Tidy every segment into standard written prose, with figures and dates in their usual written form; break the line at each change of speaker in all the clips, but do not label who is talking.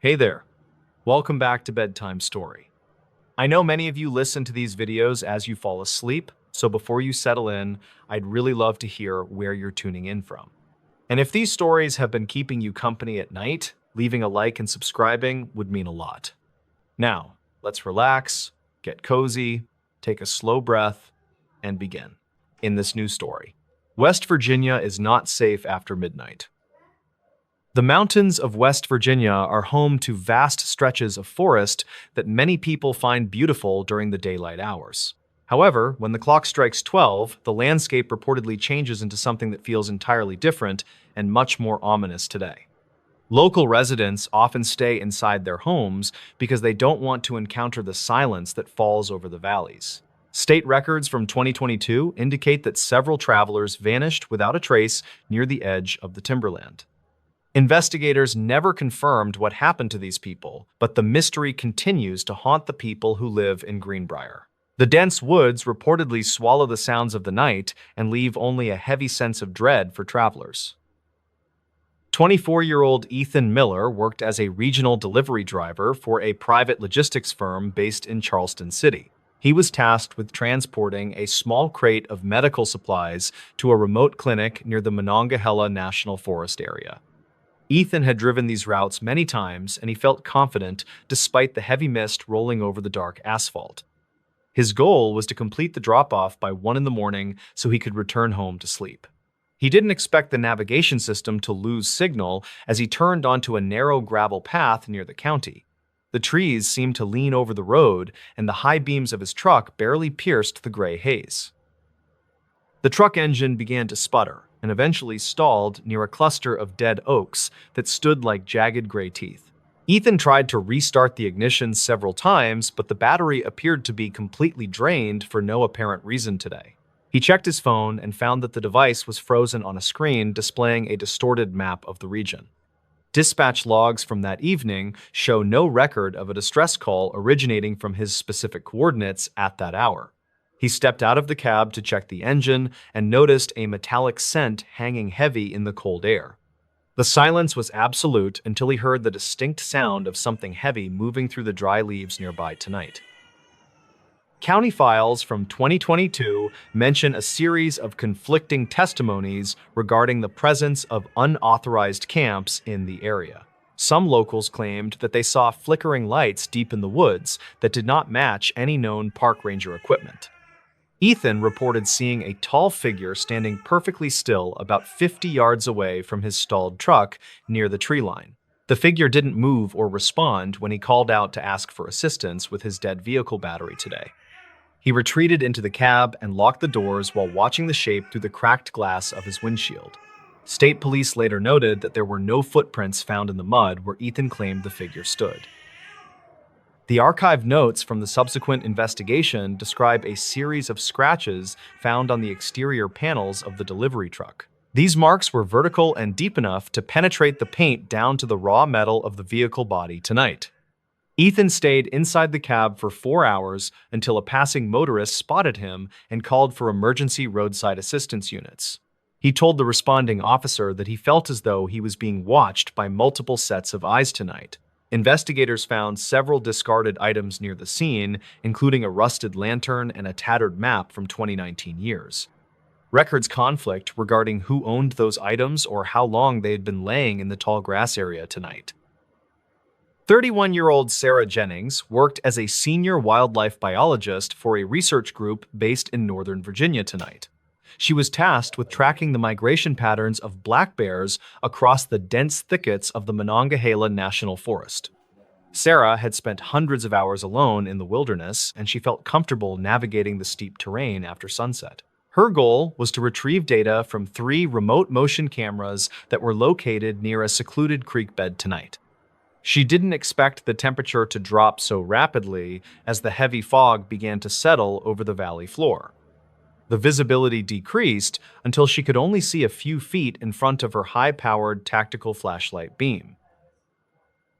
Hey there, welcome back to Bedtime Story. I know many of you listen to these videos as you fall asleep, so before you settle in, I'd really love to hear where you're tuning in from. And if these stories have been keeping you company at night, leaving a like and subscribing would mean a lot. Now, let's relax, get cozy, take a slow breath, and begin. In this new story, West Virginia is not safe after midnight. The mountains of West Virginia are home to vast stretches of forest that many people find beautiful during the daylight hours. However, when the clock strikes 12, the landscape reportedly changes into something that feels entirely different and much more ominous today. Local residents often stay inside their homes because they don't want to encounter the silence that falls over the valleys. State records from 2022 indicate that several travelers vanished without a trace near the edge of the timberland. Investigators never confirmed what happened to these people, but the mystery continues to haunt the people who live in Greenbrier. The dense woods reportedly swallow the sounds of the night and leave only a heavy sense of dread for travelers. 24-year-old Ethan Miller worked as a regional delivery driver for a private logistics firm based in Charleston City. He was tasked with transporting a small crate of medical supplies to a remote clinic near the Monongahela National Forest area. Ethan had driven these routes many times, and he felt confident despite the heavy mist rolling over the dark asphalt. His goal was to complete the drop-off by 1 in the morning so he could return home to sleep. He didn't expect the navigation system to lose signal as he turned onto a narrow gravel path near the county. The trees seemed to lean over the road, and the high beams of his truck barely pierced the gray haze. The truck engine began to sputter and eventually stalled near a cluster of dead oaks that stood like jagged gray teeth. Ethan tried to restart the ignition several times, but the battery appeared to be completely drained for no apparent reason today. He checked his phone and found that the device was frozen on a screen displaying a distorted map of the region. Dispatch logs from that evening show no record of a distress call originating from his specific coordinates at that hour. He stepped out of the cab to check the engine and noticed a metallic scent hanging heavy in the cold air. The silence was absolute until he heard the distinct sound of something heavy moving through the dry leaves nearby tonight. County files from 2022 mention a series of conflicting testimonies regarding the presence of unauthorized camps in the area. Some locals claimed that they saw flickering lights deep in the woods that did not match any known park ranger equipment. Ethan reported seeing a tall figure standing perfectly still about 50 yards away from his stalled truck near the tree line. The figure didn't move or respond when he called out to ask for assistance with his dead vehicle battery today. He retreated into the cab and locked the doors while watching the shape through the cracked glass of his windshield. State police later noted that there were no footprints found in the mud where Ethan claimed the figure stood. The archived notes from the subsequent investigation describe a series of scratches found on the exterior panels of the delivery truck. These marks were vertical and deep enough to penetrate the paint down to the raw metal of the vehicle body tonight. Ethan stayed inside the cab for 4 hours until a passing motorist spotted him and called for emergency roadside assistance units. He told the responding officer that he felt as though he was being watched by multiple sets of eyes tonight. Investigators found several discarded items near the scene, including a rusted lantern and a tattered map from 2019 years. Records conflict regarding who owned those items or how long they had been laying in the tall grass area tonight. 31-year-old Sarah Jennings worked as a senior wildlife biologist for a research group based in Northern Virginia tonight. She was tasked with tracking the migration patterns of black bears across the dense thickets of the Monongahela National Forest. Sarah had spent hundreds of hours alone in the wilderness, and she felt comfortable navigating the steep terrain after sunset. Her goal was to retrieve data from 3 remote motion cameras that were located near a secluded creek bed tonight. She didn't expect the temperature to drop so rapidly as the heavy fog began to settle over the valley floor. The visibility decreased until she could only see a few feet in front of her high-powered tactical flashlight beam.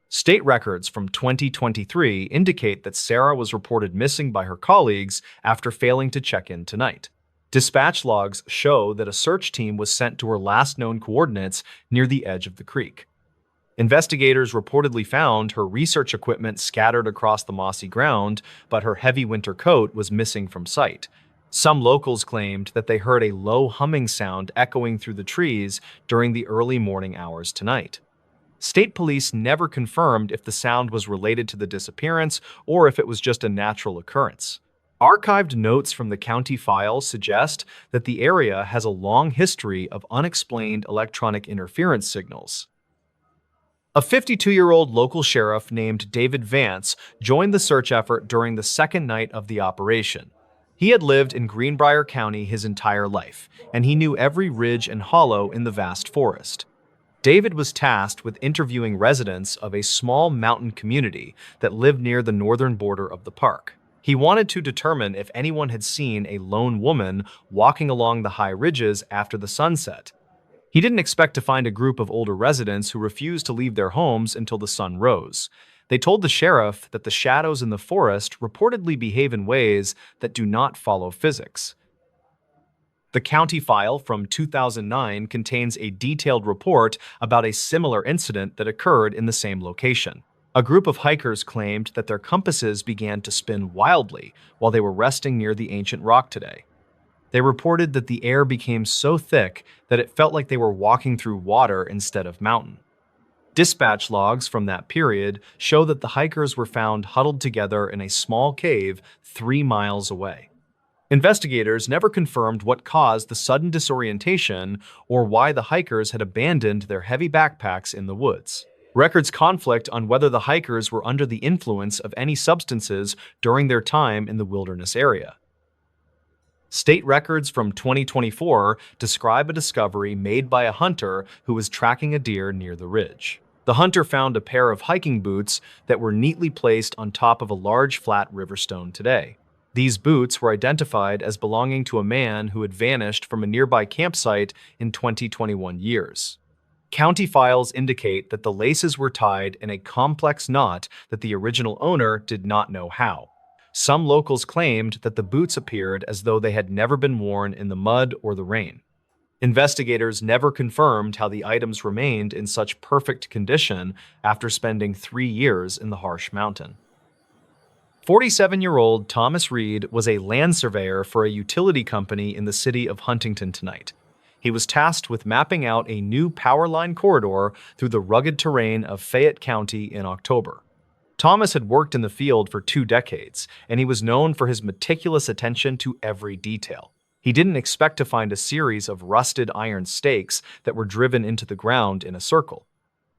State records from 2023 indicate that Sarah was reported missing by her colleagues after failing to check in tonight. Dispatch logs show that a search team was sent to her last known coordinates near the edge of the creek. Investigators reportedly found her research equipment scattered across the mossy ground, but her heavy winter coat was missing from sight. Some locals claimed that they heard a low humming sound echoing through the trees during the early morning hours tonight. State police never confirmed if the sound was related to the disappearance or if it was just a natural occurrence. Archived notes from the county file suggest that the area has a long history of unexplained electronic interference signals. A 52-year-old local sheriff named David Vance joined the search effort during the second night of the operation. He had lived in Greenbrier County his entire life, and he knew every ridge and hollow in the vast forest. David was tasked with interviewing residents of a small mountain community that lived near the northern border of the park. He wanted to determine if anyone had seen a lone woman walking along the high ridges after the sunset. He didn't expect to find a group of older residents who refused to leave their homes until the sun rose. They told the sheriff that the shadows in the forest reportedly behave in ways that do not follow physics. The county file from 2009 contains a detailed report about a similar incident that occurred in the same location. A group of hikers claimed that their compasses began to spin wildly while they were resting near the ancient rock today. They reported that the air became so thick that it felt like they were walking through water instead of mountain. Dispatch logs from that period show that the hikers were found huddled together in a small cave 3 miles away. Investigators never confirmed what caused the sudden disorientation or why the hikers had abandoned their heavy backpacks in the woods. Records conflict on whether the hikers were under the influence of any substances during their time in the wilderness area. State records from 2024 describe a discovery made by a hunter who was tracking a deer near the ridge. The hunter found a pair of hiking boots that were neatly placed on top of a large flat river stone today. These boots were identified as belonging to a man who had vanished from a nearby campsite in 2021 years. County files indicate that the laces were tied in a complex knot that the original owner did not know how. Some locals claimed that the boots appeared as though they had never been worn in the mud or the rain. Investigators never confirmed how the items remained in such perfect condition after spending 3 years in the harsh mountain. 47-year-old Thomas Reed was a land surveyor for a utility company in the city of Huntington tonight. He was tasked with mapping out a new power line corridor through the rugged terrain of Fayette County in October. Thomas had worked in the field for 2 decades, and he was known for his meticulous attention to every detail. He didn't expect to find a series of rusted iron stakes that were driven into the ground in a circle.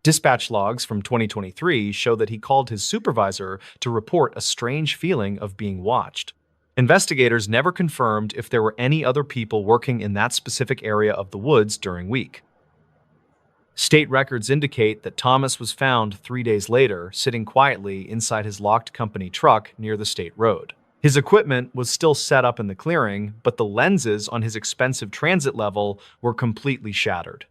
Dispatch logs from 2023 show that he called his supervisor to report a strange feeling of being watched. Investigators never confirmed if there were any other people working in that specific area of the woods during week. State records indicate that Thomas was found 3 days later, sitting quietly inside his locked company truck near the state road. His equipment was still set up in the clearing, but the lenses on his expensive transit level were completely shattered.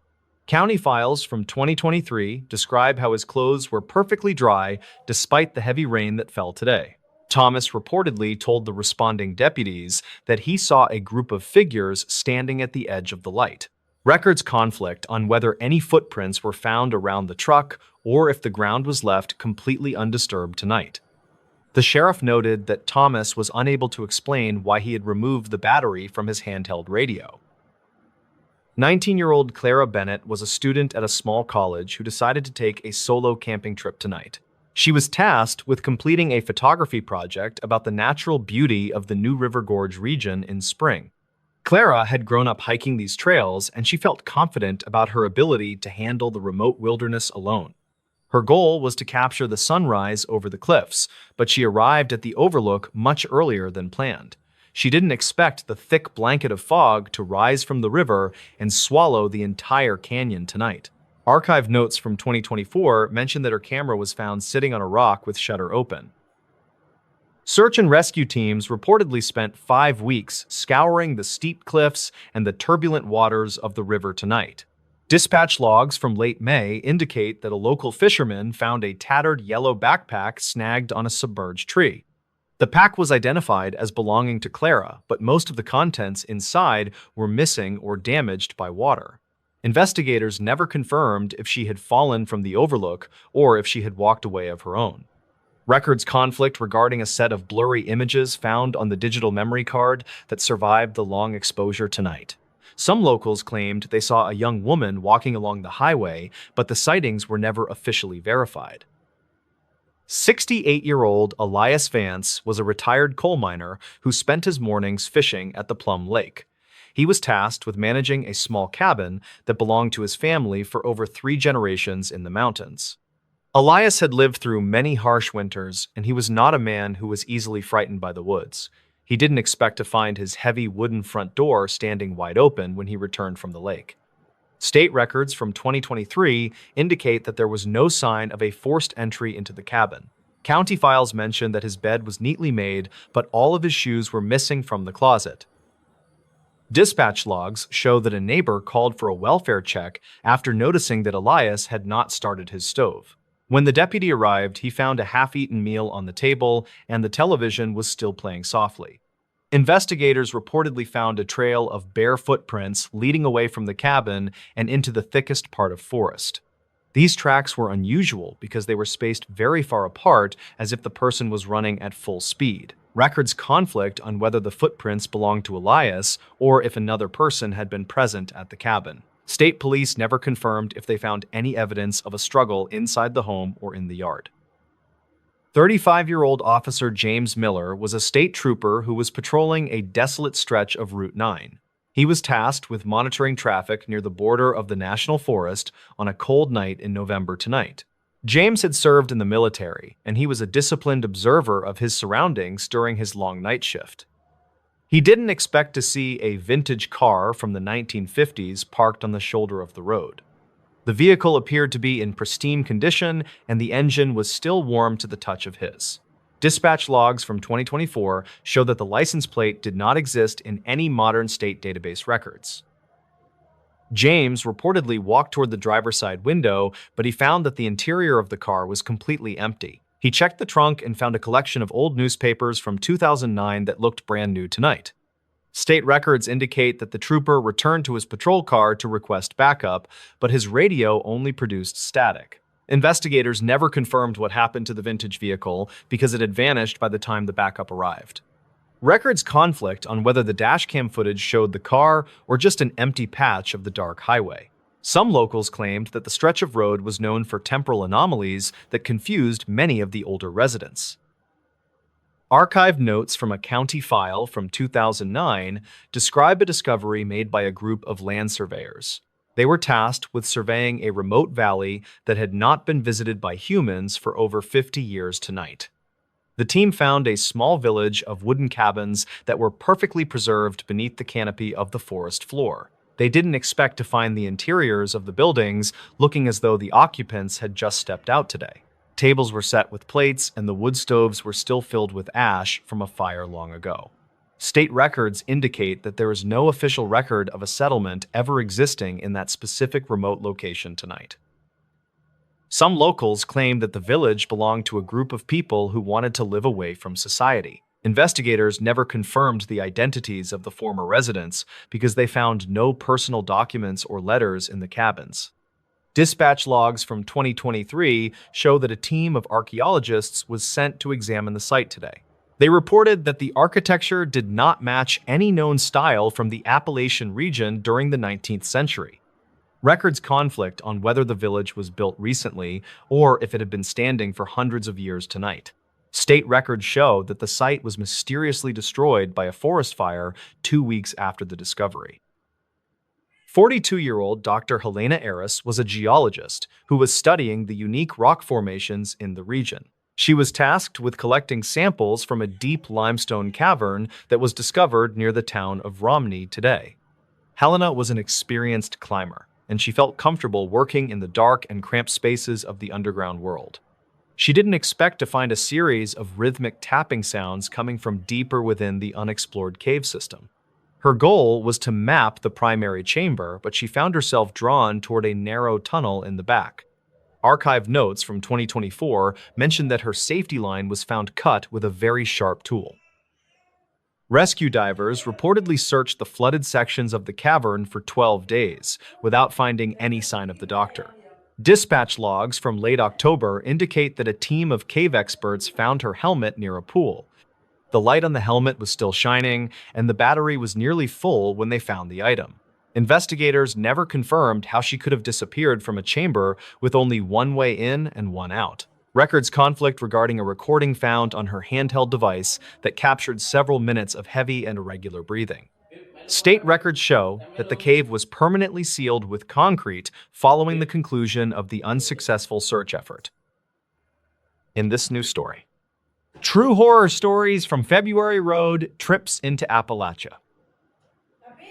County files from 2023 describe how his clothes were perfectly dry despite the heavy rain that fell today. Thomas reportedly told the responding deputies that he saw a group of figures standing at the edge of the light. Records conflict on whether any footprints were found around the truck or if the ground was left completely undisturbed tonight. The sheriff noted that Thomas was unable to explain why he had removed the battery from his handheld radio. 19-year-old Clara Bennett was a student at a small college who decided to take a solo camping trip tonight. She was tasked with completing a photography project about the natural beauty of the New River Gorge region in spring. Clara had grown up hiking these trails, and she felt confident about her ability to handle the remote wilderness alone. Her goal was to capture the sunrise over the cliffs, but she arrived at the overlook much earlier than planned. She didn't expect the thick blanket of fog to rise from the river and swallow the entire canyon tonight. Archive notes from 2024 mention that her camera was found sitting on a rock with shutter open. Search and rescue teams reportedly spent 5 weeks scouring the steep cliffs and the turbulent waters of the river tonight. Dispatch logs from late May indicate that a local fisherman found a tattered yellow backpack snagged on a submerged tree. The pack was identified as belonging to Clara, but most of the contents inside were missing or damaged by water. Investigators never confirmed if she had fallen from the overlook or if she had walked away of her own. Records conflict regarding a set of blurry images found on the digital memory card that survived the long exposure tonight. Some locals claimed they saw a young woman walking along the highway, but the sightings were never officially verified. 68-year-old Elias Vance was a retired coal miner who spent his mornings fishing at the Plum Lake. He was tasked with managing a small cabin that belonged to his family for over 3 generations in the mountains. Elias had lived through many harsh winters, and he was not a man who was easily frightened by the woods. He didn't expect to find his heavy wooden front door standing wide open when he returned from the lake. State records from 2023 indicate that there was no sign of a forced entry into the cabin. County files mention that his bed was neatly made, but all of his shoes were missing from the closet. Dispatch logs show that a neighbor called for a welfare check after noticing that Elias had not started his stove. When the deputy arrived, he found a half-eaten meal on the table, and the television was still playing softly. Investigators reportedly found a trail of bare footprints leading away from the cabin and into the thickest part of forest. These tracks were unusual because they were spaced very far apart, as if the person was running at full speed. Records conflict on whether the footprints belonged to Elias or if another person had been present at the cabin. State police never confirmed if they found any evidence of a struggle inside the home or in the yard. 35-year-old Officer James Miller was a state trooper who was patrolling a desolate stretch of Route 9. He was tasked with monitoring traffic near the border of the National Forest on a cold night in November tonight. James had served in the military, and he was a disciplined observer of his surroundings during his long night shift. He didn't expect to see a vintage car from the 1950s parked on the shoulder of the road. The vehicle appeared to be in pristine condition, and the engine was still warm to the touch of his. Dispatch logs from 2024 show that the license plate did not exist in any modern state database records. James reportedly walked toward the driver's side window, but he found that the interior of the car was completely empty. He checked the trunk and found a collection of old newspapers from 2009 that looked brand new tonight. State records indicate that the trooper returned to his patrol car to request backup, but his radio only produced static. Investigators never confirmed what happened to the vintage vehicle because it had vanished by the time the backup arrived. Records conflict on whether the dashcam footage showed the car or just an empty patch of the dark highway. Some locals claimed that the stretch of road was known for temporal anomalies that confused many of the older residents. Archived notes from a county file from 2009 describe a discovery made by a group of land surveyors. They were tasked with surveying a remote valley that had not been visited by humans for over 50 years tonight. The team found a small village of wooden cabins that were perfectly preserved beneath the canopy of the forest floor. They didn't expect to find the interiors of the buildings looking as though the occupants had just stepped out today. Tables were set with plates, and the wood stoves were still filled with ash from a fire long ago. State records indicate that there is no official record of a settlement ever existing in that specific remote location tonight. Some locals claim that the village belonged to a group of people who wanted to live away from society. Investigators never confirmed the identities of the former residents because they found no personal documents or letters in the cabins. Dispatch logs from 2023 show that a team of archaeologists was sent to examine the site today. They reported that the architecture did not match any known style from the Appalachian region during the 19th century. Records conflict on whether the village was built recently or if it had been standing for hundreds of years tonight. State records show that the site was mysteriously destroyed by a forest fire 2 weeks after the discovery. 42-year-old Dr. Helena Aris was a geologist who was studying the unique rock formations in the region. She was tasked with collecting samples from a deep limestone cavern that was discovered near the town of Romney today. Helena was an experienced climber, and she felt comfortable working in the dark and cramped spaces of the underground world. She didn't expect to find a series of rhythmic tapping sounds coming from deeper within the unexplored cave system. Her goal was to map the primary chamber, but she found herself drawn toward a narrow tunnel in the back. Archived notes from 2024 mentioned that her safety line was found cut with a very sharp tool. Rescue divers reportedly searched the flooded sections of the cavern for 12 days without finding any sign of the doctor. Dispatch logs from late October indicate that a team of cave experts found her helmet near a pool. The light on the helmet was still shining, and the battery was nearly full when they found the item. Investigators never confirmed how she could have disappeared from a chamber with only one way in and one out. Records conflict regarding a recording found on her handheld device that captured several minutes of heavy and irregular breathing. State records show that the cave was permanently sealed with concrete following the conclusion of the unsuccessful search effort. In this new story, true horror stories from February road trips into Appalachia.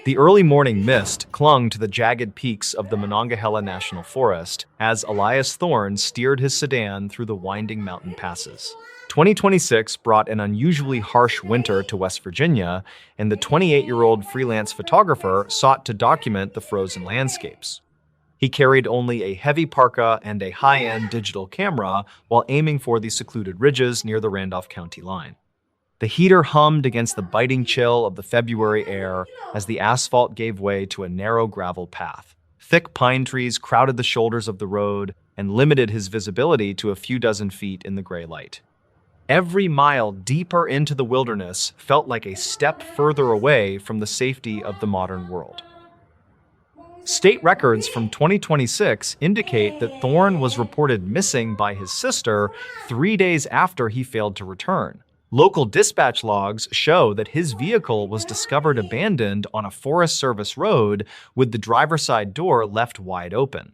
The early morning mist clung to the jagged peaks of the Monongahela National Forest as Elias Thorne steered his sedan through the winding mountain passes. 2026 brought an unusually harsh winter to West Virginia, and the 28-year-old freelance photographer sought to document the frozen landscapes. He carried only a heavy parka and a high-end digital camera while aiming for the secluded ridges near the Randolph County line. The heater hummed against the biting chill of the February air as the asphalt gave way to a narrow gravel path. Thick pine trees crowded the shoulders of the road and limited his visibility to a few dozen feet in the gray light. Every mile deeper into the wilderness felt like a step further away from the safety of the modern world. State records from 2026 indicate that Thorne was reported missing by his sister 3 days after he failed to return. Local dispatch logs show that his vehicle was discovered abandoned on a Forest Service road with the driver's side door left wide open.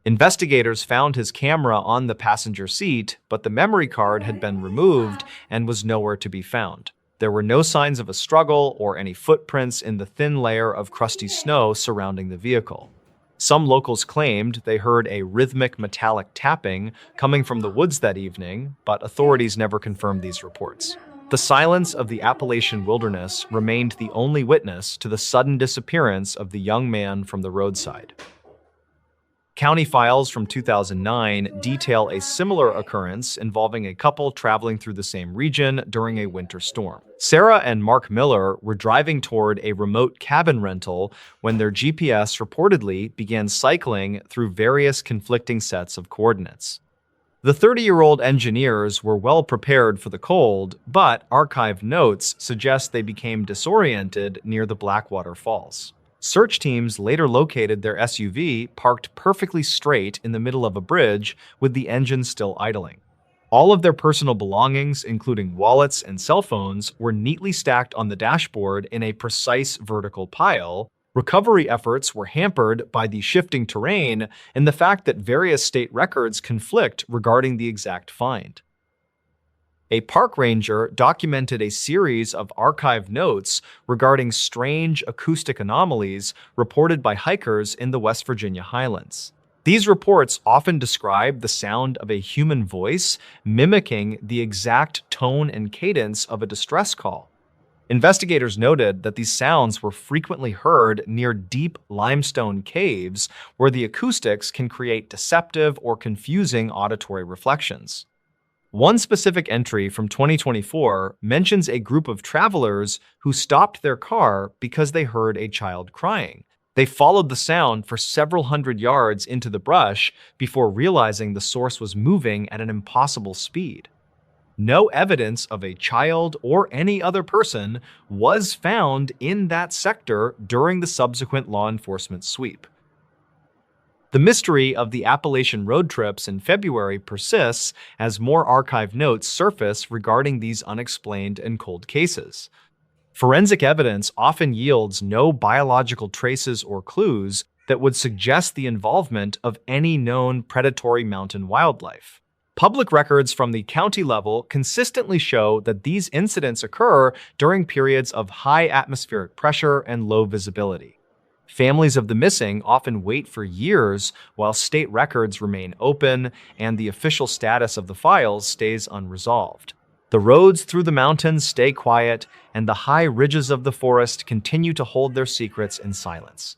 Investigators found his camera on the passenger seat, but the memory card had been removed and was nowhere to be found. There were no signs of a struggle or any footprints in the thin layer of crusty snow surrounding the vehicle. Some locals claimed they heard a rhythmic metallic tapping coming from the woods that evening, but authorities never confirmed these reports. The silence of the Appalachian wilderness remained the only witness to the sudden disappearance of the young man from the roadside. County files from 2009 detail a similar occurrence involving a couple traveling through the same region during a winter storm. Sarah and Mark Miller were driving toward a remote cabin rental when their GPS reportedly began cycling through various conflicting sets of coordinates. The 30-year-old engineers were well prepared for the cold, but archived notes suggest they became disoriented near the Blackwater Falls. Search teams later located their SUV parked perfectly straight in the middle of a bridge with the engine still idling. All of their personal belongings, including wallets and cell phones, were neatly stacked on the dashboard in a precise vertical pile. Recovery efforts were hampered by the shifting terrain and the fact that various state records conflict regarding the exact find. A park ranger documented a series of archived notes regarding strange acoustic anomalies reported by hikers in the West Virginia highlands. These reports often describe the sound of a human voice mimicking the exact tone and cadence of a distress call. Investigators noted that these sounds were frequently heard near deep limestone caves where the acoustics can create deceptive or confusing auditory reflections. One specific entry from 2024 mentions a group of travelers who stopped their car because they heard a child crying. They followed the sound for several hundred yards into the brush before realizing the source was moving at an impossible speed. No evidence of a child or any other person was found in that sector during the subsequent law enforcement sweep. The mystery of the Appalachian road trips in February persists as more archived notes surface regarding these unexplained and cold cases. Forensic evidence often yields no biological traces or clues that would suggest the involvement of any known predatory mountain wildlife. Public records from the county level consistently show that these incidents occur during periods of high atmospheric pressure and low visibility. Families of the missing often wait for years while state records remain open and the official status of the files stays unresolved. The roads through the mountains stay quiet, and the high ridges of the forest continue to hold their secrets in silence.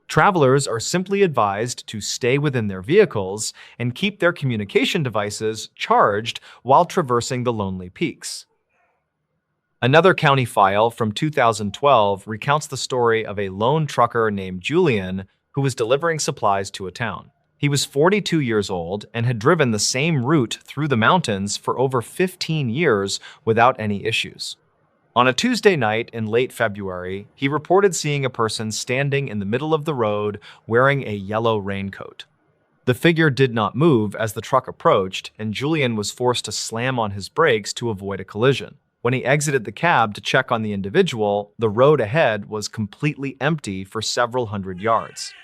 Travelers are simply advised to stay within their vehicles and keep their communication devices charged while traversing the lonely peaks. Another county file from 2012 recounts the story of a lone trucker named Julian who was delivering supplies to a town. He was 42 years old and had driven the same route through the mountains for over 15 years without any issues. On a Tuesday night in late February, he reported seeing a person standing in the middle of the road wearing a yellow raincoat. The figure did not move as the truck approached, and Julian was forced to slam on his brakes to avoid a collision. When he exited the cab to check on the individual, the road ahead was completely empty for several hundred yards.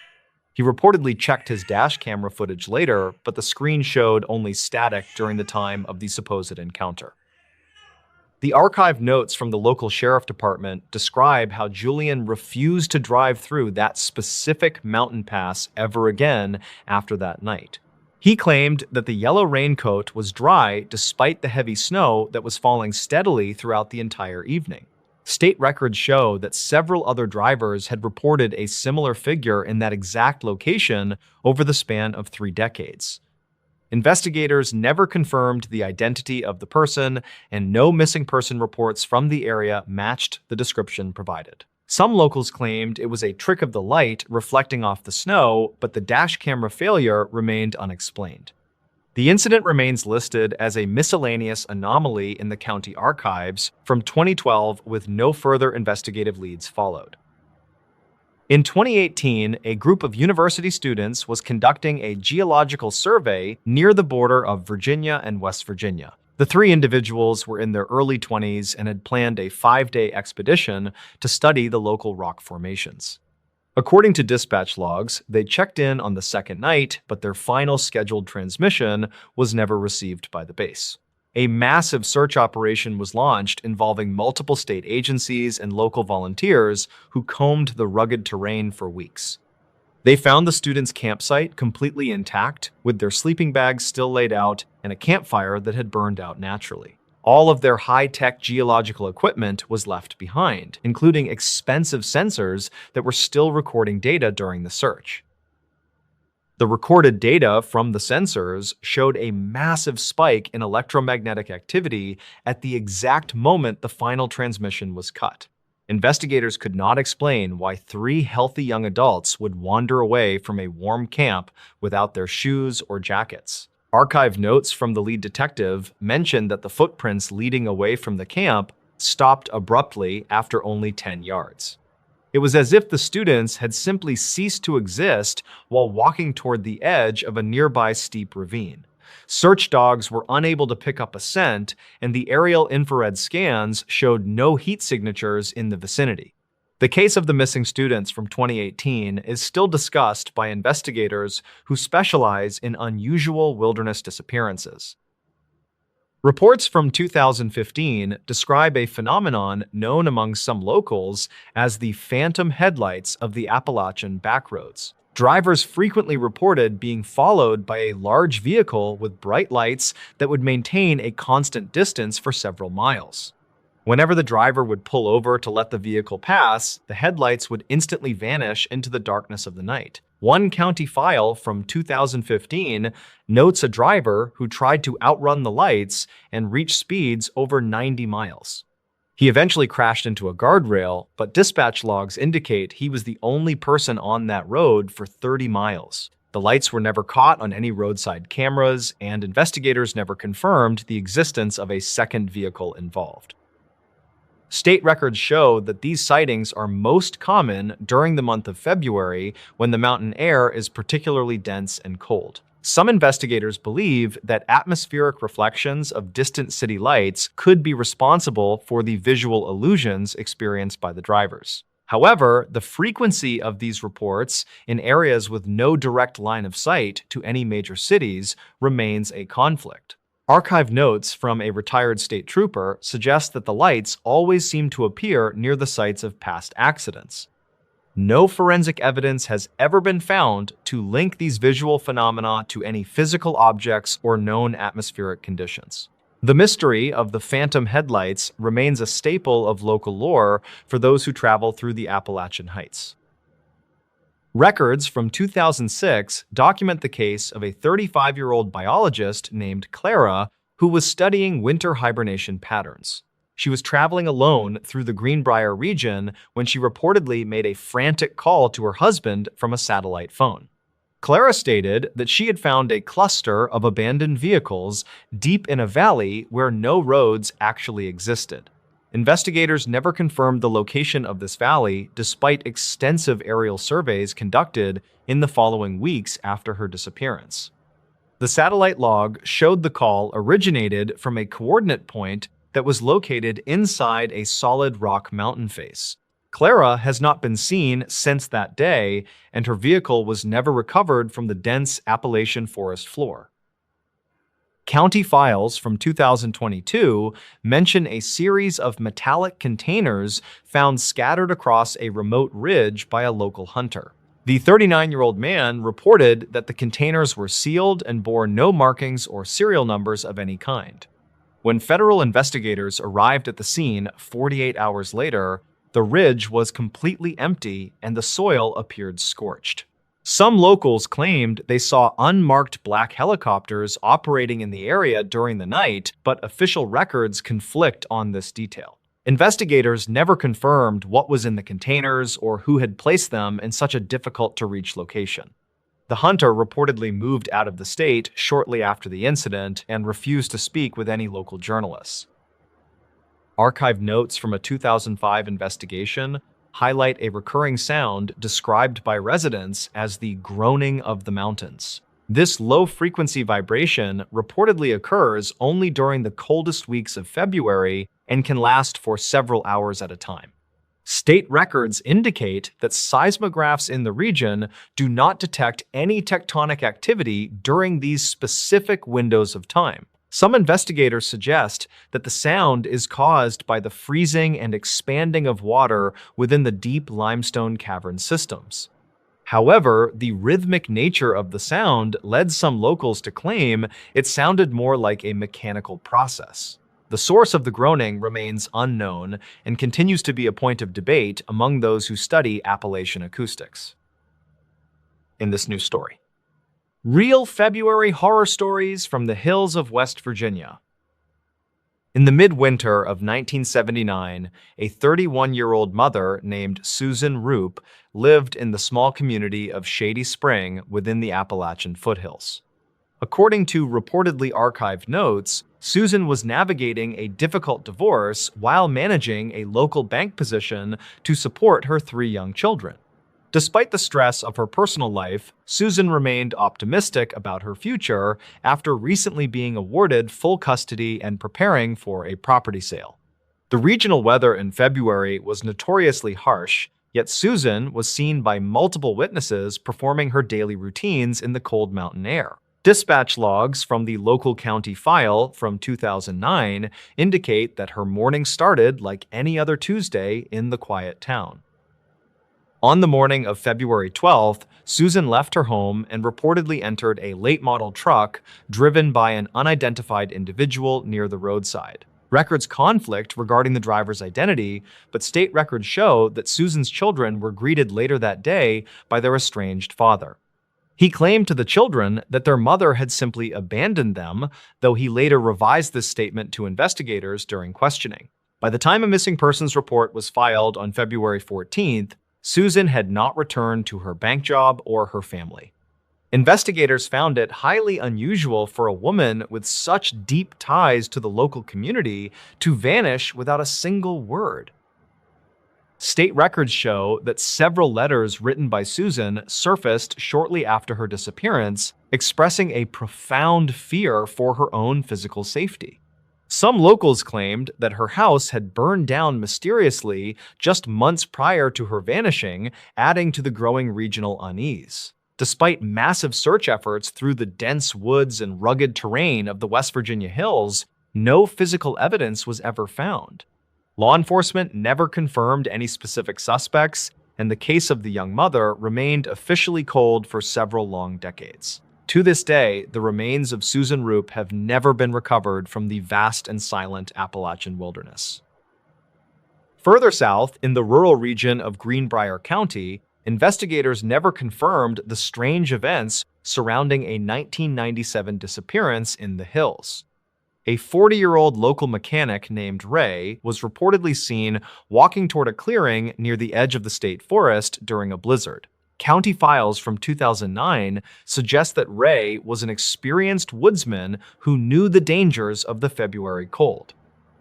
He reportedly checked his dash camera footage later, but the screen showed only static during the time of the supposed encounter. The archived notes from the local sheriff department describe how Julian refused to drive through that specific mountain pass ever again after that night. He claimed that the yellow raincoat was dry despite the heavy snow that was falling steadily throughout the entire evening. State records show that several other drivers had reported a similar figure in that exact location over the span of 3 decades. Investigators never confirmed the identity of the person, and no missing person reports from the area matched the description provided. Some locals claimed it was a trick of the light reflecting off the snow, but the dash camera failure remained unexplained. The incident remains listed as a miscellaneous anomaly in the county archives from 2012, with no further investigative leads followed. In 2018, a group of university students was conducting a geological survey near the border of Virginia and West Virginia. The 3 individuals were in their early 20s and had planned a 5-day expedition to study the local rock formations. According to dispatch logs, they checked in on the second night, but their final scheduled transmission was never received by the base. A massive search operation was launched involving multiple state agencies and local volunteers who combed the rugged terrain for weeks. They found the students' campsite completely intact, with their sleeping bags still laid out and a campfire that had burned out naturally. All of their high-tech geological equipment was left behind, including expensive sensors that were still recording data during the search. The recorded data from the sensors showed a massive spike in electromagnetic activity at the exact moment the final transmission was cut. Investigators could not explain why 3 healthy young adults would wander away from a warm camp without their shoes or jackets. Archived notes from the lead detective mentioned that the footprints leading away from the camp stopped abruptly after only 10 yards. It was as if the students had simply ceased to exist while walking toward the edge of a nearby steep ravine. Search dogs were unable to pick up a scent, and the aerial infrared scans showed no heat signatures in the vicinity. The case of the missing students from 2018 is still discussed by investigators who specialize in unusual wilderness disappearances. Reports from 2015 describe a phenomenon known among some locals as the phantom headlights of the Appalachian backroads. Drivers frequently reported being followed by a large vehicle with bright lights that would maintain a constant distance for several miles. Whenever the driver would pull over to let the vehicle pass, the headlights would instantly vanish into the darkness of the night. One county file from 2015 notes a driver who tried to outrun the lights and reach speeds over 90 miles. He eventually crashed into a guardrail, but dispatch logs indicate he was the only person on that road for 30 miles. The lights were never caught on any roadside cameras, and investigators never confirmed the existence of a second vehicle involved. State records show that these sightings are most common during the month of February, when the mountain air is particularly dense and cold. Some investigators believe that atmospheric reflections of distant city lights could be responsible for the visual illusions experienced by the drivers. However, the frequency of these reports in areas with no direct line of sight to any major cities remains a conflict. Archive notes from a retired state trooper suggest that the lights always seem to appear near the sites of past accidents. No forensic evidence has ever been found to link these visual phenomena to any physical objects or known atmospheric conditions. The mystery of the phantom headlights remains a staple of local lore for those who travel through the Appalachian Heights. Records from 2006 document the case of a 35-year-old biologist named Clara who was studying winter hibernation patterns. She was traveling alone through the Greenbrier region when she reportedly made a frantic call to her husband from a satellite phone. Clara stated that she had found a cluster of abandoned vehicles deep in a valley where no roads actually existed. Investigators never confirmed the location of this valley despite extensive aerial surveys conducted in the following weeks after her disappearance. The satellite log showed the call originated from a coordinate point that was located inside a solid rock mountain face. Clara has not been seen since that day, and her vehicle was never recovered from the dense Appalachian forest floor. County files from 2022 mention a series of metallic containers found scattered across a remote ridge by a local hunter. The 39-year-old man reported that the containers were sealed and bore no markings or serial numbers of any kind. When federal investigators arrived at the scene 48 hours later, the ridge was completely empty and the soil appeared scorched. Some locals claimed they saw unmarked black helicopters operating in the area during the night, but official records conflict on this detail. Investigators never confirmed what was in the containers or who had placed them in such a difficult-to-reach location. The hunter reportedly moved out of the state shortly after the incident and refused to speak with any local journalists. Archived notes from a 2005 investigation highlight a recurring sound described by residents as the groaning of the mountains. This low-frequency vibration reportedly occurs only during the coldest weeks of February and can last for several hours at a time. State records indicate that seismographs in the region do not detect any tectonic activity during these specific windows of time. Some investigators suggest that the sound is caused by the freezing and expanding of water within the deep limestone cavern systems. However, the rhythmic nature of the sound led some locals to claim it sounded more like a mechanical process. The source of the groaning remains unknown and continues to be a point of debate among those who study Appalachian acoustics. In this news story, real February horror stories from the hills of West Virginia. In the midwinter of 1979, a 31-year-old mother named Susan Roop lived in the small community of Shady Spring within the Appalachian foothills. According to reportedly archived notes, Susan was navigating a difficult divorce while managing a local bank position to support her 3 young children. Despite the stress of her personal life, Susan remained optimistic about her future after recently being awarded full custody and preparing for a property sale. The regional weather in February was notoriously harsh, yet Susan was seen by multiple witnesses performing her daily routines in the cold mountain air. Dispatch logs from the local county file from 2009 indicate that her morning started like any other Tuesday in the quiet town. On the morning of February 12th, Susan left her home and reportedly entered a late-model truck driven by an unidentified individual near the roadside. Records conflict regarding the driver's identity, but state records show that Susan's children were greeted later that day by their estranged father. He claimed to the children that their mother had simply abandoned them, though he later revised this statement to investigators during questioning. By the time a missing persons report was filed on February 14th, Susan had not returned to her bank job or her family. Investigators found it highly unusual for a woman with such deep ties to the local community to vanish without a single word. State records show that several letters written by Susan surfaced shortly after her disappearance, expressing a profound fear for her own physical safety. Some locals claimed that her house had burned down mysteriously just months prior to her vanishing, adding to the growing regional unease. Despite massive search efforts through the dense woods and rugged terrain of the West Virginia hills, no physical evidence was ever found. Law enforcement never confirmed any specific suspects, and the case of the young mother remained officially cold for several long decades. To this day, the remains of Susan Roop have never been recovered from the vast and silent Appalachian wilderness. Further south, in the rural region of Greenbrier County, investigators never confirmed the strange events surrounding a 1997 disappearance in the hills. A 40-year-old local mechanic named Ray was reportedly seen walking toward a clearing near the edge of the state forest during a blizzard. County files from 2009 suggest that Ray was an experienced woodsman who knew the dangers of the February cold.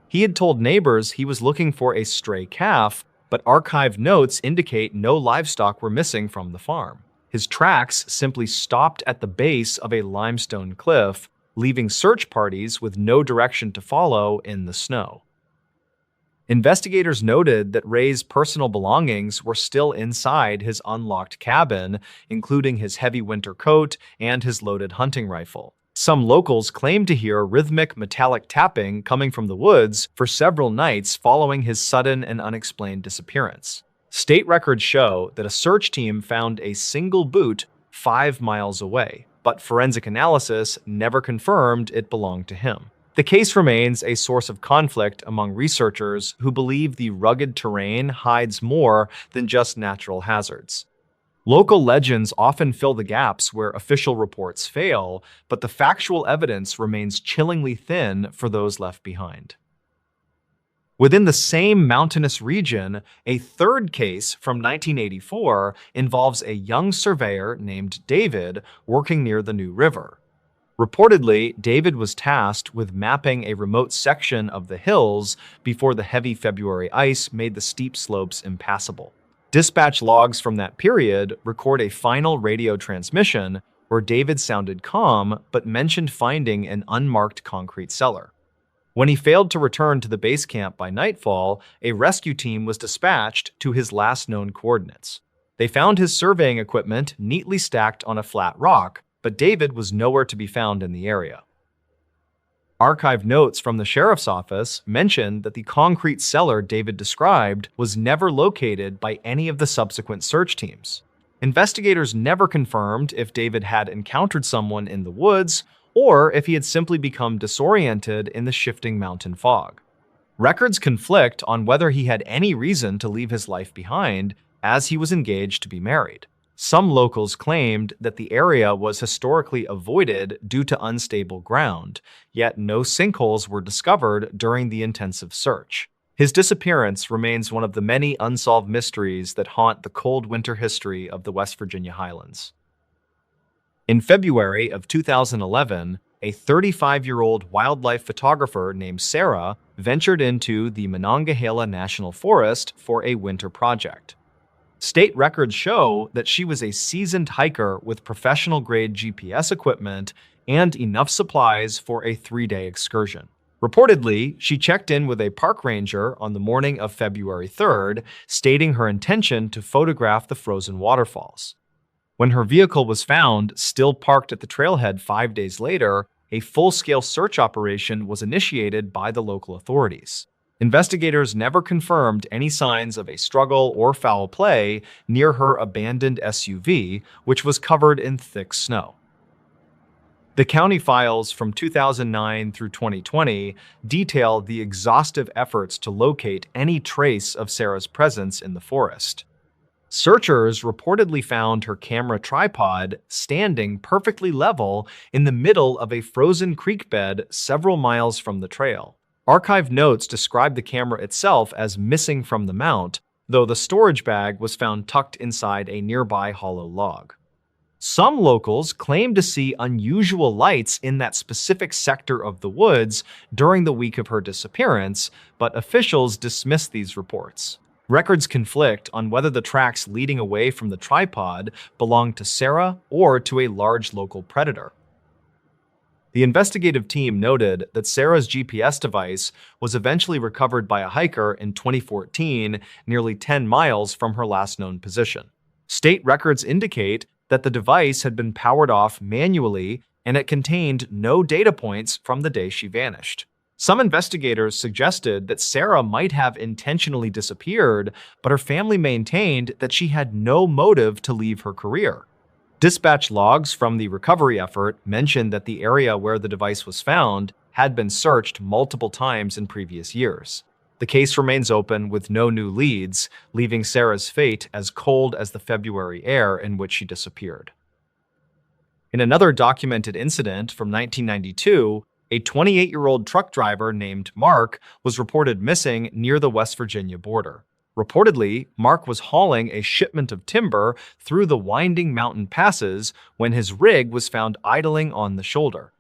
He had told neighbors he was looking for a stray calf, but archived notes indicate no livestock were missing from the farm. His tracks simply stopped at the base of a limestone cliff, leaving search parties with no direction to follow in the snow. Investigators noted that Ray's personal belongings were still inside his unlocked cabin, including his heavy winter coat and his loaded hunting rifle. Some locals claimed to hear rhythmic metallic tapping coming from the woods for several nights following his sudden and unexplained disappearance. State records show that a search team found a single boot 5 miles away, but forensic analysis never confirmed it belonged to him. The case remains a source of conflict among researchers who believe the rugged terrain hides more than just natural hazards. Local legends often fill the gaps where official reports fail, but the factual evidence remains chillingly thin for those left behind. Within the same mountainous region, a third case from 1984 involves a young surveyor named David working near the New River. Reportedly, David was tasked with mapping a remote section of the hills before the heavy February ice made the steep slopes impassable. Dispatch logs from that period record a final radio transmission where David sounded calm but mentioned finding an unmarked concrete cellar. When he failed to return to the base camp by nightfall, a rescue team was dispatched to his last known coordinates. They found his surveying equipment neatly stacked on a flat rock, but David was nowhere to be found in the area. Archived notes from the sheriff's office mention that the concrete cellar David described was never located by any of the subsequent search teams. Investigators never confirmed if David had encountered someone in the woods or if he had simply become disoriented in the shifting mountain fog. Records conflict on whether he had any reason to leave his life behind, as he was engaged to be married. Some locals claimed that the area was historically avoided due to unstable ground, yet no sinkholes were discovered during the intensive search. His disappearance remains one of the many unsolved mysteries that haunt the cold winter history of the West Virginia Highlands. In February of 2011, a 35-year-old wildlife photographer named Sarah ventured into the Monongahela National Forest for a winter project. State records show that she was a seasoned hiker with professional-grade GPS equipment and enough supplies for a 3-day excursion. Reportedly, she checked in with a park ranger on the morning of February 3rd, stating her intention to photograph the frozen waterfalls. When her vehicle was found still parked at the trailhead 5 days later, a full-scale search operation was initiated by the local authorities. Investigators never confirmed any signs of a struggle or foul play near her abandoned SUV, which was covered in thick snow. The county files from 2009 through 2020 detail the exhaustive efforts to locate any trace of Sarah's presence in the forest. Searchers reportedly found her camera tripod standing perfectly level in the middle of a frozen creek bed several miles from the trail. Archived notes describe the camera itself as missing from the mount, though the storage bag was found tucked inside a nearby hollow log. Some locals claim to see unusual lights in that specific sector of the woods during the week of her disappearance, but officials dismiss these reports. Records conflict on whether the tracks leading away from the tripod belonged to Sarah or to a large local predator. The investigative team noted that Sarah's GPS device was eventually recovered by a hiker in 2014, nearly 10 miles from her last known position. State records indicate that the device had been powered off manually and it contained no data points from the day she vanished. Some investigators suggested that Sarah might have intentionally disappeared, but her family maintained that she had no motive to leave her career. Dispatch logs from the recovery effort mentioned that the area where the device was found had been searched multiple times in previous years. The case remains open with no new leads, leaving Sarah's fate as cold as the February air in which she disappeared. In another documented incident from 1992, A 28-year-old truck driver named Mark was reported missing near the West Virginia border. Reportedly, Mark was hauling a shipment of timber through the winding mountain passes when his rig was found idling on the shoulder.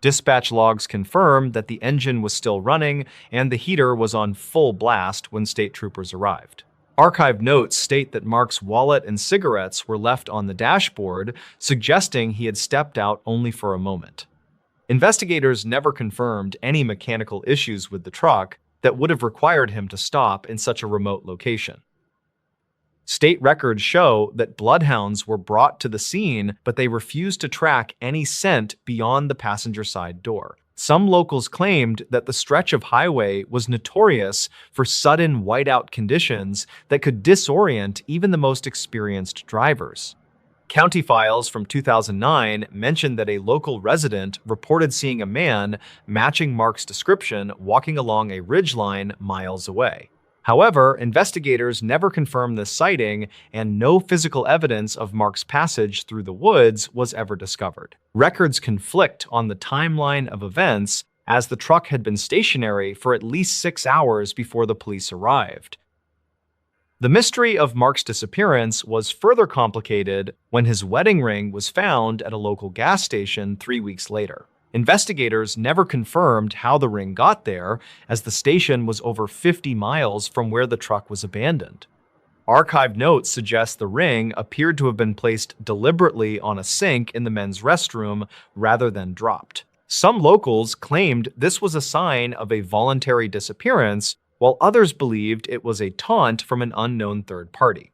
Dispatch logs confirmed that the engine was still running and the heater was on full blast when state troopers arrived. Archived notes state that Mark's wallet and cigarettes were left on the dashboard, suggesting he had stepped out only for a moment. Investigators never confirmed any mechanical issues with the truck that would have required him to stop in such a remote location. State records show that bloodhounds were brought to the scene, but they refused to track any scent beyond the passenger side door. Some locals claimed that the stretch of highway was notorious for sudden whiteout conditions that could disorient even the most experienced drivers. County files from 2009 mentioned that a local resident reported seeing a man matching Mark's description walking along a ridgeline miles away. However, investigators never confirmed this sighting, and no physical evidence of Mark's passage through the woods was ever discovered. Records conflict on the timeline of events, as the truck had been stationary for at least 6 hours before the police arrived. The mystery of Mark's disappearance was further complicated when his wedding ring was found at a local gas station 3 weeks later. Investigators never confirmed how the ring got there, as the station was over 50 miles from where the truck was abandoned. Archived notes suggest the ring appeared to have been placed deliberately on a sink in the men's restroom rather than dropped. Some locals claimed this was a sign of a voluntary disappearance, while others believed it was a taunt from an unknown third party.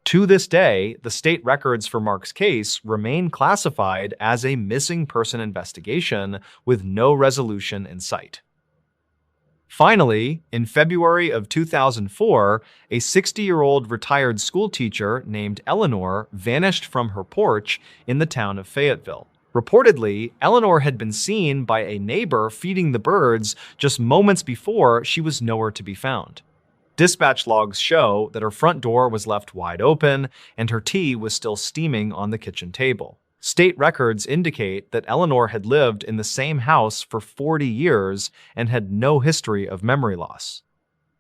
To this day, the state records for Mark's case remain classified as a missing person investigation with no resolution in sight. Finally, in February of 2004, a 60-year-old retired schoolteacher named Eleanor vanished from her porch in the town of Fayetteville. Reportedly, Eleanor had been seen by a neighbor feeding the birds just moments before she was nowhere to be found. Dispatch logs show that her front door was left wide open and her tea was still steaming on the kitchen table. State records indicate that Eleanor had lived in the same house for 40 years and had no history of memory loss.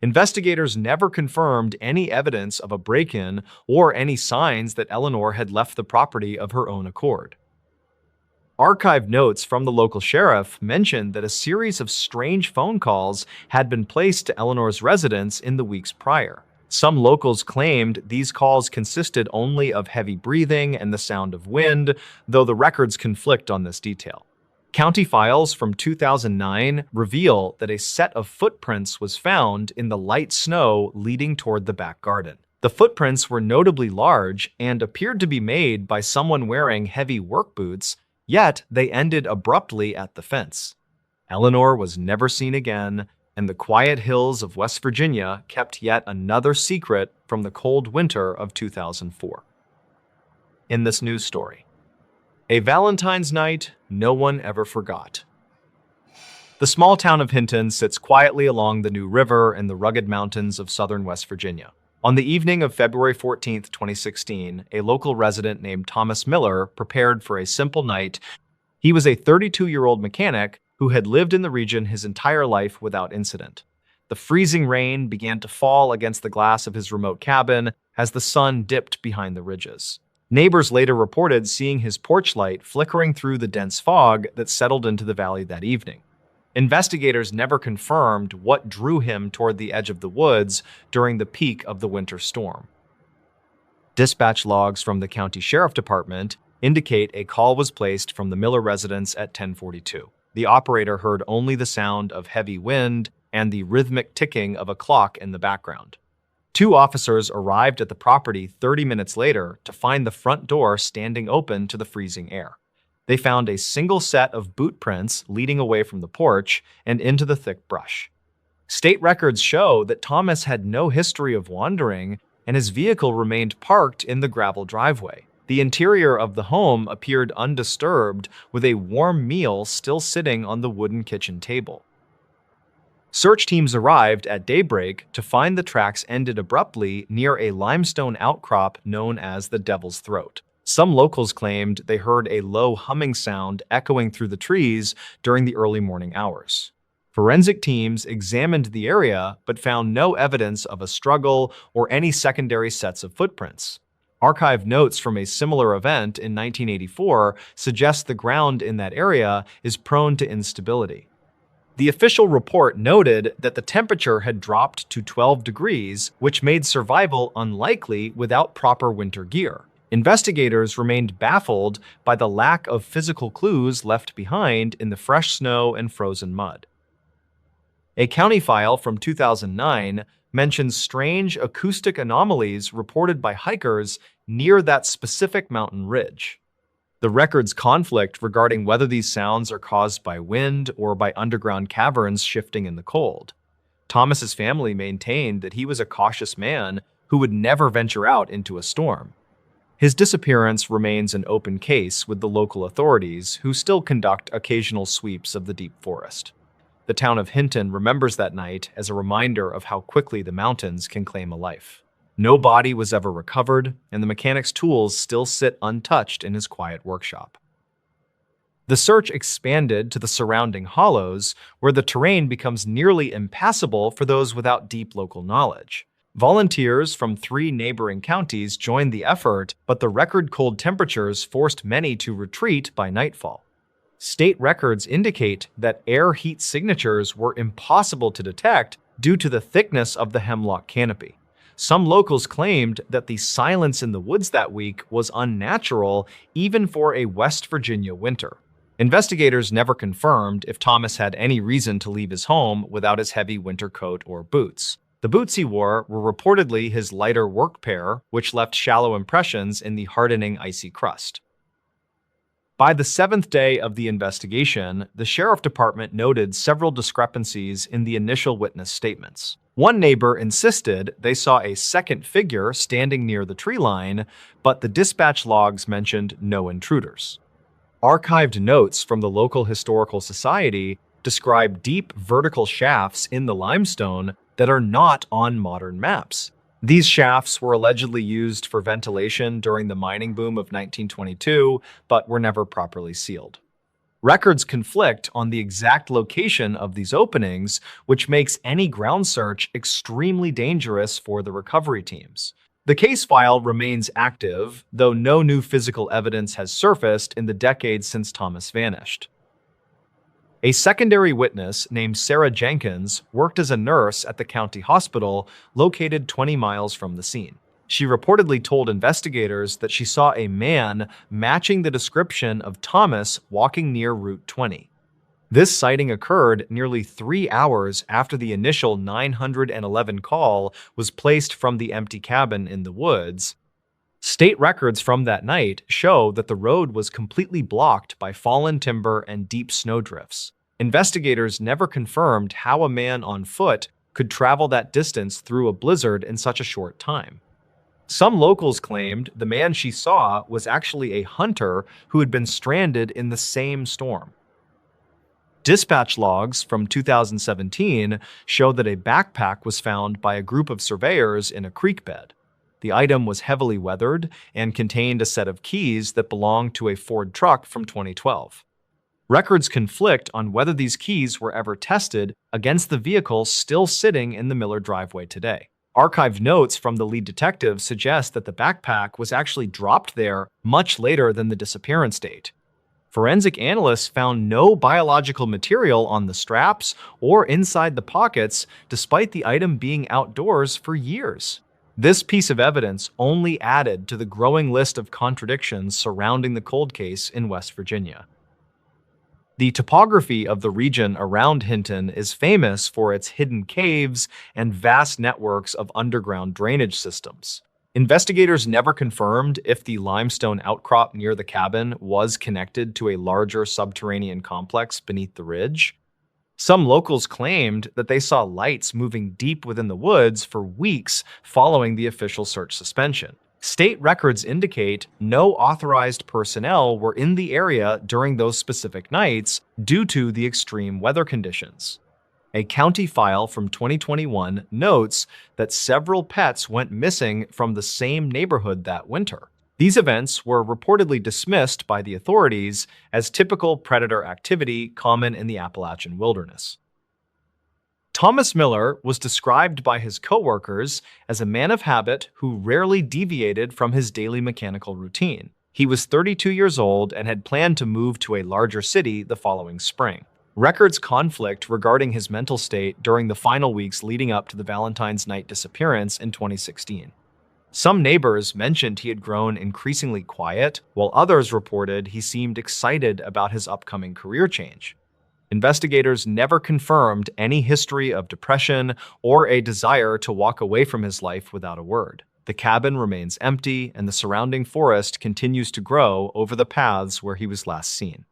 Investigators never confirmed any evidence of a break-in or any signs that Eleanor had left the property of her own accord. Archived notes from the local sheriff mentioned that a series of strange phone calls had been placed to Eleanor's residence in the weeks prior. Some locals claimed these calls consisted only of heavy breathing and the sound of wind, though the records conflict on this detail. County files from 2009 reveal that a set of footprints was found in the light snow leading toward the back garden. The footprints were notably large and appeared to be made by someone wearing heavy work boots, yet they ended abruptly at the fence. Eleanor was never seen again, and the quiet hills of West Virginia kept yet another secret from the cold winter of 2004. In this news story, a Valentine's night no one ever forgot. The small town of Hinton sits quietly along the New River in the rugged mountains of southern West Virginia. On the evening of February 14, 2016, a local resident named Thomas Miller prepared for a simple night. He was a 32-year-old mechanic who had lived in the region his entire life without incident. The freezing rain began to fall against the glass of his remote cabin as the sun dipped behind the ridges. Neighbors later reported seeing his porch light flickering through the dense fog that settled into the valley that evening. Investigators never confirmed what drew him toward the edge of the woods during the peak of the winter storm. Dispatch logs from the county sheriff department indicate a call was placed from the Miller residence at 10:42. The operator heard only the sound of heavy wind and the rhythmic ticking of a clock in the background. 2 officers arrived at the property 30 minutes later to find the front door standing open to the freezing air. They found a single set of boot prints leading away from the porch and into the thick brush. State records show that Thomas had no history of wandering, and his vehicle remained parked in the gravel driveway. The interior of the home appeared undisturbed, with a warm meal still sitting on the wooden kitchen table. Search teams arrived at daybreak to find the tracks ended abruptly near a limestone outcrop known as the Devil's Throat. Some locals claimed they heard a low humming sound echoing through the trees during the early morning hours. Forensic teams examined the area but found no evidence of a struggle or any secondary sets of footprints. Archived notes from a similar event in 1984 suggest the ground in that area is prone to instability. The official report noted that the temperature had dropped to 12 degrees, which made survival unlikely without proper winter gear. Investigators remained baffled by the lack of physical clues left behind in the fresh snow and frozen mud. A county file from 2009 mentions strange acoustic anomalies reported by hikers near that specific mountain ridge. The records conflict regarding whether these sounds are caused by wind or by underground caverns shifting in the cold. Thomas's family maintained that he was a cautious man who would never venture out into a storm. His disappearance remains an open case with the local authorities, who still conduct occasional sweeps of the deep forest. The town of Hinton remembers that night as a reminder of how quickly the mountains can claim a life. No body was ever recovered, and the mechanic's tools still sit untouched in his quiet workshop. The search expanded to the surrounding hollows, where the terrain becomes nearly impassable for those without deep local knowledge. Volunteers from 3 neighboring counties joined the effort, but the record cold temperatures forced many to retreat by nightfall. State records indicate that air heat signatures were impossible to detect due to the thickness of the hemlock canopy. Some locals claimed that the silence in the woods that week was unnatural, even for a West Virginia winter. Investigators never confirmed if Thomas had any reason to leave his home without his heavy winter coat or boots. The boots he wore were reportedly his lighter work pair, which left shallow impressions in the hardening icy crust. By the 7th day of the investigation, the sheriff department noted several discrepancies in the initial witness statements. One neighbor insisted they saw a second figure standing near the tree line, but the dispatch logs mentioned no intruders. Archived notes from the local historical society describe deep vertical shafts in the limestone that are not on modern maps. These shafts were allegedly used for ventilation during the mining boom of 1922, but were never properly sealed. Records conflict on the exact location of these openings, which makes any ground search extremely dangerous for the recovery teams. The case file remains active, though no new physical evidence has surfaced in the decades since Thomas vanished. A secondary witness named Sarah Jenkins worked as a nurse at the county hospital located 20 miles from the scene. She reportedly told investigators that she saw a man matching the description of Thomas walking near Route 20. This sighting occurred nearly 3 hours after the initial 911 call was placed from the empty cabin in the woods. State records from that night show that the road was completely blocked by fallen timber and deep snowdrifts. Investigators never confirmed how a man on foot could travel that distance through a blizzard in such a short time. Some locals claimed the man she saw was actually a hunter who had been stranded in the same storm. Dispatch logs from 2017 show that a backpack was found by a group of surveyors in a creek bed. The item was heavily weathered and contained a set of keys that belonged to a Ford truck from 2012. Records conflict on whether these keys were ever tested against the vehicle still sitting in the Miller driveway today. Archived notes from the lead detective suggest that the backpack was actually dropped there much later than the disappearance date. Forensic analysts found no biological material on the straps or inside the pockets, despite the item being outdoors for years. This piece of evidence only added to the growing list of contradictions surrounding the cold case in West Virginia. The topography of the region around Hinton is famous for its hidden caves and vast networks of underground drainage systems. Investigators never confirmed if the limestone outcrop near the cabin was connected to a larger subterranean complex beneath the ridge. Some locals claimed that they saw lights moving deep within the woods for weeks following the official search suspension. State records indicate no authorized personnel were in the area during those specific nights due to the extreme weather conditions. A county file from 2021 notes that several pets went missing from the same neighborhood that winter. These events were reportedly dismissed by the authorities as typical predator activity common in the Appalachian wilderness. Thomas Miller was described by his coworkers as a man of habit who rarely deviated from his daily mechanical routine. He was 32 years old and had planned to move to a larger city the following spring. Records conflict regarding his mental state during the final weeks leading up to the Valentine's Night disappearance in 2016. Some neighbors mentioned he had grown increasingly quiet, while others reported he seemed excited about his upcoming career change. Investigators never confirmed any history of depression or a desire to walk away from his life without a word. The cabin remains empty, and the surrounding forest continues to grow over the paths where he was last seen.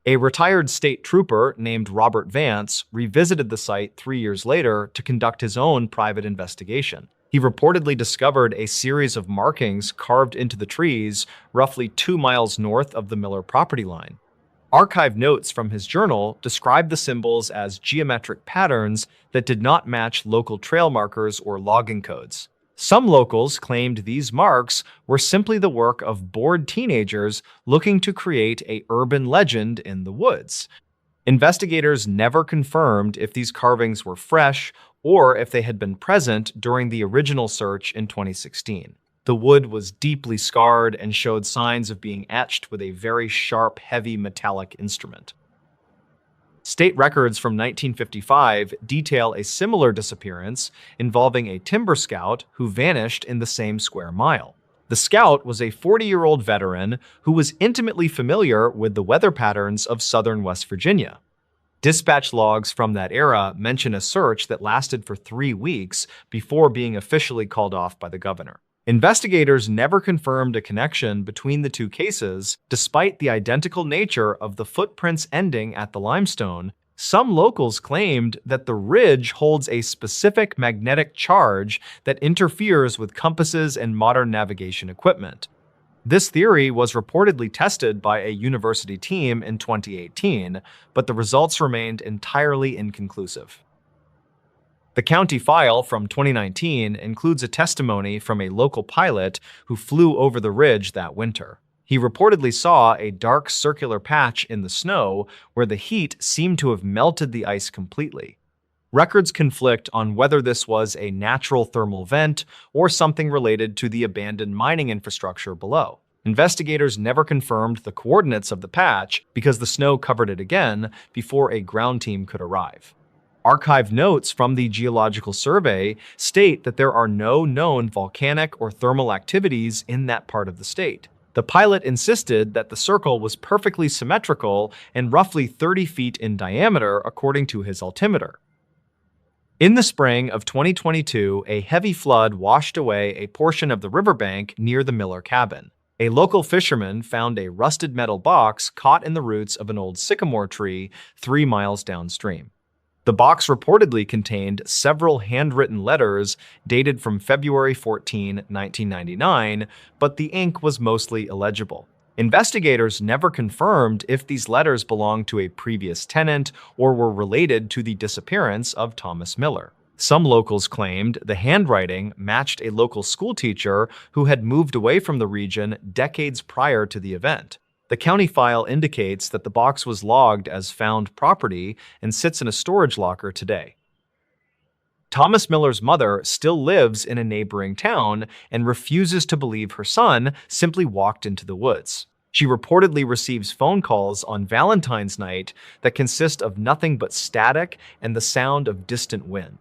A retired state trooper named Robert Vance revisited the site 3 years later to conduct his own private investigation. He reportedly discovered a series of markings carved into the trees roughly 2 miles north of the Miller property line. Archive notes from his journal described the symbols as geometric patterns that did not match local trail markers or logging codes. Some locals claimed these marks were simply the work of bored teenagers looking to create an urban legend in the woods. Investigators never confirmed if these carvings were fresh or if they had been present during the original search in 2016. The wood was deeply scarred and showed signs of being etched with a very sharp, heavy metallic instrument. State records from 1955 detail a similar disappearance involving a timber scout who vanished in the same square mile. The scout was a 40-year-old veteran who was intimately familiar with the weather patterns of southern West Virginia. Dispatch logs from that era mention a search that lasted for 3 weeks before being officially called off by the governor. Investigators never confirmed a connection between the two cases, despite the identical nature of the footprints ending at the limestone. Some locals claimed that the ridge holds a specific magnetic charge that interferes with compasses and modern navigation equipment. This theory was reportedly tested by a university team in 2018, but the results remained entirely inconclusive. The county file from 2019 includes a testimony from a local pilot who flew over the ridge that winter. He reportedly saw a dark circular patch in the snow where the heat seemed to have melted the ice completely. Records conflict on whether this was a natural thermal vent or something related to the abandoned mining infrastructure below. Investigators never confirmed the coordinates of the patch because the snow covered it again before a ground team could arrive. Archive notes from the Geological Survey state that there are no known volcanic or thermal activities in that part of the state. The pilot insisted that the circle was perfectly symmetrical and roughly 30 feet in diameter according to his altimeter. In the spring of 2022, a heavy flood washed away a portion of the riverbank near the Miller cabin. A local fisherman found a rusted metal box caught in the roots of an old sycamore tree 3 miles downstream. The box reportedly contained several handwritten letters dated from February 14, 1999, but the ink was mostly illegible. Investigators never confirmed if these letters belonged to a previous tenant or were related to the disappearance of Thomas Miller. Some locals claimed the handwriting matched a local schoolteacher who had moved away from the region decades prior to the event. The county file indicates that the box was logged as found property and sits in a storage locker today. Thomas Miller's mother still lives in a neighboring town and refuses to believe her son simply walked into the woods. She reportedly receives phone calls on Valentine's night that consist of nothing but static and the sound of distant wind.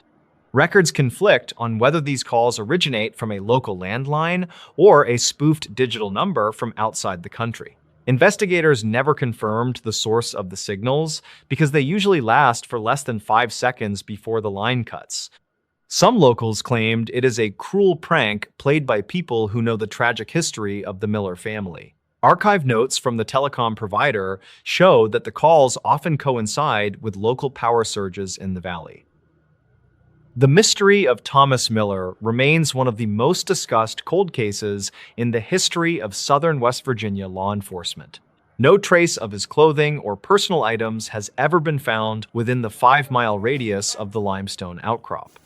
Records conflict on whether these calls originate from a local landline or a spoofed digital number from outside the country. Investigators never confirmed the source of the signals because they usually last for less than 5 seconds before the line cuts. Some locals claimed it is a cruel prank played by people who know the tragic history of the Miller family. Archive notes from the telecom provider show that the calls often coincide with local power surges in the valley. The mystery of Thomas Miller remains one of the most discussed cold cases in the history of southern West Virginia law enforcement. No trace of his clothing or personal items has ever been found within the 5-mile radius of the limestone outcrop.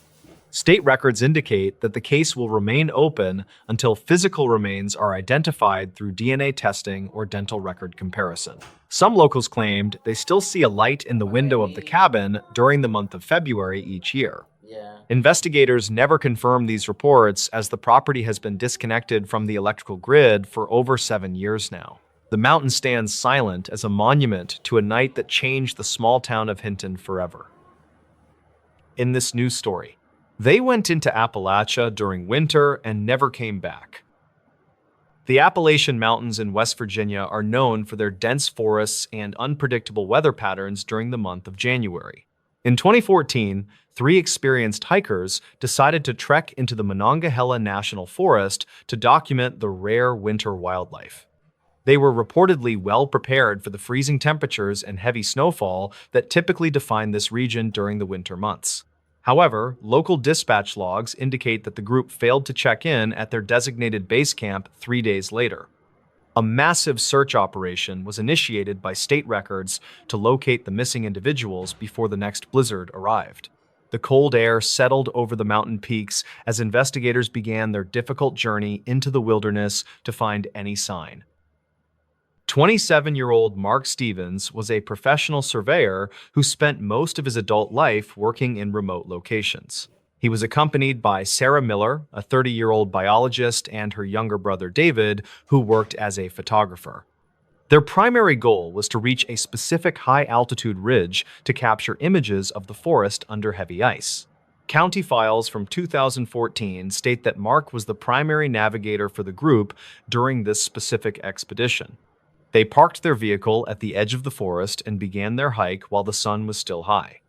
State records indicate that the case will remain open until physical remains are identified through DNA testing or dental record comparison. Some locals claimed they still see a light in the window of the
Okay.
cabin during the month of February each year.
Yeah.
Investigators never confirmed these reports as the property has been disconnected from the electrical grid for over 7 years now. The mountain stands silent as a monument to a night that changed the small town of Hinton forever. In this news story, they went into Appalachia during winter and never came back. The Appalachian Mountains in West Virginia are known for their dense forests and unpredictable weather patterns during the month of January. In 2014, three experienced hikers decided to trek into the Monongahela National Forest to document the rare winter wildlife. They were reportedly well prepared for the freezing temperatures and heavy snowfall that typically define this region during the winter months. However, local dispatch logs indicate that the group failed to check in at their designated base camp 3 days later. A massive search operation was initiated by state records to locate the missing individuals before the next blizzard arrived. The cold air settled over the mountain peaks as investigators began their difficult journey into the wilderness to find any sign. 27-year-old Mark Stevens was a professional surveyor who spent most of his adult life working in remote locations. He was accompanied by Sarah Miller, a 30-year-old biologist, and her younger brother David, who worked as a photographer. Their primary goal was to reach a specific high-altitude ridge to capture images of the forest under heavy ice. County files from 2014 state that Mark was the primary navigator for the group during this specific expedition. They parked their vehicle at the edge of the forest and began their hike while the sun was still high.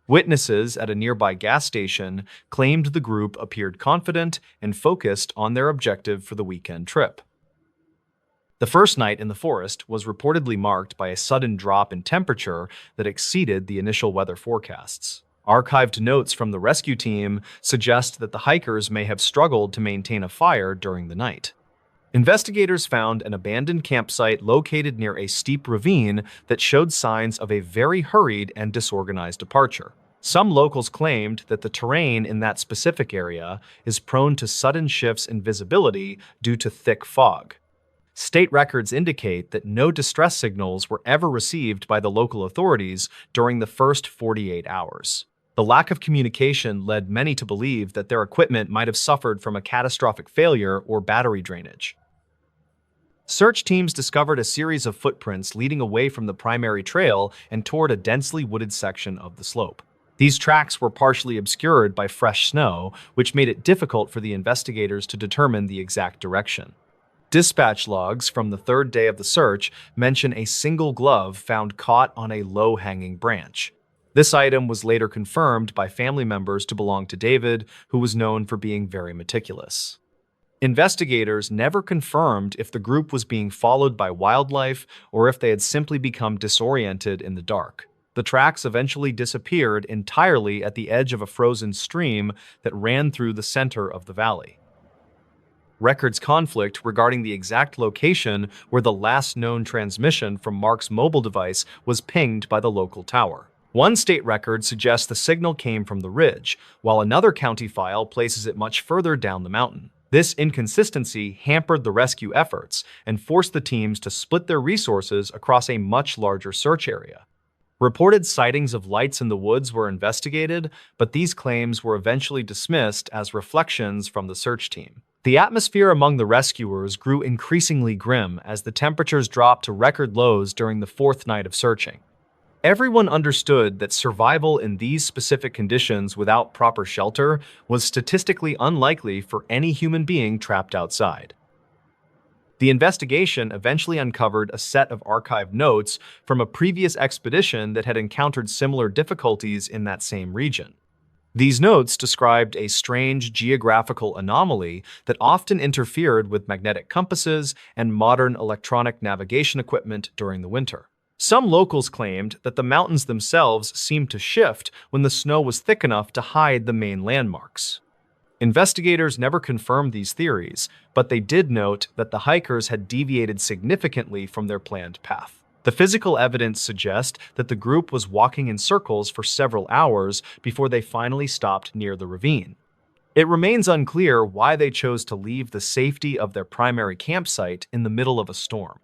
Witnesses at a nearby gas station claimed the group appeared confident and focused on their objective for the weekend trip. The first night in the forest was reportedly marked by a sudden drop in temperature that exceeded the initial weather forecasts. Archived notes from the rescue team suggest that the hikers may have struggled to maintain a fire during the night. Investigators found an abandoned campsite located near a steep ravine that showed signs of a very hurried and disorganized departure. Some locals claimed that the terrain in that specific area is prone to sudden shifts in visibility due to thick fog. State records indicate that no distress signals were ever received by the local authorities during the first 48 hours. The lack of communication led many to believe that their equipment might have suffered from a catastrophic failure or battery drainage. Search teams discovered a series of footprints leading away from the primary trail and toward a densely wooded section of the slope. These tracks were partially obscured by fresh snow, which made it difficult for the investigators to determine the exact direction. Dispatch logs from the third day of the search mention a single glove found caught on a low-hanging branch. This item was later confirmed by family members to belong to David, who was known for being very meticulous. Investigators never confirmed if the group was being followed by wildlife or if they had simply become disoriented in the dark. The tracks eventually disappeared entirely at the edge of a frozen stream that ran through the center of the valley. Records conflict regarding the exact location where the last known transmission from Mark's mobile device was pinged by the local tower. One state record suggests the signal came from the ridge, while another county file places it much further down the mountain. This inconsistency hampered the rescue efforts and forced the teams to split their resources across a much larger search area. Reported sightings of lights in the woods were investigated, but these claims were eventually dismissed as reflections from the search team. The atmosphere among the rescuers grew increasingly grim as the temperatures dropped to record lows during the fourth night of searching. Everyone understood that survival in these specific conditions without proper shelter was statistically unlikely for any human being trapped outside. The investigation eventually uncovered a set of archived notes from a previous expedition that had encountered similar difficulties in that same region. These notes described a strange geographical anomaly that often interfered with magnetic compasses and modern electronic navigation equipment during the winter. Some locals claimed that the mountains themselves seemed to shift when the snow was thick enough to hide the main landmarks. Investigators never confirmed these theories, but they did note that the hikers had deviated significantly from their planned path. The physical evidence suggests that the group was walking in circles for several hours before they finally stopped near the ravine. It remains unclear why they chose to leave the safety of their primary campsite in the middle of a storm.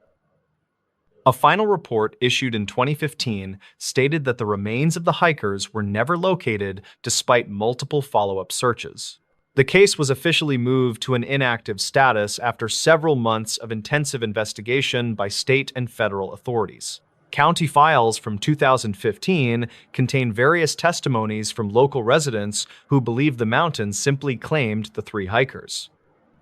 A final report issued in 2015 stated that the remains of the hikers were never located despite multiple follow-up searches. The case was officially moved to an inactive status after several months of intensive investigation by state and federal authorities. County files from 2015 contain various testimonies from local residents who believe the mountain simply claimed the three hikers.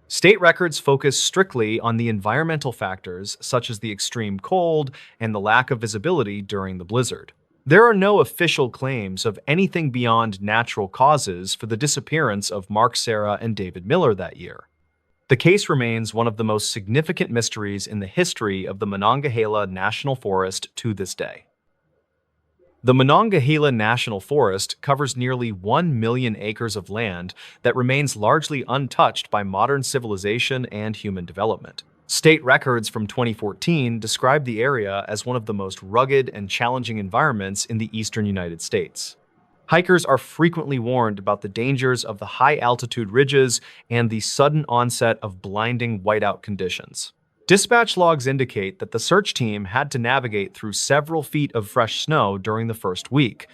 State records focus strictly on the environmental factors such as the extreme cold and the lack of visibility during the blizzard. There are no official claims of anything beyond natural causes for the disappearance of Mark Serra and David Miller that year. The case remains one of the most significant mysteries in the history of the Monongahela National Forest to this day. The Monongahela National Forest covers nearly 1 million acres of land that remains largely untouched by modern civilization and human development. State records from 2014 describe the area as one of the most rugged and challenging environments in the eastern United States. Hikers are frequently warned about the dangers of the high-altitude ridges and the sudden onset of blinding whiteout conditions. Dispatch logs indicate that the search team had to navigate through several feet of fresh snow during the first week.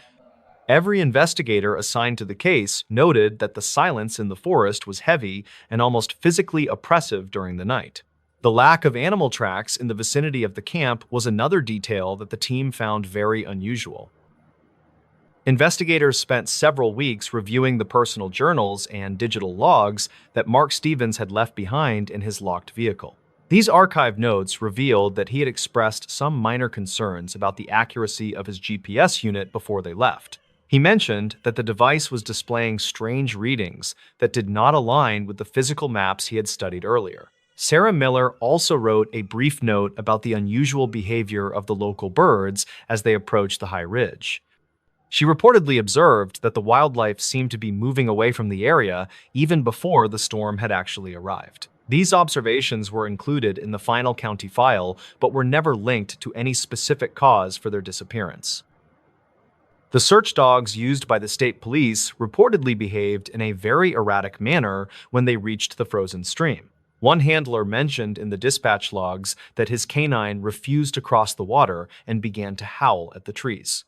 Every investigator assigned to the case noted that the silence in the forest was heavy and almost physically oppressive during the night. The lack of animal tracks in the vicinity of the camp was another detail that the team found very unusual. Investigators spent several weeks reviewing the personal journals and digital logs that Mark Stevens had left behind in his locked vehicle. These archive notes revealed that he had expressed some minor concerns about the accuracy of his GPS unit before they left. He mentioned that the device was displaying strange readings that did not align with the physical maps he had studied earlier. Sarah Miller also wrote a brief note about the unusual behavior of the local birds as they approached the high ridge. She reportedly observed that the wildlife seemed to be moving away from the area even before the storm had actually arrived. These observations were included in the final county file, but were never linked to any specific cause for their disappearance. The search dogs used by the state police reportedly behaved in a very erratic manner when they reached the frozen stream. One handler mentioned in the dispatch logs that his canine refused to cross the water and began to howl at the trees.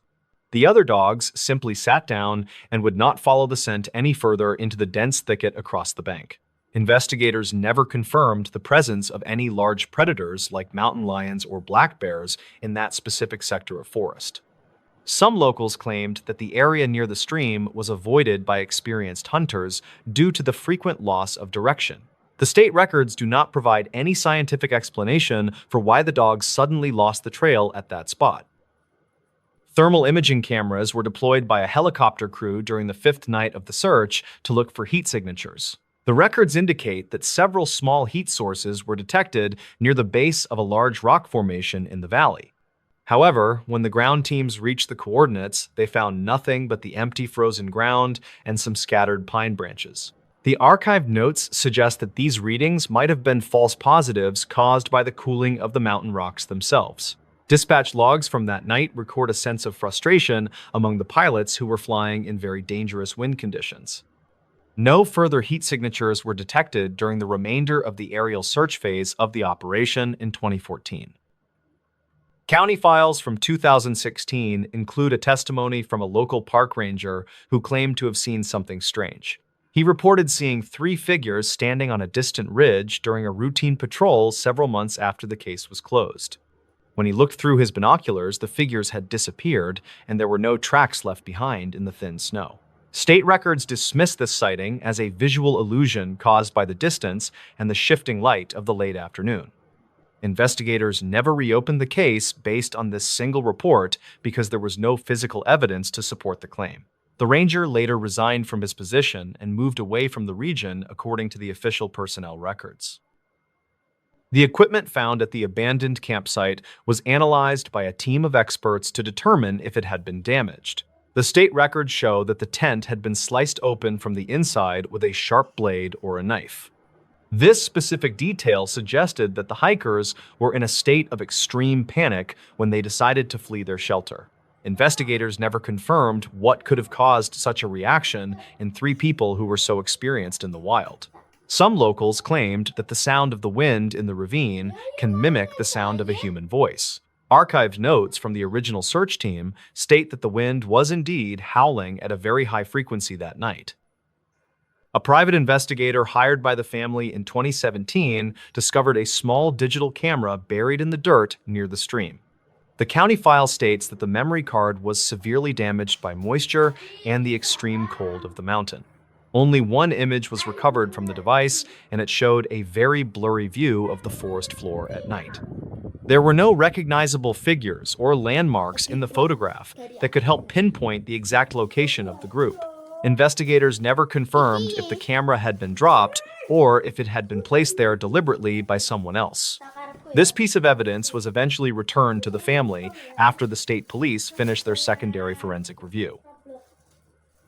The other dogs simply sat down and would not follow the scent any further into the dense thicket across the bank. Investigators never confirmed the presence of any large predators like mountain lions or black bears in that specific sector of forest. Some locals claimed that the area near the stream was avoided by experienced hunters due to the frequent loss of direction. The state records do not provide any scientific explanation for why the dogs suddenly lost the trail at that spot. Thermal imaging cameras were deployed by a helicopter crew during the fifth night of the search to look for heat signatures. The records indicate that several small heat sources were detected near the base of a large rock formation in the valley. However, when the ground teams reached the coordinates, they found nothing but the empty frozen ground and some scattered pine branches. The archived notes suggest that these readings might have been false positives caused by the cooling of the mountain rocks themselves. Dispatch logs from that night record a sense of frustration among the pilots who were flying in very dangerous wind conditions. No further heat signatures were detected during the remainder of the aerial search phase of the operation in 2014. County files from 2016 include a testimony from a local park ranger who claimed to have seen something strange. He reported seeing three figures standing on a distant ridge during a routine patrol several months after the case was closed. When he looked through his binoculars, the figures had disappeared and there were no tracks left behind in the thin snow. State records dismiss this sighting as a visual illusion caused by the distance and the shifting light of the late afternoon. Investigators never reopened the case based on this single report because there was no physical evidence to support the claim. The ranger later resigned from his position and moved away from the region according to the official personnel records. The equipment found at the abandoned campsite was analyzed by a team of experts to determine if it had been damaged. The state records show that the tent had been sliced open from the inside with a sharp blade or a knife. This specific detail suggested that the hikers were in a state of extreme panic when they decided to flee their shelter. Investigators never confirmed what could have caused such a reaction in three people who were so experienced in the wild. Some locals claimed that the sound of the wind in the ravine can mimic the sound of a human voice. Archived notes from the original search team state that the wind was indeed howling at a very high frequency that night. A private investigator hired by the family in 2017 discovered a small digital camera buried in the dirt near the stream. The county file states that the memory card was severely damaged by moisture and the extreme cold of the mountain. Only one image was recovered from the device, and it showed a very blurry view of the forest floor at night. There were no recognizable figures or landmarks in the photograph that could help pinpoint the exact location of the group. Investigators never confirmed if the camera had been dropped or if it had been placed there deliberately by someone else. This piece of evidence was eventually returned to the family after the state police finished their secondary forensic review.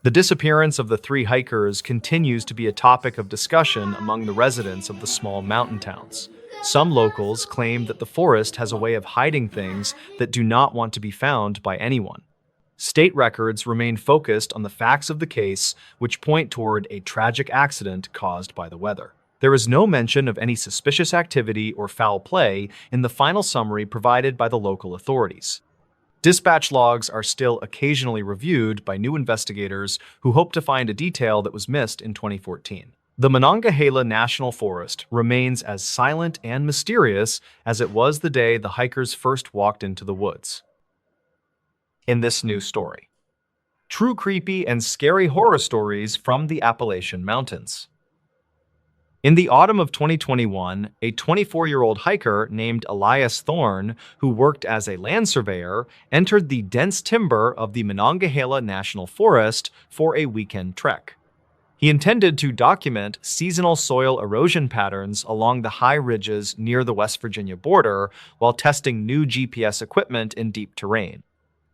The disappearance of the three hikers continues to be a topic of discussion among the residents of the small mountain towns. Some locals claim that the forest has a way of hiding things that do not want to be found by anyone. State records remain focused on the facts of the case, which point toward a tragic accident caused by the weather. There is no mention of any suspicious activity or foul play in the final summary provided by the local authorities. Dispatch logs are still occasionally reviewed by new investigators who hope to find a detail that was missed in 2014. The Monongahela National Forest remains as silent and mysterious as it was the day the hikers first walked into the woods. In this new story, true creepy and scary horror stories from the Appalachian Mountains. In the autumn of 2021, a 24-year-old hiker named Elias Thorne, who worked as a land surveyor, entered the dense timber of the Monongahela National Forest for a weekend trek. He intended to document seasonal soil erosion patterns along the high ridges near the West Virginia border while testing new GPS equipment in deep terrain.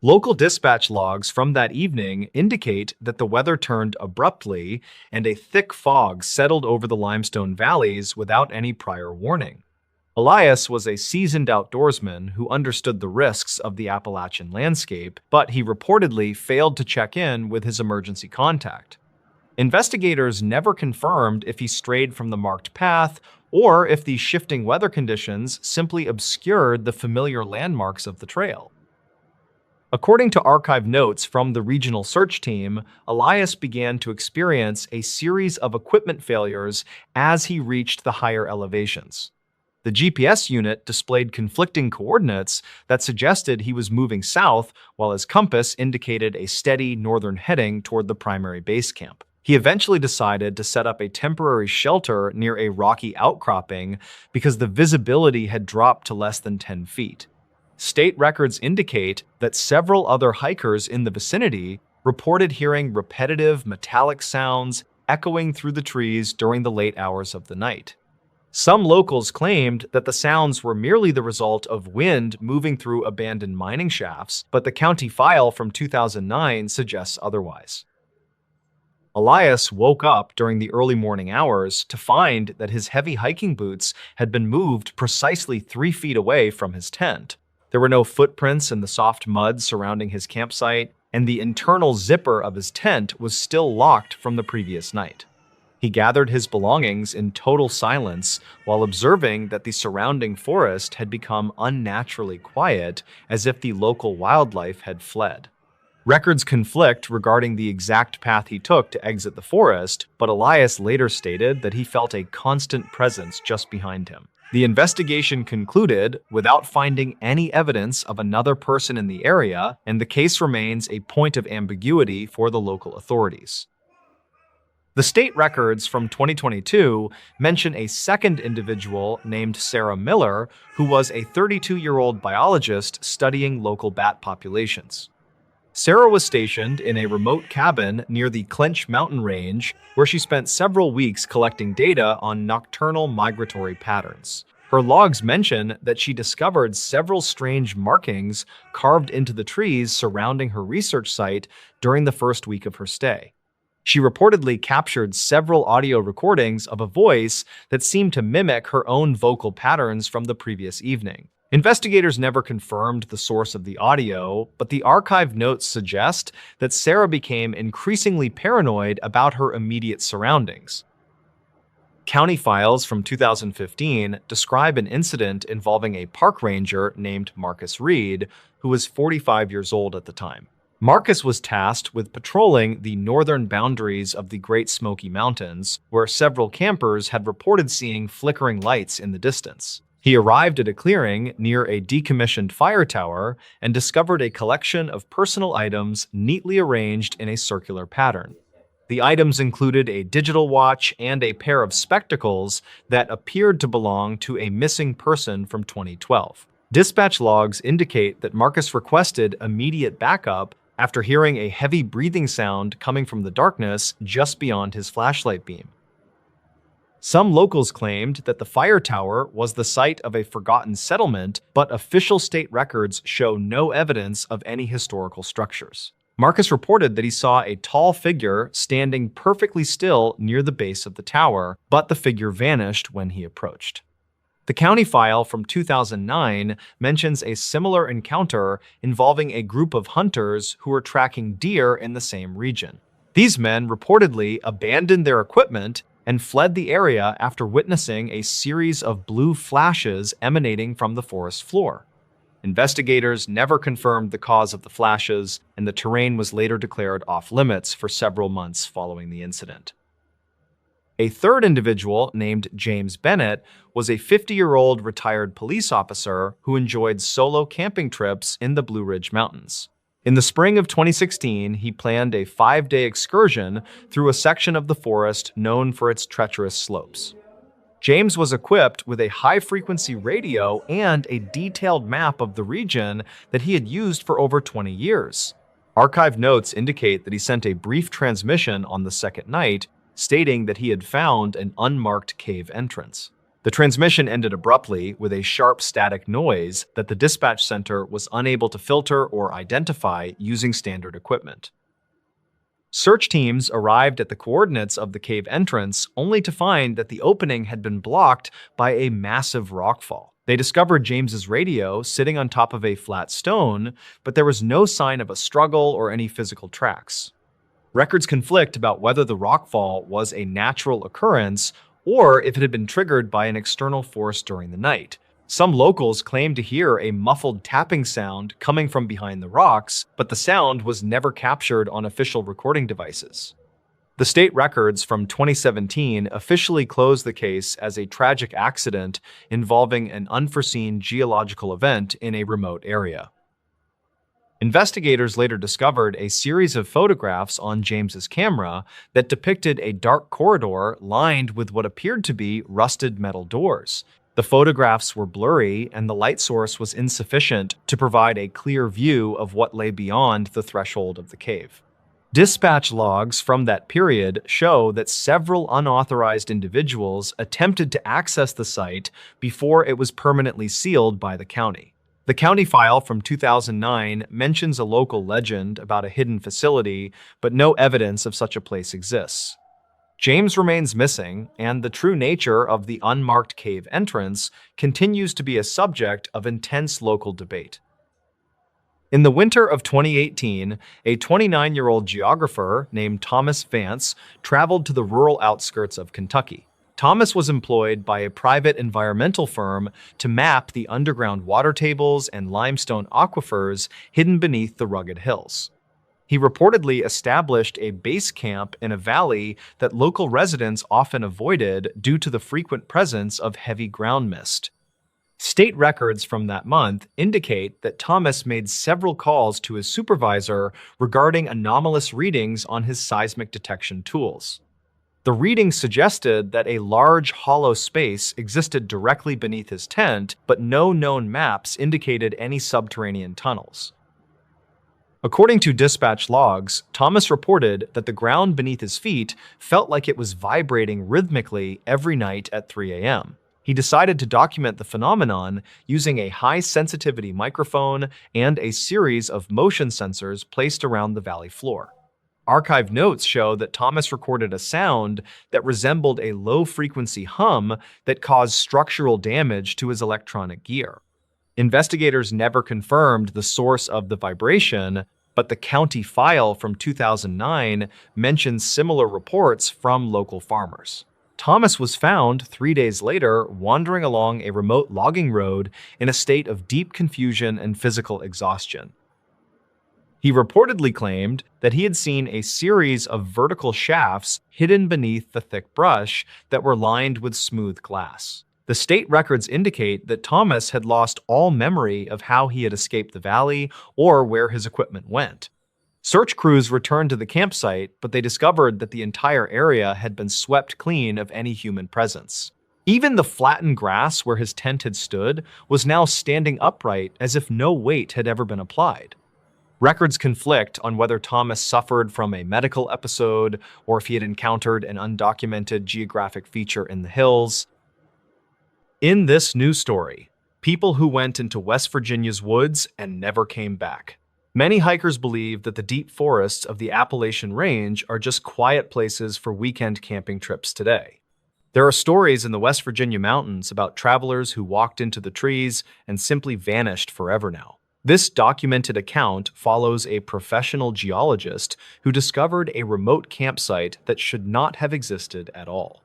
Local dispatch logs from that evening indicate that the weather turned abruptly and a thick fog settled over the limestone valleys without any prior warning. Elias was a seasoned outdoorsman who understood the risks of the Appalachian landscape, but he reportedly failed to check in with his emergency contact. Investigators never confirmed if he strayed from the marked path or if the shifting weather conditions simply obscured the familiar landmarks of the trail. According to archive notes from the regional search team, Elias began to experience a series of equipment failures as he reached the higher elevations. The GPS unit displayed conflicting coordinates that suggested he was moving south, while his compass indicated a steady northern heading toward the primary base camp. He eventually decided to set up a temporary shelter near a rocky outcropping because the visibility had dropped to less than 10 feet. State records indicate that several other hikers in the vicinity reported hearing repetitive metallic sounds echoing through the trees during the late hours of the night. Some locals claimed that the sounds were merely the result of wind moving through abandoned mining shafts, but the county file from 2009 suggests otherwise. Elias woke up during the early morning hours to find that his heavy hiking boots had been moved precisely 3 feet away from his tent. There were no footprints in the soft mud surrounding his campsite, and the internal zipper of his tent was still locked from the previous night. He gathered his belongings in total silence while observing that the surrounding forest had become unnaturally quiet, as if the local wildlife had fled. Records conflict regarding the exact path he took to exit the forest, but Elias later stated that he felt a constant presence just behind him. The investigation concluded without finding any evidence of another person in the area, and the case remains a point of ambiguity for the local authorities. The state records from 2022 mention a second individual named Sarah Miller, who was a 32-year-old biologist studying local bat populations. Sarah was stationed in a remote cabin near the Clench Mountain Range, where she spent several weeks collecting data on nocturnal migratory patterns. Her logs mention that she discovered several strange markings carved into the trees surrounding her research site during the first week of her stay. She reportedly captured several audio recordings of a voice that seemed to mimic her own vocal patterns from the previous evening. Investigators never confirmed the source of the audio, but the archive notes suggest that Sarah became increasingly paranoid about her immediate surroundings. County files from 2015 describe an incident involving a park ranger named Marcus Reed, who was 45 years old at the time. Marcus was tasked with patrolling the northern boundaries of the Great Smoky Mountains, where several campers had reported seeing flickering lights in the distance. He arrived at a clearing near a decommissioned fire tower and discovered a collection of personal items neatly arranged in a circular pattern. The items included a digital watch and a pair of spectacles that appeared to belong to a missing person from 2012. Dispatch logs indicate that Marcus requested immediate backup after hearing a heavy breathing sound coming from the darkness just beyond his flashlight beam. Some locals claimed that the fire tower was the site of a forgotten settlement, but official state records show no evidence of any historical structures. Marcus reported that he saw a tall figure standing perfectly still near the base of the tower, but the figure vanished when he approached. The county file from 2009 mentions a similar encounter involving a group of hunters who were tracking deer in the same region. These men reportedly abandoned their equipment and fled the area after witnessing a series of blue flashes emanating from the forest floor. Investigators never confirmed the cause of the flashes, and the terrain was later declared off-limits for several months following the incident. A third individual, named James Bennett, was a 50-year-old retired police officer who enjoyed solo camping trips in the Blue Ridge Mountains. In the spring of 2016, he planned a 5-day excursion through a section of the forest known for its treacherous slopes. James was equipped with a high-frequency radio and a detailed map of the region that he had used for over 20 years. Archive notes indicate that he sent a brief transmission on the second night, stating that he had found an unmarked cave entrance. The transmission ended abruptly with a sharp static noise that the dispatch center was unable to filter or identify using standard equipment. Search teams arrived at the coordinates of the cave entrance only to find that the opening had been blocked by a massive rockfall. They discovered James's radio sitting on top of a flat stone, but there was no sign of a struggle or any physical tracks. Records conflict about whether the rockfall was a natural occurrence or if it had been triggered by an external force during the night. Some locals claimed to hear a muffled tapping sound coming from behind the rocks, but the sound was never captured on official recording devices. The state records from 2017 officially closed the case as a tragic accident involving an unforeseen geological event in a remote area. Investigators later discovered a series of photographs on James's camera that depicted a dark corridor lined with what appeared to be rusted metal doors. The photographs were blurry, and the light source was insufficient to provide a clear view of what lay beyond the threshold of the cave. Dispatch logs from that period show that several unauthorized individuals attempted to access the site before it was permanently sealed by the county. The county file from 2009 mentions a local legend about a hidden facility, but no evidence of such a place exists. James remains missing, and the true nature of the unmarked cave entrance continues to be a subject of intense local debate. In the winter of 2018, a 29-year-old geographer named Thomas Vance traveled to the rural outskirts of Kentucky. Thomas was employed by a private environmental firm to map the underground water tables and limestone aquifers hidden beneath the rugged hills. He reportedly established a base camp in a valley that local residents often avoided due to the frequent presence of heavy ground mist. State records from that month indicate that Thomas made several calls to his supervisor regarding anomalous readings on his seismic detection tools. The readings suggested that a large hollow space existed directly beneath his tent, but no known maps indicated any subterranean tunnels. According to dispatch logs, Thomas reported that the ground beneath his feet felt like it was vibrating rhythmically every night at 3 a.m. He decided to document the phenomenon using a high-sensitivity microphone and a series of motion sensors placed around the valley floor. Archive notes show that Thomas recorded a sound that resembled a low-frequency hum that caused structural damage to his electronic gear. Investigators never confirmed the source of the vibration, but the county file from 2009 mentions similar reports from local farmers. Thomas was found 3 days later wandering along a remote logging road in a state of deep confusion and physical exhaustion. He reportedly claimed that he had seen a series of vertical shafts hidden beneath the thick brush that were lined with smooth glass. The state records indicate that Thomas had lost all memory of how he had escaped the valley or where his equipment went. Search crews returned to the campsite, but they discovered that the entire area had been swept clean of any human presence. Even the flattened grass where his tent had stood was now standing upright as if no weight had ever been applied. Records conflict on whether Thomas suffered from a medical episode or if he had encountered an undocumented geographic feature in the hills. In this news story, people who went into West Virginia's woods and never came back. Many hikers believe that the deep forests of the Appalachian Range are just quiet places for weekend camping trips today. There are stories in the West Virginia mountains about travelers who walked into the trees and simply vanished forever now. This documented account follows a professional geologist who discovered a remote campsite that should not have existed at all.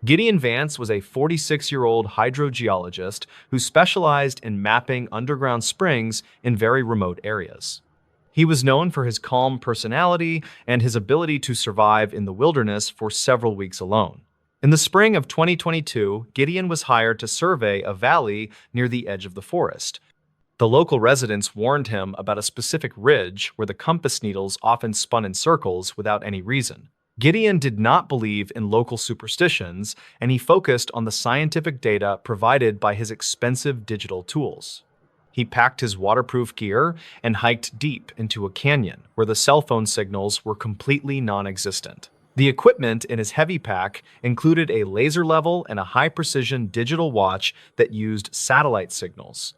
Gideon Vance was a 46-year-old hydrogeologist who specialized in mapping underground springs in very remote areas. He was known for his calm personality and his ability to survive in the wilderness for several weeks alone. In the spring of 2022, Gideon was hired to survey a valley near the edge of the forest. The local residents warned him about a specific ridge where the compass needles often spun in circles without any reason. Gideon did not believe in local superstitions, and he focused on the scientific data provided by his expensive digital tools. He packed his waterproof gear and hiked deep into a canyon where the cell phone signals were completely non-existent. The equipment in his heavy pack included a laser level and a high-precision digital watch that used satellite signals.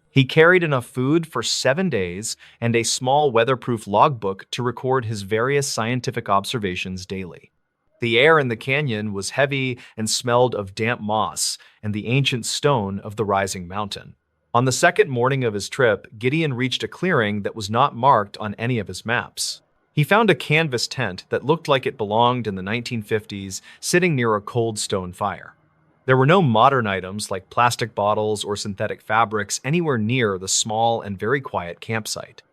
He carried enough food for 7 days and a small weatherproof logbook to record his various scientific observations daily. The air in the canyon was heavy and smelled of damp moss and the ancient stone of the rising mountain. On the second morning of his trip, Gideon reached a clearing that was not marked on any of his maps. He found a canvas tent that looked like it belonged in the 1950s, sitting near a cold stone fire. There were no modern items like plastic bottles or synthetic fabrics anywhere near the small and very quiet campsite.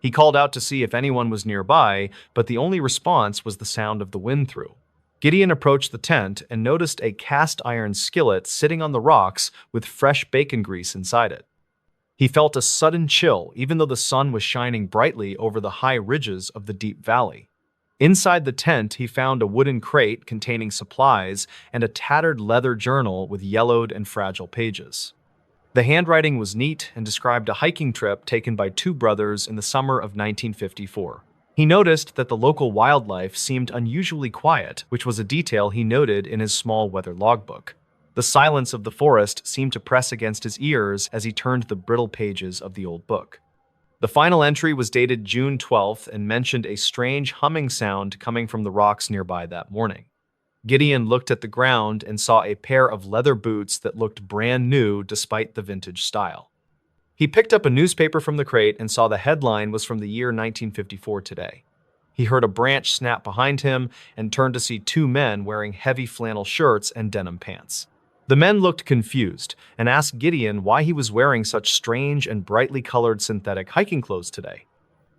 He called out to see if anyone was nearby, but the only response was the sound of the wind through. Gideon approached the tent and noticed a cast iron skillet sitting on the rocks with fresh bacon grease inside it. He felt a sudden chill even though the sun was shining brightly over the high ridges of the deep valley. Inside the tent, he found a wooden crate containing supplies and a tattered leather journal with yellowed and fragile pages. The handwriting was neat and described a hiking trip taken by two brothers in the summer of 1954. He noticed that the local wildlife seemed unusually quiet, which was a detail he noted in his small weather logbook. The silence of the forest seemed to press against his ears as he turned the brittle pages of the old book. The final entry was dated June 12th and mentioned a strange humming sound coming from the rocks nearby that morning. Gideon looked at the ground and saw a pair of leather boots that looked brand new despite the vintage style. He picked up a newspaper from the crate and saw the headline was from the year 1954 today. He heard a branch snap behind him and turned to see two men wearing heavy flannel shirts and denim pants. The men looked confused and asked Gideon why he was wearing such strange and brightly colored synthetic hiking clothes today.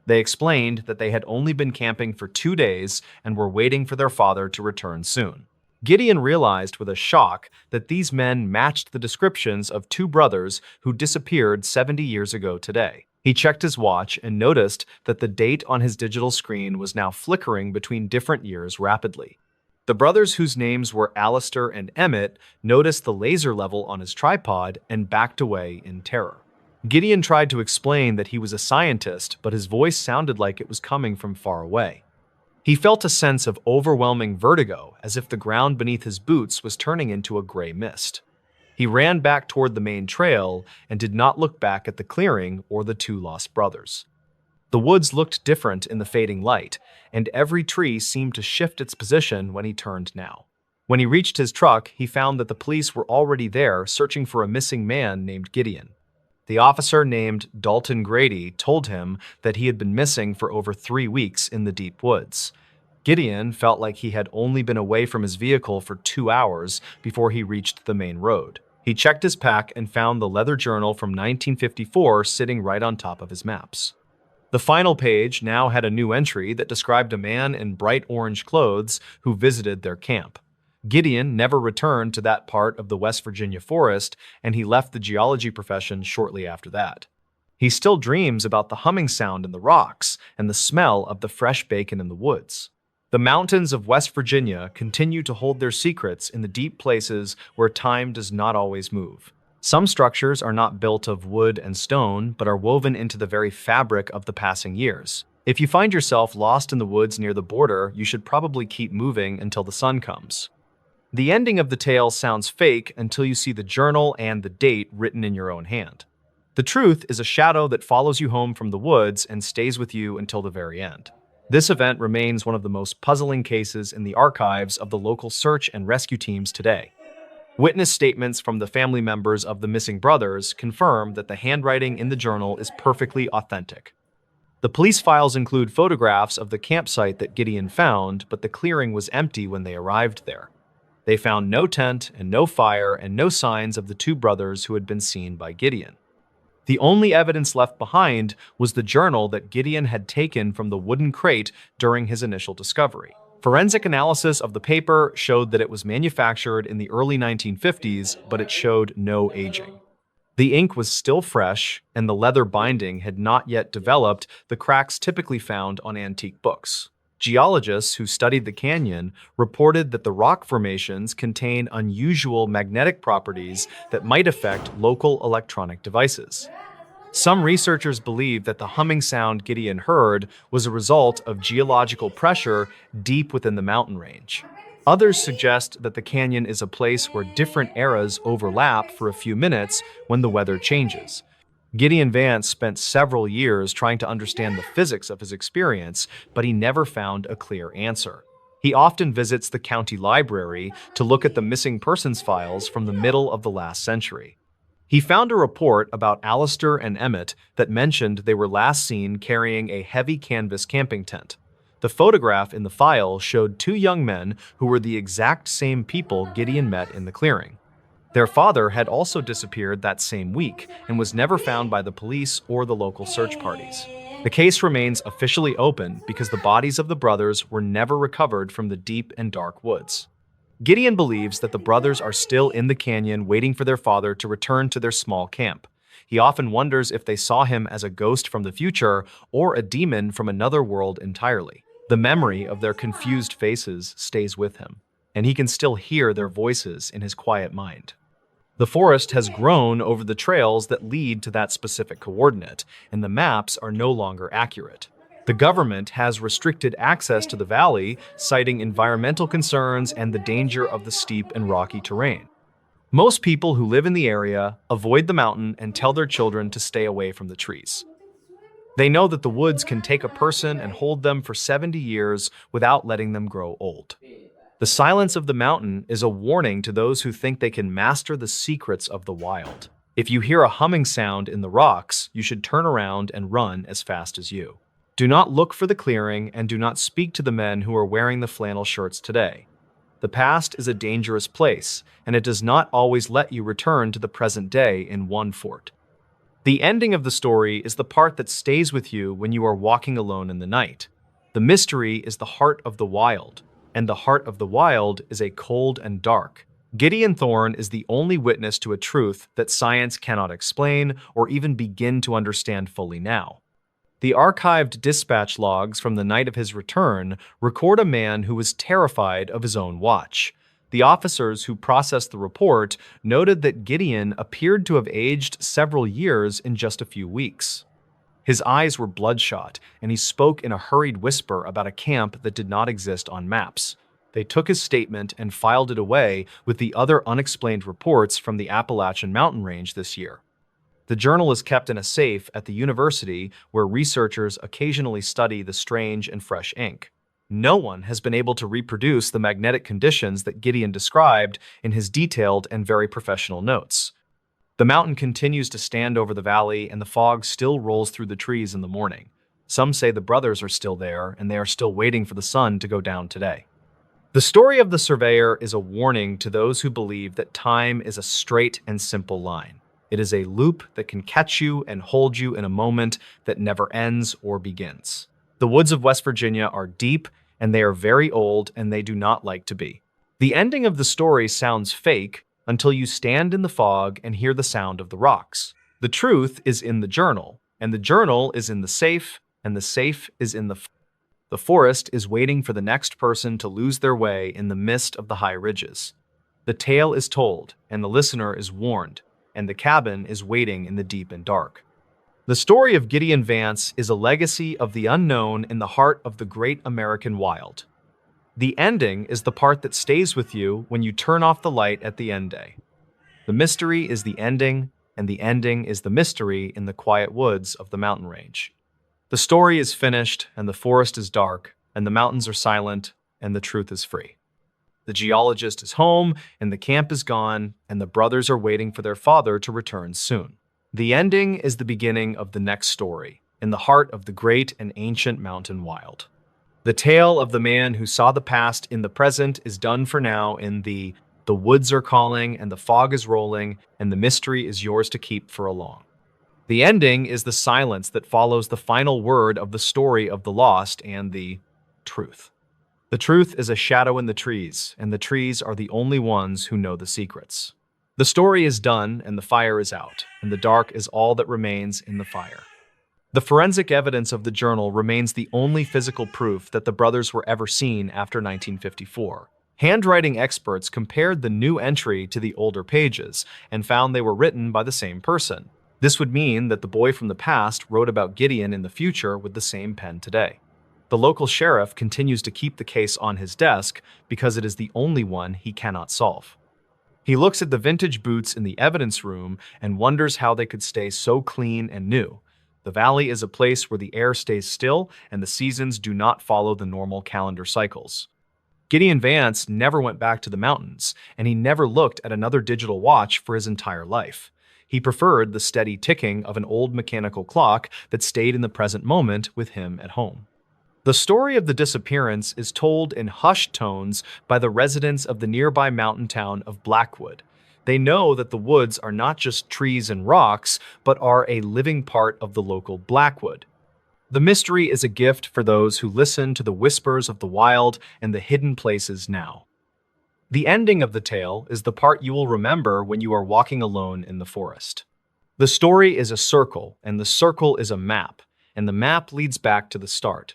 They explained that they had only been camping for 2 days and were waiting for their father to return soon. Gideon realized with a shock that these men matched the descriptions of two brothers who disappeared 70 years ago today. He checked his watch and noticed that the date on his digital screen was now flickering between different years rapidly. The brothers, whose names were Alistair and Emmett, noticed the laser level on his tripod and backed away in terror. Gideon tried to explain that he was a scientist, but his voice sounded like it was coming from far away. He felt a sense of overwhelming vertigo, as if the ground beneath his boots was turning into a gray mist. He ran back toward the main trail and did not look back at the clearing or the two lost brothers. The woods looked different in the fading light, and every tree seemed to shift its position when he turned now. When he reached his truck, he found that the police were already there searching for a missing man named Gideon. The officer named Dalton Grady told him that he had been missing for over 3 weeks in the deep woods. Gideon felt like he had only been away from his vehicle for 2 hours before he reached the main road. He checked his pack and found the leather journal from 1954 sitting right on top of his maps. The final page now had a new entry that described a man in bright orange clothes who visited their camp. Gideon never returned to that part of the West Virginia forest, and he left the geology profession shortly after that. He still dreams about the humming sound in the rocks and the smell of the fresh bacon in the woods. The mountains of West Virginia continue to hold their secrets in the deep places where time does not always move. Some structures are not built of wood and stone, but are woven into the very fabric of the passing years. If you find yourself lost in the woods near the border, you should probably keep moving until the sun comes. The ending of the tale sounds fake until you see the journal and the date written in your own hand. The truth is a shadow that follows you home from the woods and stays with you until the very end. This event remains one of the most puzzling cases in the archives of the local search and rescue teams today. Witness statements from the family members of the missing brothers confirm that the handwriting in the journal is perfectly authentic. The police files include photographs of the campsite that Gideon found, but the clearing was empty when they arrived there. They found no tent and no fire and no signs of the two brothers who had been seen by Gideon. The only evidence left behind was the journal that Gideon had taken from the wooden crate during his initial discovery. Forensic analysis of the paper showed that it was manufactured in the early 1950s, but it showed no aging. The ink was still fresh, and the leather binding had not yet developed the cracks typically found on antique books. Geologists who studied the canyon reported that the rock formations contain unusual magnetic properties that might affect local electronic devices. Some researchers believe that the humming sound Gideon heard was a result of geological pressure deep within the mountain range. Others suggest that the canyon is a place where different eras overlap for a few minutes when the weather changes. Gideon Vance spent several years trying to understand the physics of his experience, but he never found a clear answer. He often visits the county library to look at the missing persons files from the middle of the last century. He found a report about Alistair and Emmett that mentioned they were last seen carrying a heavy canvas camping tent. The photograph in the file showed two young men who were the exact same people Gideon met in the clearing. Their father had also disappeared that same week and was never found by the police or the local search parties. The case remains officially open because the bodies of the brothers were never recovered from the deep and dark woods. Gideon believes that the brothers are still in the canyon waiting for their father to return to their small camp. He often wonders if they saw him as a ghost from the future or a demon from another world entirely. The memory of their confused faces stays with him, and he can still hear their voices in his quiet mind. The forest has grown over the trails that lead to that specific coordinate, and the maps are no longer accurate. The government has restricted access to the valley, citing environmental concerns and the danger of the steep and rocky terrain. Most people who live in the area avoid the mountain and tell their children to stay away from the trees. They know that the woods can take a person and hold them for 70 years without letting them grow old. The silence of the mountain is a warning to those who think they can master the secrets of the wild. If you hear a humming sound in the rocks, you should turn around and run as fast as you. Do not look for the clearing and do not speak to the men who are wearing the flannel shirts today. The past is a dangerous place, and it does not always let you return to the present day in one fort. The ending of the story is the part that stays with you when you are walking alone in the night. The mystery is the heart of the wild, and the heart of the wild is a cold and dark. Gideon Thorne is the only witness to a truth that science cannot explain or even begin to understand fully now. The archived dispatch logs from the night of his return record a man who was terrified of his own watch. The officers who processed the report noted that Gideon appeared to have aged several years in just a few weeks. His eyes were bloodshot, and he spoke in a hurried whisper about a camp that did not exist on maps. They took his statement and filed it away with the other unexplained reports from the Appalachian mountain range this year. The journal is kept in a safe at the university where researchers occasionally study the strange and fresh ink. No one has been able to reproduce the magnetic conditions that Gideon described in his detailed and very professional notes. The mountain continues to stand over the valley, and the fog still rolls through the trees in the morning. Some say the brothers are still there, and they are still waiting for the sun to go down today. The story of the surveyor is a warning to those who believe that time is a straight and simple line. It is a loop that can catch you and hold you in a moment that never ends or begins. The woods of West Virginia are deep, and they are very old, and they do not like to be. The ending of the story sounds fake until you stand in the fog and hear the sound of the rocks. The truth is in the journal, and the journal is in the safe, and the safe is in the forest is waiting for the next person to lose their way in the mist of the high ridges. The tale is told, and the listener is warned, and the cabin is waiting in the deep and dark. The story of Gideon Vance is a legacy of the unknown in the heart of the great American wild. The ending is the part that stays with you when you turn off the light at the end day. The mystery is the ending, and the ending is the mystery in the quiet woods of the mountain range. The story is finished, and the forest is dark, and the mountains are silent, and the truth is free. The geologist is home, and the camp is gone, and the brothers are waiting for their father to return soon. The ending is the beginning of the next story, in the heart of the great and ancient mountain wild. The tale of the man who saw the past in the present is done for now in the woods are calling, and the fog is rolling, and the mystery is yours to keep for a long. The ending is the silence that follows the final word of the story of the lost and the truth. The truth is a shadow in the trees, and the trees are the only ones who know the secrets. The story is done, and the fire is out, and the dark is all that remains in the fire. The forensic evidence of the journal remains the only physical proof that the brothers were ever seen after 1954. Handwriting experts compared the new entry to the older pages and found they were written by the same person. This would mean that the boy from the past wrote about Gideon in the future with the same pen today. The local sheriff continues to keep the case on his desk because it is the only one he cannot solve. He looks at the vintage boots in the evidence room and wonders how they could stay so clean and new. The valley is a place where the air stays still and the seasons do not follow the normal calendar cycles. Gideon Vance never went back to the mountains, and he never looked at another digital watch for his entire life. He preferred the steady ticking of an old mechanical clock that stayed in the present moment with him at home. The story of the disappearance is told in hushed tones by the residents of the nearby mountain town of Blackwood. They know that the woods are not just trees and rocks, but are a living part of the local Blackwood. The mystery is a gift for those who listen to the whispers of the wild and the hidden places now. The ending of the tale is the part you will remember when you are walking alone in the forest. The story is a circle, and the circle is a map, and the map leads back to the start.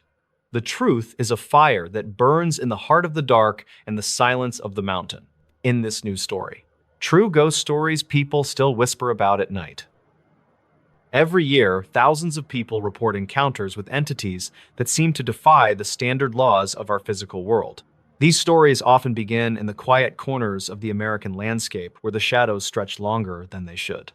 The truth is a fire that burns in the heart of the dark and the silence of the mountain. In this new story, true ghost stories people still whisper about at night. Every year, thousands of people report encounters with entities that seem to defy the standard laws of our physical world. These stories often begin in the quiet corners of the American landscape where the shadows stretch longer than they should.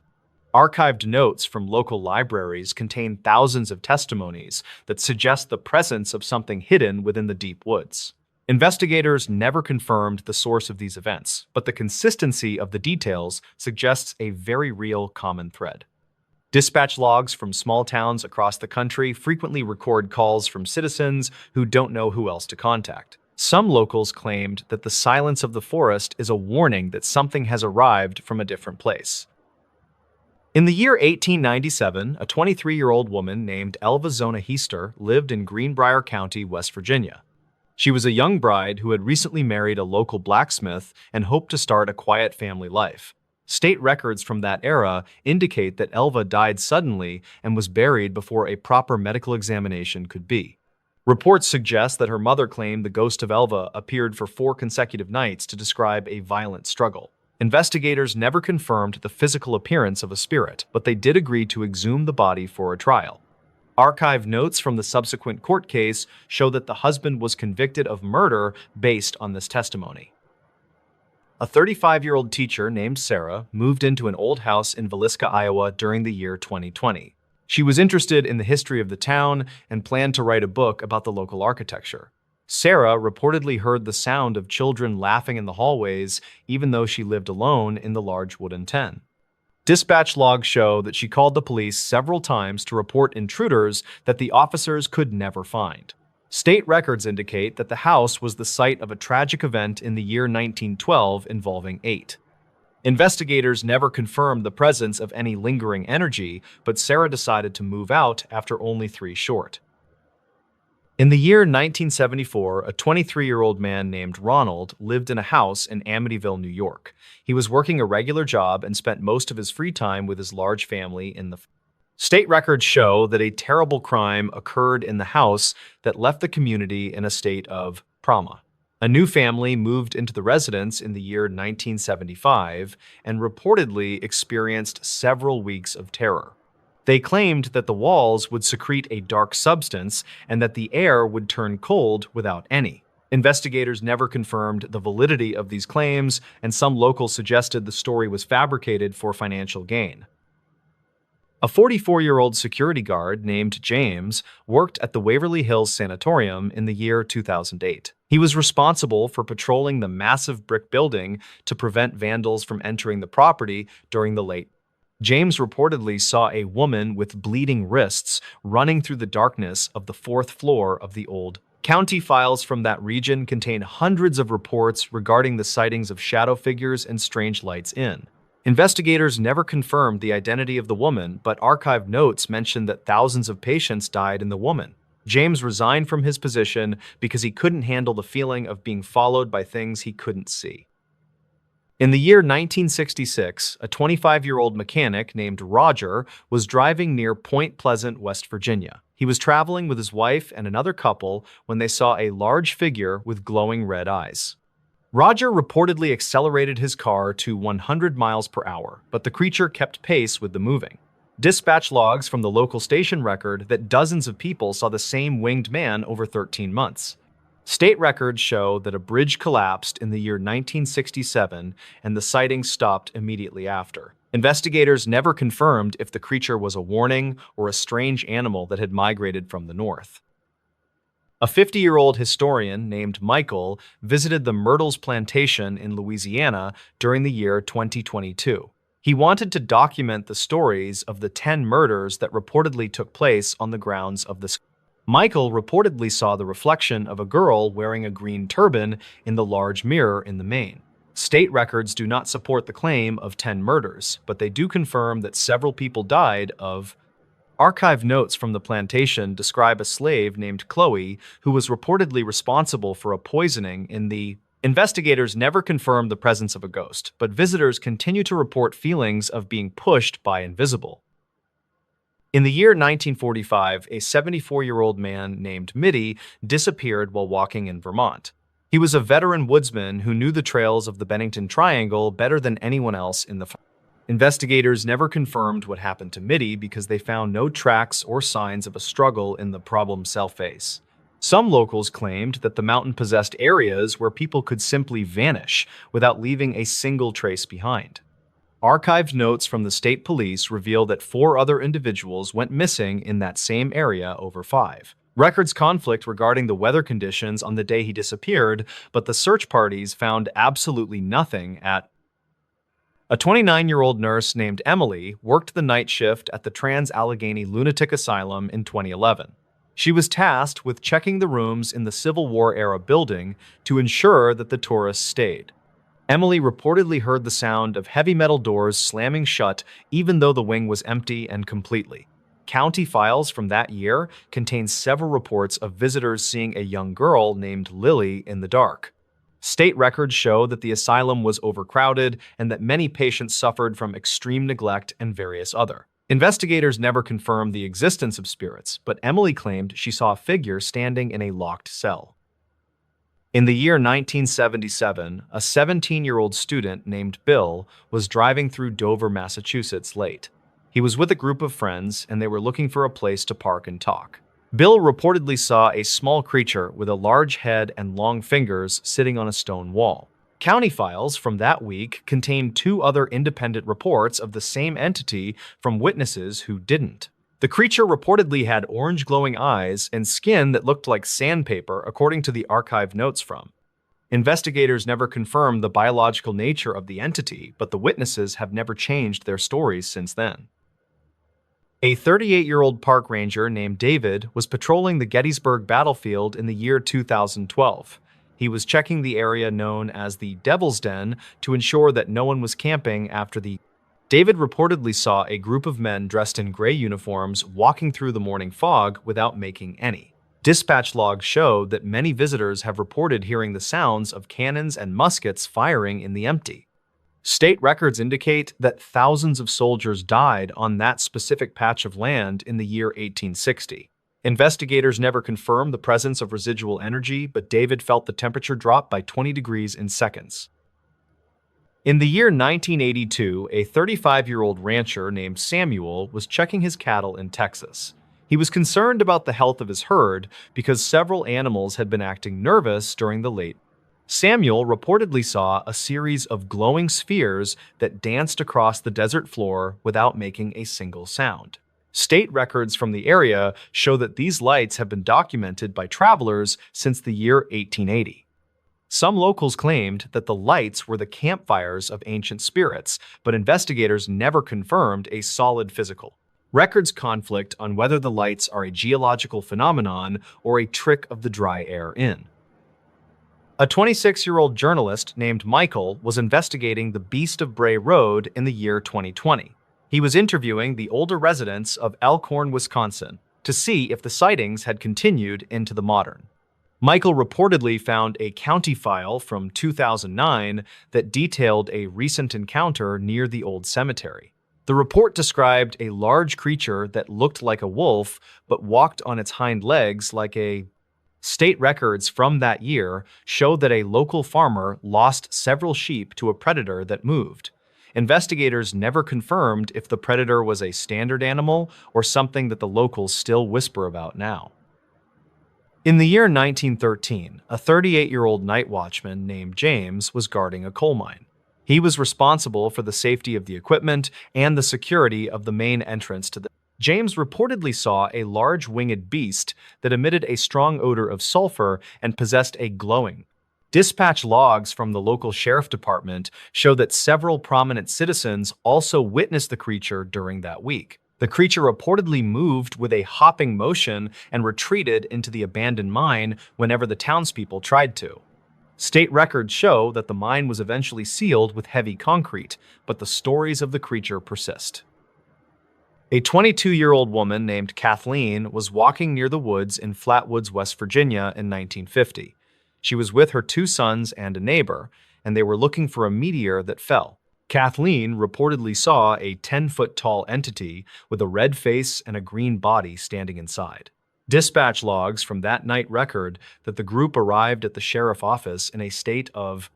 Archived notes from local libraries contain thousands of testimonies that suggest the presence of something hidden within the deep woods. Investigators never confirmed the source of these events, but the consistency of the details suggests a very real common thread. Dispatch logs from small towns across the country frequently record calls from citizens who don't know who else to contact. Some locals claimed that the silence of the forest is a warning that something has arrived from a different place. In the year 1897, a 23-year-old woman named Elva Zona Heister lived in Greenbrier County, West Virginia. She was a young bride who had recently married a local blacksmith and hoped to start a quiet family life. State records from that era indicate that Elva died suddenly and was buried before a proper medical examination could be. Reports suggest that her mother claimed the ghost of Elva appeared for 4 consecutive nights to describe a violent struggle. Investigators never confirmed the physical appearance of a spirit, but they did agree to exhume the body for a trial. Archived notes from the subsequent court case show that the husband was convicted of murder based on this testimony. A 35-year-old teacher named Sarah moved into an old house in Villisca, Iowa during the year 2020. She was interested in the history of the town and planned to write a book about the local architecture. Sarah reportedly heard the sound of children laughing in the hallways, even though she lived alone in the large wooden tent. Dispatch logs show that she called the police several times to report intruders that the officers could never find. State records indicate that the house was the site of a tragic event in the year 1912 involving 8. Investigators never confirmed the presence of any lingering energy, but Sarah decided to move out after only 3 short. In the year 1974, a 23-year-old man named Ronald lived in a house in Amityville, New York. He was working a regular job and spent most of his free time with his large family in the State records show that a terrible crime occurred in the house that left the community in a state of trauma. A new family moved into the residence in the year 1975 and reportedly experienced several weeks of terror. They claimed that the walls would secrete a dark substance and that the air would turn cold without any. Investigators never confirmed the validity of these claims, and some locals suggested the story was fabricated for financial gain. A 44-year-old security guard named James worked at the Waverly Hills Sanatorium in the year 2008. He was responsible for patrolling the massive brick building to prevent vandals from entering the property during the late. James reportedly saw a woman with bleeding wrists running through the darkness of the 4th floor of the old. County files from that region contain hundreds of reports regarding the sightings of shadow figures and strange lights in. Investigators never confirmed the identity of the woman, but archived notes mention that thousands of patients died in the woman. James resigned from his position because he couldn't handle the feeling of being followed by things he couldn't see. In the year 1966, a 25-year-old mechanic named Roger was driving near Point Pleasant, West Virginia. He was traveling with his wife and another couple when they saw a large figure with glowing red eyes. Roger reportedly accelerated his car to 100 miles per hour, but the creature kept pace with the moving. Dispatch logs from the local station record that dozens of people saw the same winged man over 13 months. State records show that a bridge collapsed in the year 1967 and the sighting stopped immediately after. Investigators never confirmed if the creature was a warning or a strange animal that had migrated from the north. A 50-year-old historian named Michael visited the Myrtles Plantation in Louisiana during the year 2022. He wanted to document the stories of the 10 murders that reportedly took place on the grounds of the. Michael reportedly saw the reflection of a girl wearing a green turban in the large mirror in the main. State records do not support the claim of 10 murders, but they do confirm that several people died of. Archive notes from the plantation describe a slave named Chloe who was reportedly responsible for a poisoning in the. Investigators never confirmed the presence of a ghost, but visitors continue to report feelings of being pushed by invisible. In the year 1945, a 74-year-old man named Mitty disappeared while walking in Vermont. He was a veteran woodsman who knew the trails of the Bennington Triangle better than anyone else in the. Investigators never confirmed what happened to Mitty because they found no tracks or signs of a struggle in the problem cell face. Some locals claimed that the mountain possessed areas where people could simply vanish without leaving a single trace behind. Archived notes from the state police reveal that 4 other individuals went missing in that same area over 5. Records conflict regarding the weather conditions on the day he disappeared, but the search parties found absolutely nothing at. A 29-year-old nurse named Emily worked the night shift at the Trans-Allegheny Lunatic Asylum in 2011. She was tasked with checking the rooms in the Civil War-era building to ensure that the tourists stayed. Emily reportedly heard the sound of heavy metal doors slamming shut even though the wing was empty and completely. County files from that year contain several reports of visitors seeing a young girl named Lily in the dark. State records show that the asylum was overcrowded and that many patients suffered from extreme neglect and various other. Investigators never confirmed the existence of spirits, but Emily claimed she saw a figure standing in a locked cell. In the year 1977, a 17-year-old student named Bill was driving through Dover, Massachusetts late. He was with a group of friends and they were looking for a place to park and talk. Bill reportedly saw a small creature with a large head and long fingers sitting on a stone wall. County files from that week contain 2 other independent reports of the same entity from witnesses who didn't. The creature reportedly had orange glowing eyes and skin that looked like sandpaper, according to the archive notes from. Investigators never confirmed the biological nature of the entity, but the witnesses have never changed their stories since then. A 38-year-old park ranger named David was patrolling the Gettysburg battlefield in the year 2012. He was checking the area known as the Devil's Den to ensure that no one was camping after the David reportedly saw a group of men dressed in gray uniforms walking through the morning fog without making any. Dispatch logs show that many visitors have reported hearing the sounds of cannons and muskets firing in the empty. State records indicate that thousands of soldiers died on that specific patch of land in the year 1860. Investigators never confirmed the presence of residual energy, but David felt the temperature drop by 20 degrees in seconds. In the year 1982, a 35-year-old rancher named Samuel was checking his cattle in Texas. He was concerned about the health of his herd because several animals had been acting nervous during the late. Samuel reportedly saw a series of glowing spheres that danced across the desert floor without making a single sound. State records from the area show that these lights have been documented by travelers since the year 1880. Some locals claimed that the lights were the campfires of ancient spirits, but investigators never confirmed a solid physical. Records conflict on whether the lights are a geological phenomenon or a trick of the dry air in. A 26-year-old journalist named Michael was investigating the Beast of Bray Road in the year 2020. He was interviewing the older residents of Elkhorn, Wisconsin, to see if the sightings had continued into the modern. Michael reportedly found a county file from 2009 that detailed a recent encounter near the old cemetery. The report described a large creature that looked like a wolf but walked on its hind legs like a State records from that year show that a local farmer lost several sheep to a predator that moved. Investigators never confirmed if the predator was a standard animal or something that the locals still whisper about now. In the year 1913, a 38-year-old night watchman named James was guarding a coal mine. He was responsible for the safety of the equipment and the security of the main entrance to the James reportedly saw a large winged beast that emitted a strong odor of sulfur and possessed a glowing. Dispatch logs from the local sheriff department show that several prominent citizens also witnessed the creature during that week. The creature reportedly moved with a hopping motion and retreated into the abandoned mine whenever the townspeople tried to. State records show that the mine was eventually sealed with heavy concrete, but the stories of the creature persist. A 22-year-old woman named Kathleen was walking near the woods in Flatwoods, West Virginia in 1950. She was with her 2 sons and a neighbor, and they were looking for a meteor that fell. Kathleen reportedly saw a 10-foot-tall entity with a red face and a green body standing inside. Dispatch logs from that night record that the group arrived at the sheriff's office in a state of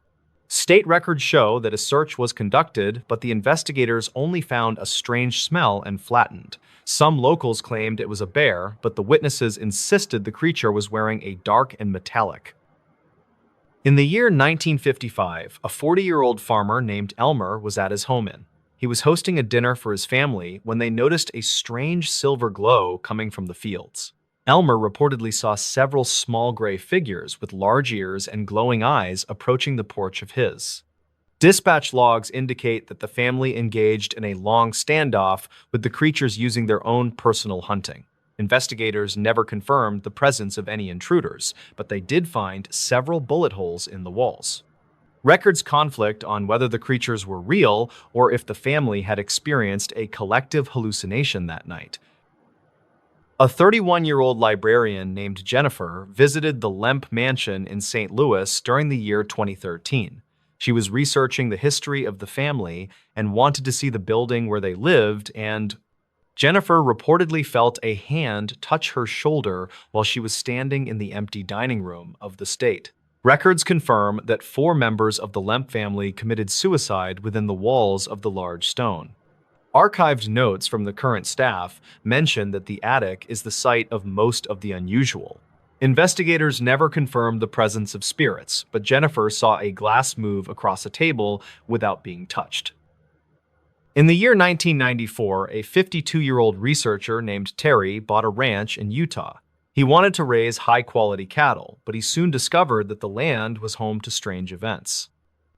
State records show that a search was conducted, but the investigators only found a strange smell and flattened. Some locals claimed it was a bear, but the witnesses insisted the creature was wearing a dark and metallic. In the year 1955, a 40-year-old farmer named Elmer was at his home inn. He was hosting a dinner for his family when they noticed a strange silver glow coming from the fields. Elmer reportedly saw several small gray figures with large ears and glowing eyes approaching the porch of his. Dispatch logs indicate that the family engaged in a long standoff with the creatures using their own personal hunting. Investigators never confirmed the presence of any intruders, but they did find several bullet holes in the walls. Records conflict on whether the creatures were real or if the family had experienced a collective hallucination that night. A 31-year-old librarian named Jennifer visited the Lemp Mansion in St. Louis during the year 2013. She was researching the history of the family and wanted to see the building where they lived, and Jennifer reportedly felt a hand touch her shoulder while she was standing in the empty dining room of the estate. Records confirm that 4 members of the Lemp family committed suicide within the walls of the large stone. Archived notes from the current staff mention that the attic is the site of most of the unusual. Investigators never confirmed the presence of spirits, but Jennifer saw a glass move across a table without being touched. In the year 1994, a 52-year-old researcher named Terry bought a ranch in Utah. He wanted to raise high-quality cattle, but he soon discovered that the land was home to strange events.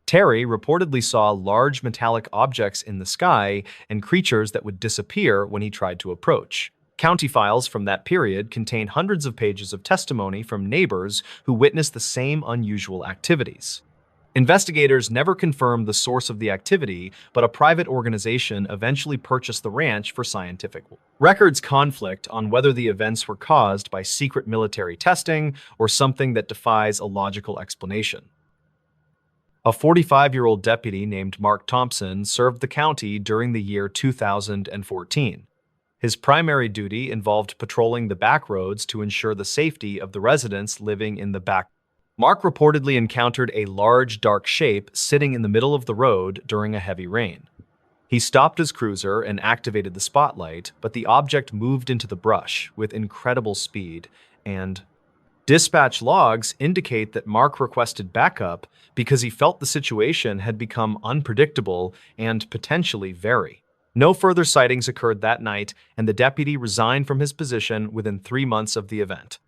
Terry reportedly saw large metallic objects in the sky and creatures that would disappear when he tried to approach. County files from that period contain hundreds of pages of testimony from neighbors who witnessed the same unusual activities. Investigators never confirmed the source of the activity, but a private organization eventually purchased the ranch for scientific. Records conflict on whether the events were caused by secret military testing or something that defies a logical explanation. A 45-year-old deputy named Mark Thompson served the county during the year 2014. His primary duty involved patrolling the back roads to ensure the safety of the residents living in the back. Mark reportedly encountered a large, dark shape sitting in the middle of the road during a heavy rain. He stopped his cruiser and activated the spotlight, but the object moved into the brush with incredible speed, and dispatch logs indicate that Mark requested backup because he felt the situation had become unpredictable and potentially very. No further sightings occurred that night, and the deputy resigned from his position within 3 months of the event.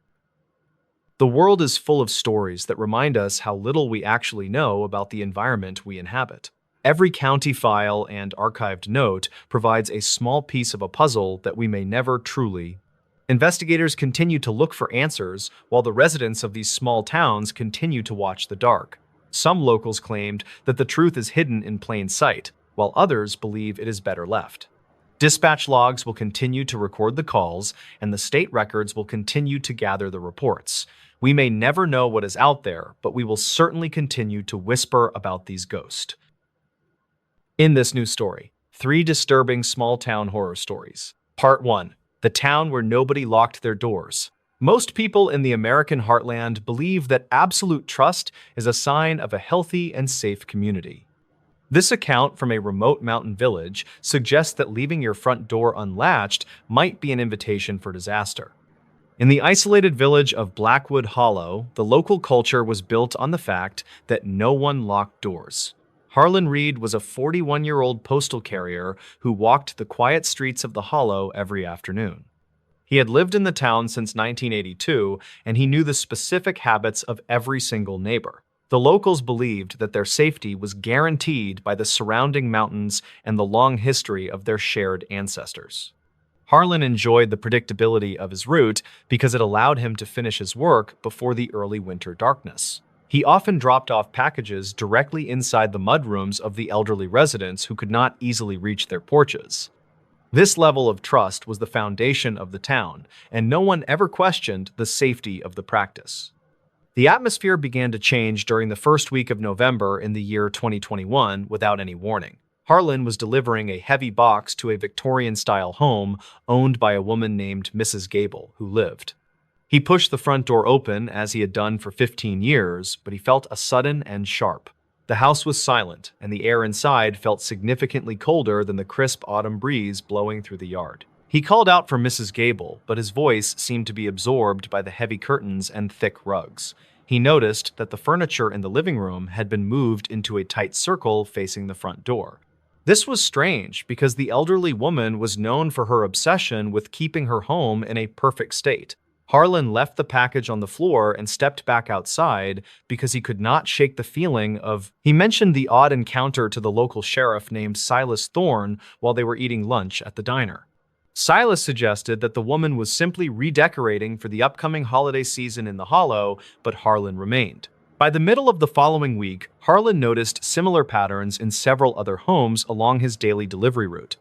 The world is full of stories that remind us how little we actually know about the environment we inhabit. Every county file and archived note provides a small piece of a puzzle that we may never truly. Investigators continue to look for answers, while the residents of these small towns continue to watch the dark. Some locals claimed that the truth is hidden in plain sight, while others believe it is better left. Dispatch logs will continue to record the calls, and the state records will continue to gather the reports. We may never know what is out there, but we will certainly continue to whisper about these ghosts. In this new story, 3 disturbing small-town horror stories. Part 1. The town where nobody locked their doors. Most people in the American heartland believe that absolute trust is a sign of a healthy and safe community. This account from a remote mountain village suggests that leaving your front door unlatched might be an invitation for disaster. In the isolated village of Blackwood Hollow, the local culture was built on the fact that no one locked doors. Harlan Reed was a 41-year-old postal carrier who walked the quiet streets of the Hollow every afternoon. He had lived in the town since 1982, and he knew the specific habits of every single neighbor. The locals believed that their safety was guaranteed by the surrounding mountains and the long history of their shared ancestors. Harlan enjoyed the predictability of his route because it allowed him to finish his work before the early winter darkness. He often dropped off packages directly inside the mudrooms of the elderly residents who could not easily reach their porches. This level of trust was the foundation of the town, and no one ever questioned the safety of the practice. The atmosphere began to change during the first week of November in the year 2021 without any warning. Harlan was delivering a heavy box to a Victorian-style home owned by a woman named Mrs. Gable, who lived. He pushed the front door open as he had done for 15 years, but he felt a sudden and sharp. The house was silent, and the air inside felt significantly colder than the crisp autumn breeze blowing through the yard. He called out for Mrs. Gable, but his voice seemed to be absorbed by the heavy curtains and thick rugs. He noticed that the furniture in the living room had been moved into a tight circle facing the front door. This was strange because the elderly woman was known for her obsession with keeping her home in a perfect state. Harlan left the package on the floor and stepped back outside because he could not shake the feeling of. He mentioned the odd encounter to the local sheriff named Silas Thorne while they were eating lunch at the diner. Silas suggested that the woman was simply redecorating for the upcoming holiday season in the Hollow, but Harlan remained. By the middle of the following week, Harlan noticed similar patterns in several other homes along his daily delivery route.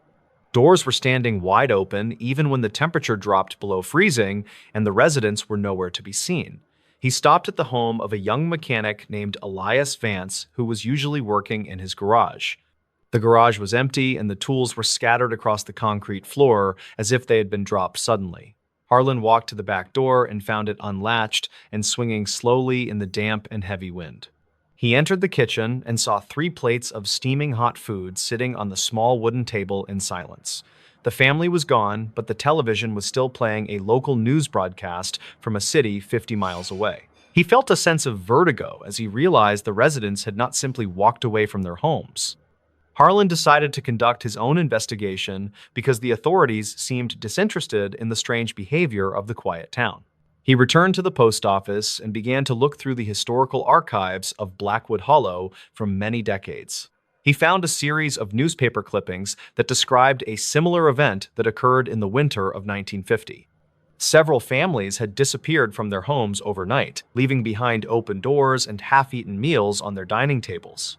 Doors were standing wide open even when the temperature dropped below freezing, and the residents were nowhere to be seen. He stopped at the home of a young mechanic named Elias Vance, who was usually working in his garage. The garage was empty, and the tools were scattered across the concrete floor as if they had been dropped suddenly. Harlan walked to the back door and found it unlatched and swinging slowly in the damp and heavy wind. He entered the kitchen and saw 3 plates of steaming hot food sitting on the small wooden table in silence. The family was gone, but the television was still playing a local news broadcast from a city 50 miles away. He felt a sense of vertigo as he realized the residents had not simply walked away from their homes. Harlan decided to conduct his own investigation because the authorities seemed disinterested in the strange behavior of the quiet town. He returned to the post office and began to look through the historical archives of Blackwood Hollow from many decades. He found a series of newspaper clippings that described a similar event that occurred in the winter of 1950. Several families had disappeared from their homes overnight, leaving behind open doors and half-eaten meals on their dining tables.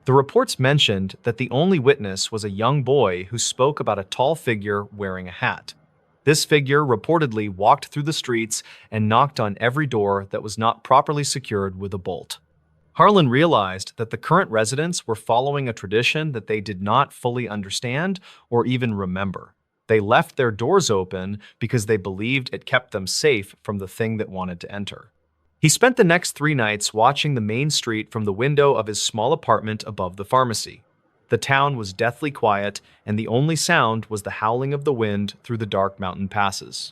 The reports mentioned that the only witness was a young boy who spoke about a tall figure wearing a hat. This figure reportedly walked through the streets and knocked on every door that was not properly secured with a bolt. Harlan realized that the current residents were following a tradition that they did not fully understand or even remember. They left their doors open because they believed it kept them safe from the thing that wanted to enter. He spent the next 3 nights watching the main street from the window of his small apartment above the pharmacy. The town was deathly quiet, and the only sound was the howling of the wind through the dark mountain passes.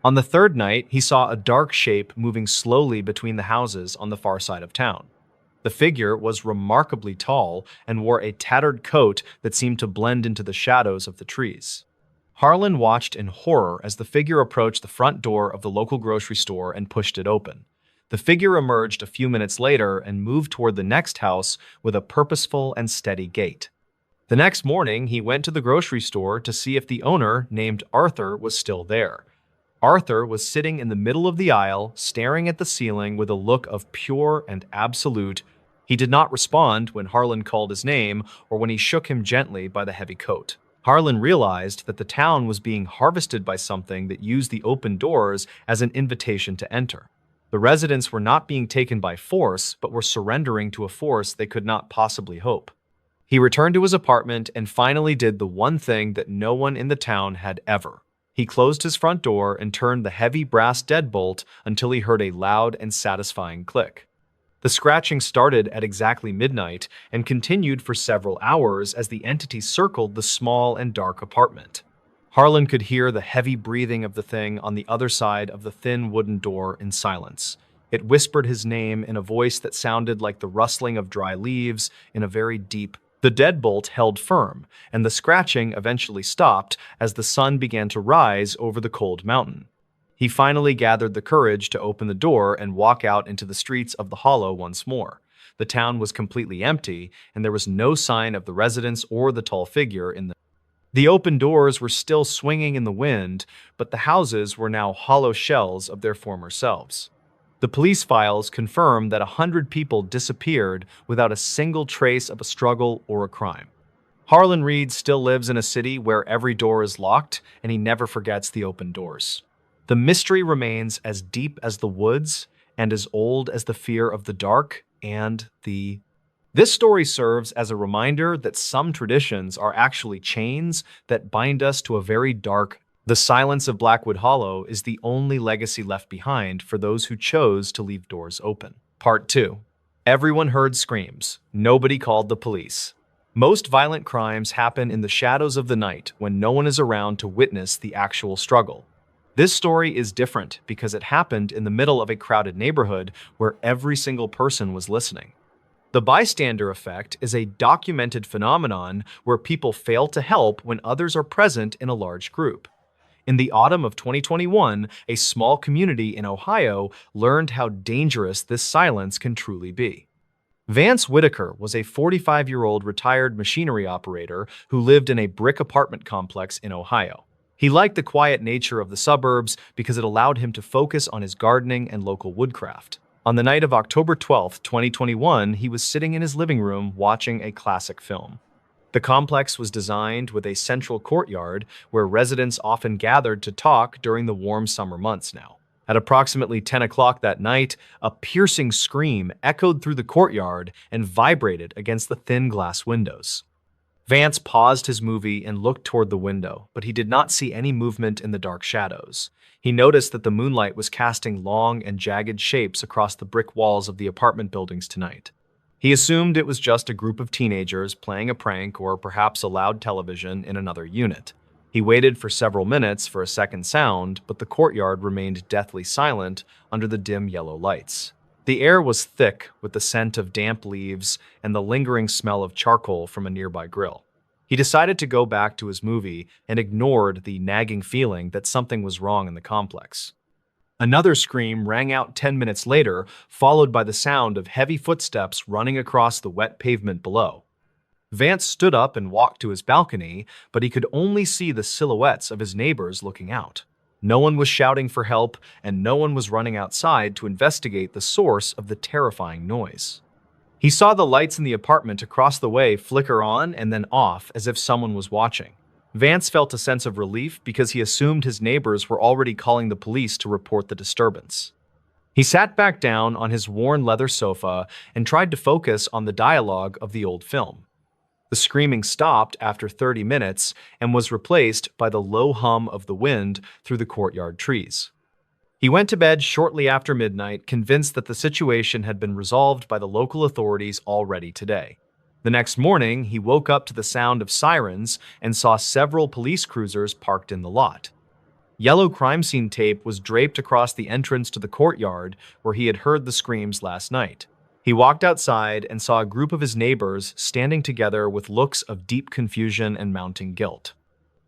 On the 3rd night, he saw a dark shape moving slowly between the houses on the far side of town. The figure was remarkably tall and wore a tattered coat that seemed to blend into the shadows of the trees. Harlan watched in horror as the figure approached the front door of the local grocery store and pushed it open. The figure emerged a few minutes later and moved toward the next house with a purposeful and steady gait. The next morning, he went to the grocery store to see if the owner, named Arthur, was still there. Arthur was sitting in the middle of the aisle, staring at the ceiling with a look of pure and absolute. He did not respond when Harlan called his name or when he shook him gently by the heavy coat. Harlan realized that the town was being harvested by something that used the open doors as an invitation to enter. The residents were not being taken by force, but were surrendering to a force they could not possibly hope. He returned to his apartment and finally did the one thing that no one in the town had ever. He closed his front door and turned the heavy brass deadbolt until he heard a loud and satisfying click. The scratching started at exactly midnight and continued for several hours as the entity circled the small and dark apartment. Harlan could hear the heavy breathing of the thing on the other side of the thin wooden door in silence. It whispered his name in a voice that sounded like the rustling of dry leaves in a very deep. The deadbolt held firm, and the scratching eventually stopped as the sun began to rise over the cold mountain. He finally gathered the courage to open the door and walk out into the streets of the hollow once more. The town was completely empty, and there was no sign of the residents or the tall figure in the. The open doors were still swinging in the wind, but the houses were now hollow shells of their former selves. The police files confirm that 100 people disappeared without a single trace of a struggle or a crime. Harlan Reed still lives in a city where every door is locked, and he never forgets the open doors. The mystery remains as deep as the woods and as old as the fear of the dark and the. This story serves as a reminder that some traditions are actually chains that bind us to a very dark. The silence of Blackwood Hollow is the only legacy left behind for those who chose to leave doors open. Part 2. Everyone heard screams. Nobody called the police. Most violent crimes happen in the shadows of the night when no one is around to witness the actual struggle. This story is different because it happened in the middle of a crowded neighborhood where every single person was listening. The bystander effect is a documented phenomenon where people fail to help when others are present in a large group. In the autumn of 2021, a small community in Ohio learned how dangerous this silence can truly be. Vance Whitaker was a 45-year-old retired machinery operator who lived in a brick apartment complex in Ohio. He liked the quiet nature of the suburbs because it allowed him to focus on his gardening and local woodcraft. On the night of October 12, 2021, he was sitting in his living room watching a classic film. The complex was designed with a central courtyard where residents often gathered to talk during the warm summer months now. At approximately 10 o'clock that night, a piercing scream echoed through the courtyard and vibrated against the thin glass windows. Vance paused his movie and looked toward the window, but he did not see any movement in the dark shadows. He noticed that the moonlight was casting long and jagged shapes across the brick walls of the apartment buildings tonight. He assumed it was just a group of teenagers playing a prank or perhaps a loud television in another unit. He waited for several minutes for a second sound, but the courtyard remained deathly silent under the dim yellow lights. The air was thick with the scent of damp leaves and the lingering smell of charcoal from a nearby grill. He decided to go back to his movie and ignored the nagging feeling that something was wrong in the complex. Another scream rang out 10 minutes later, followed by the sound of heavy footsteps running across the wet pavement below. Vance stood up and walked to his balcony, but he could only see the silhouettes of his neighbors looking out. No one was shouting for help, and no one was running outside to investigate the source of the terrifying noise. He saw the lights in the apartment across the way flicker on and then off as if someone was watching. Vance felt a sense of relief because he assumed his neighbors were already calling the police to report the disturbance. He sat back down on his worn leather sofa and tried to focus on the dialogue of the old film. The screaming stopped after 30 minutes and was replaced by the low hum of the wind through the courtyard trees. He went to bed shortly after midnight, convinced that the situation had been resolved by the local authorities already today. The next morning, he woke up to the sound of sirens and saw several police cruisers parked in the lot. Yellow crime scene tape was draped across the entrance to the courtyard where he had heard the screams last night. He walked outside and saw a group of his neighbors standing together with looks of deep confusion and mounting guilt.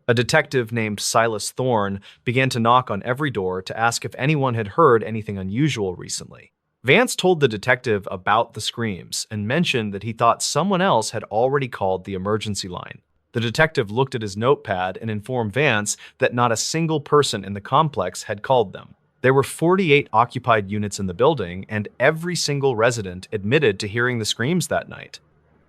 A detective named Silas Thorne began to knock on every door to ask if anyone had heard anything unusual recently. Vance told the detective about the screams and mentioned that he thought someone else had already called the emergency line. The detective looked at his notepad and informed Vance that not a single person in the complex had called them. There were 48 occupied units in the building, and every single resident admitted to hearing the screams that night.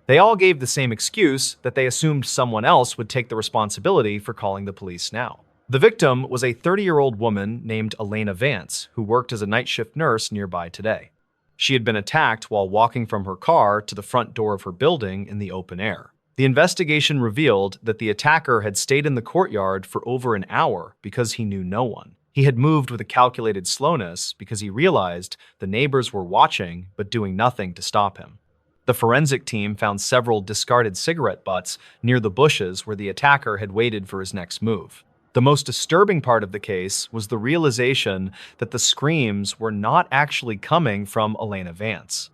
They all gave the same excuse that they assumed someone else would take the responsibility for calling the police now. The victim was a 30-year-old woman named Elena Vance, who worked as a night shift nurse nearby today. She had been attacked while walking from her car to the front door of her building in the open air. The investigation revealed that the attacker had stayed in the courtyard for over an hour because he knew no one. He had moved with a calculated slowness because he realized the neighbors were watching but doing nothing to stop him. The forensic team found several discarded cigarette butts near the bushes where the attacker had waited for his next move. The most disturbing part of the case was the realization that the screams were not actually coming from Elena Vance.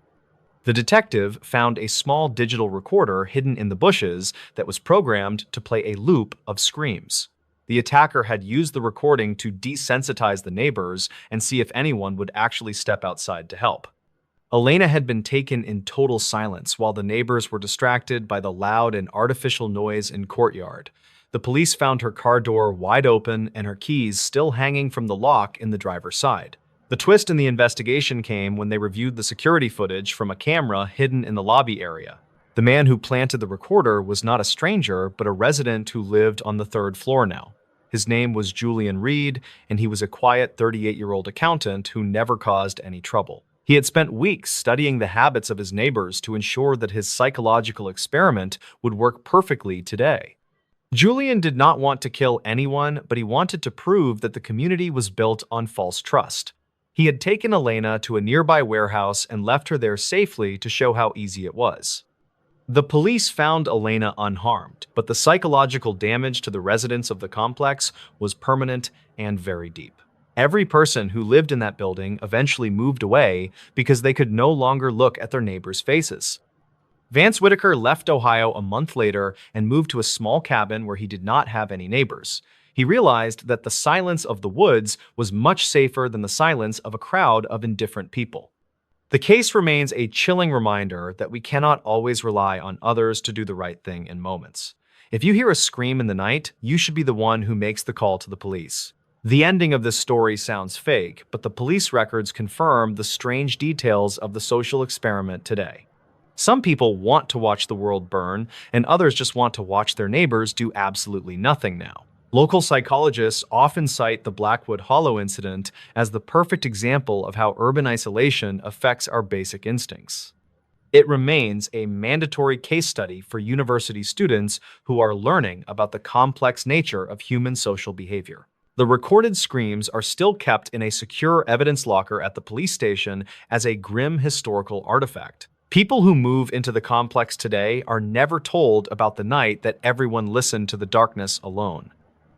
The detective found a small digital recorder hidden in the bushes that was programmed to play a loop of screams. The attacker had used the recording to desensitize the neighbors and see if anyone would actually step outside to help. Elena had been taken in total silence while the neighbors were distracted by the loud and artificial noise in courtyard. The police found her car door wide open and her keys still hanging from the lock in the driver's side. The twist in the investigation came when they reviewed the security footage from a camera hidden in the lobby area. The man who planted the recorder was not a stranger, but a resident who lived on the third floor now. His name was Julian Reed, and he was a quiet 38-year-old accountant who never caused any trouble. He had spent weeks studying the habits of his neighbors to ensure that his psychological experiment would work perfectly today. Julian did not want to kill anyone, but he wanted to prove that the community was built on false trust. He had taken Elena to a nearby warehouse and left her there safely to show how easy it was. The police found Elena unharmed, but the psychological damage to the residents of the complex was permanent and very deep. Every person who lived in that building eventually moved away because they could no longer look at their neighbors' faces. Vance Whitaker left Ohio a month later and moved to a small cabin where he did not have any neighbors. He realized that the silence of the woods was much safer than the silence of a crowd of indifferent people. The case remains a chilling reminder that we cannot always rely on others to do the right thing in moments. If you hear a scream in the night, you should be the one who makes the call to the police. The ending of this story sounds fake, but the police records confirm the strange details of the social experiment today. Some people want to watch the world burn, and others just want to watch their neighbors do absolutely nothing now. Local psychologists often cite the Blackwood Hollow incident as the perfect example of how urban isolation affects our basic instincts. It remains a mandatory case study for university students who are learning about the complex nature of human social behavior. The recorded screams are still kept in a secure evidence locker at the police station as a grim historical artifact. People who move into the complex today are never told about the night that everyone listened to the darkness alone.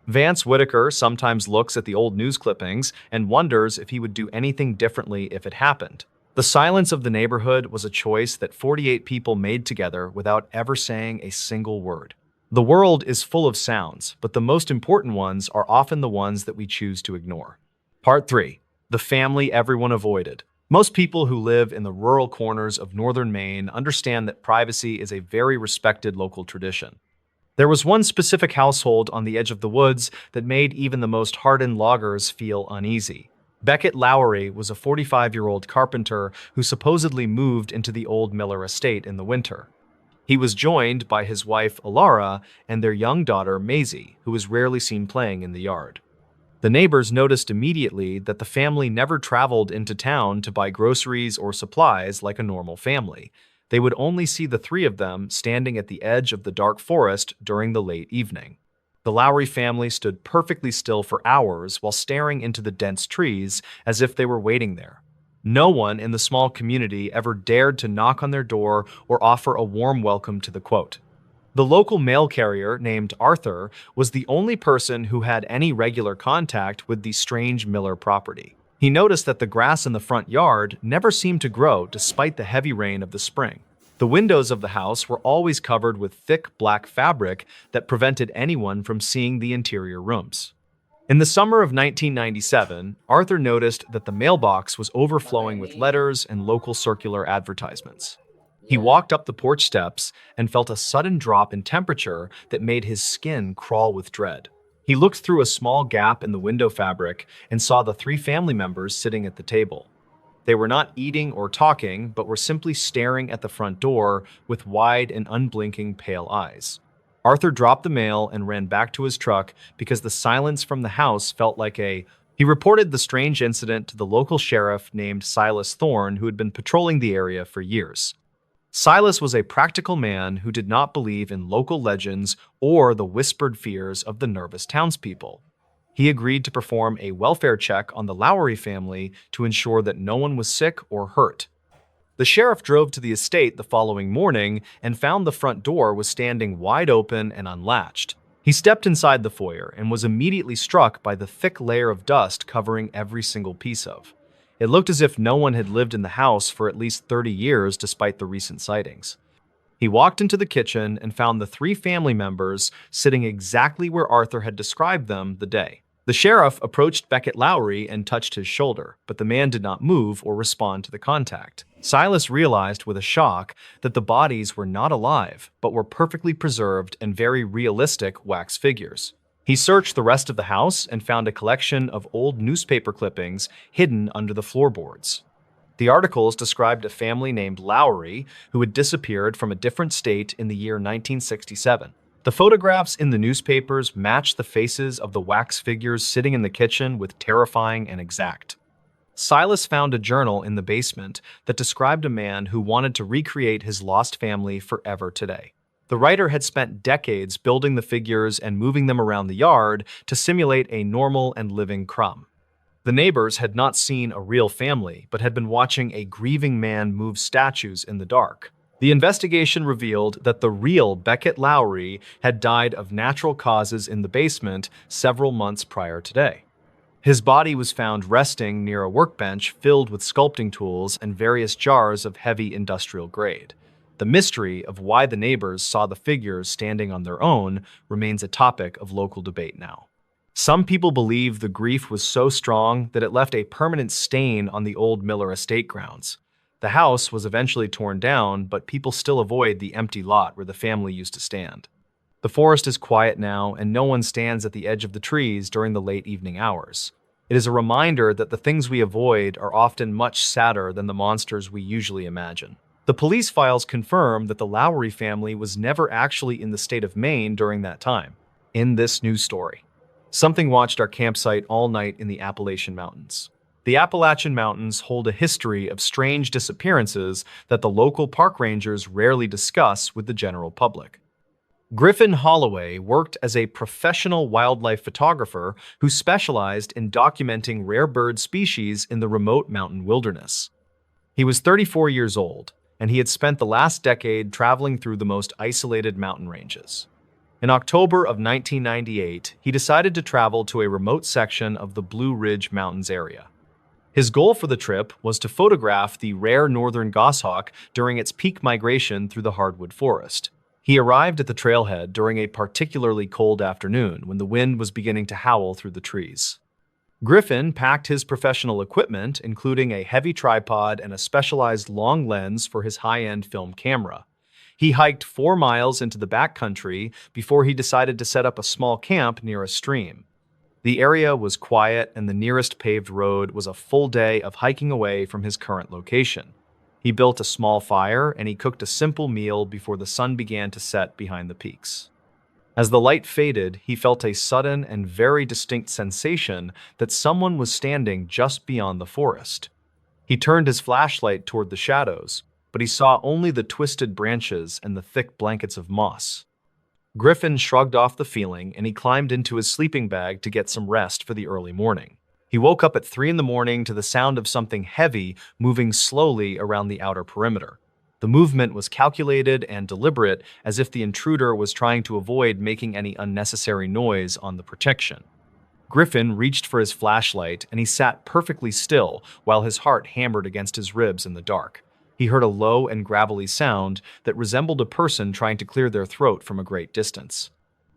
Vance Whitaker sometimes looks at the old news clippings and wonders if he would do anything differently if it happened. The silence of the neighborhood was a choice that 48 people made together without ever saying a single word. The world is full of sounds, but the most important ones are often the ones that we choose to ignore. Part 3. the family everyone avoided. Most people who live in the rural corners of northern Maine understand that privacy is a very respected local tradition. There was one specific household on the edge of the woods that made even the most hardened loggers feel uneasy. Beckett Lowry was a 45-year-old carpenter who supposedly moved into the old Miller estate in the winter. He was joined by his wife Alara and their young daughter Maisie, who was rarely seen playing in the yard. The neighbors noticed immediately that the family never traveled into town to buy groceries or supplies like a normal family. They would only see the three of them standing at the edge of the dark forest during the late evening. The Lowry family stood perfectly still for hours while staring into the dense trees as if they were waiting there. No one in the small community ever dared to knock on their door or offer a warm welcome to the quote. The local mail carrier, named Arthur, was the only person who had any regular contact with the strange Miller property. He noticed that the grass in the front yard never seemed to grow despite the heavy rain of the spring. The windows of the house were always covered with thick black fabric that prevented anyone from seeing the interior rooms. In the summer of 1997, Arthur noticed that the mailbox was overflowing with letters and local circular advertisements. He walked up the porch steps and felt a sudden drop in temperature that made his skin crawl with dread. He looked through a small gap in the window fabric and saw the three family members sitting at the table. They were not eating or talking, but were simply staring at the front door with wide and unblinking pale eyes. Arthur dropped the mail and ran back to his truck because the silence from the house felt like He reported the strange incident to the local sheriff named Silas Thorne, who had been patrolling the area for years. Silas was a practical man who did not believe in local legends or the whispered fears of the nervous townspeople. He agreed to perform a welfare check on the Lowry family to ensure that no one was sick or hurt. The sheriff drove to the estate the following morning and found the front door was standing wide open and unlatched. He stepped inside the foyer and was immediately struck by the thick layer of dust covering every single piece of. It looked as if no one had lived in the house for at least 30 years despite the recent sightings. He walked into the kitchen and found the three family members sitting exactly where Arthur had described them the day. The sheriff approached Beckett Lowry and touched his shoulder, but the man did not move or respond to the contact. Silas realized with a shock that the bodies were not alive, but were perfectly preserved and very realistic wax figures. He searched the rest of the house and found a collection of old newspaper clippings hidden under the floorboards. The articles described a family named Lowry who had disappeared from a different state in the year 1967. The photographs in the newspapers matched the faces of the wax figures sitting in the kitchen with terrifying and exact. Silas found a journal in the basement that described a man who wanted to recreate his lost family forever today. The writer had spent decades building the figures and moving them around the yard to simulate a normal and living crumb. The neighbors had not seen a real family, but had been watching a grieving man move statues in the dark. The investigation revealed that the real Beckett Lowry had died of natural causes in the basement several months prior today. His body was found resting near a workbench filled with sculpting tools and various jars of heavy industrial grade. The mystery of why the neighbors saw the figures standing on their own remains a topic of local debate now. Some people believe the grief was so strong that it left a permanent stain on the old Miller estate grounds. The house was eventually torn down, but people still avoid the empty lot where the family used to stand. The forest is quiet now, and no one stands at the edge of the trees during the late evening hours. It is a reminder that the things we avoid are often much sadder than the monsters we usually imagine. The police files confirm that the Lowry family was never actually in the state of Maine during that time. In this news story, something watched our campsite all night in the Appalachian Mountains. The Appalachian Mountains hold a history of strange disappearances that the local park rangers rarely discuss with the general public. Griffin Holloway worked as a professional wildlife photographer who specialized in documenting rare bird species in the remote mountain wilderness. He was 34 years old, and he had spent the last decade traveling through the most isolated mountain ranges. In October of 1998, he decided to travel to a remote section of the Blue Ridge Mountains area. His goal for the trip was to photograph the rare northern goshawk during its peak migration through the hardwood forest. He arrived at the trailhead during a particularly cold afternoon when the wind was beginning to howl through the trees. Griffin packed his professional equipment, including a heavy tripod and a specialized long lens for his high-end film camera. He hiked 4 miles into the backcountry before he decided to set up a small camp near a stream. The area was quiet, and the nearest paved road was a full day of hiking away from his current location. He built a small fire and he cooked a simple meal before the sun began to set behind the peaks. As the light faded, he felt a sudden and very distinct sensation that someone was standing just beyond the forest. He turned his flashlight toward the shadows, but he saw only the twisted branches and the thick blankets of moss. Griffin shrugged off the feeling and he climbed into his sleeping bag to get some rest for the early morning. He woke up at 3 in the morning to the sound of something heavy moving slowly around the outer perimeter. The movement was calculated and deliberate, as if the intruder was trying to avoid making any unnecessary noise on the protection. Griffin reached for his flashlight and he sat perfectly still while his heart hammered against his ribs in the dark. He heard a low and gravelly sound that resembled a person trying to clear their throat from a great distance.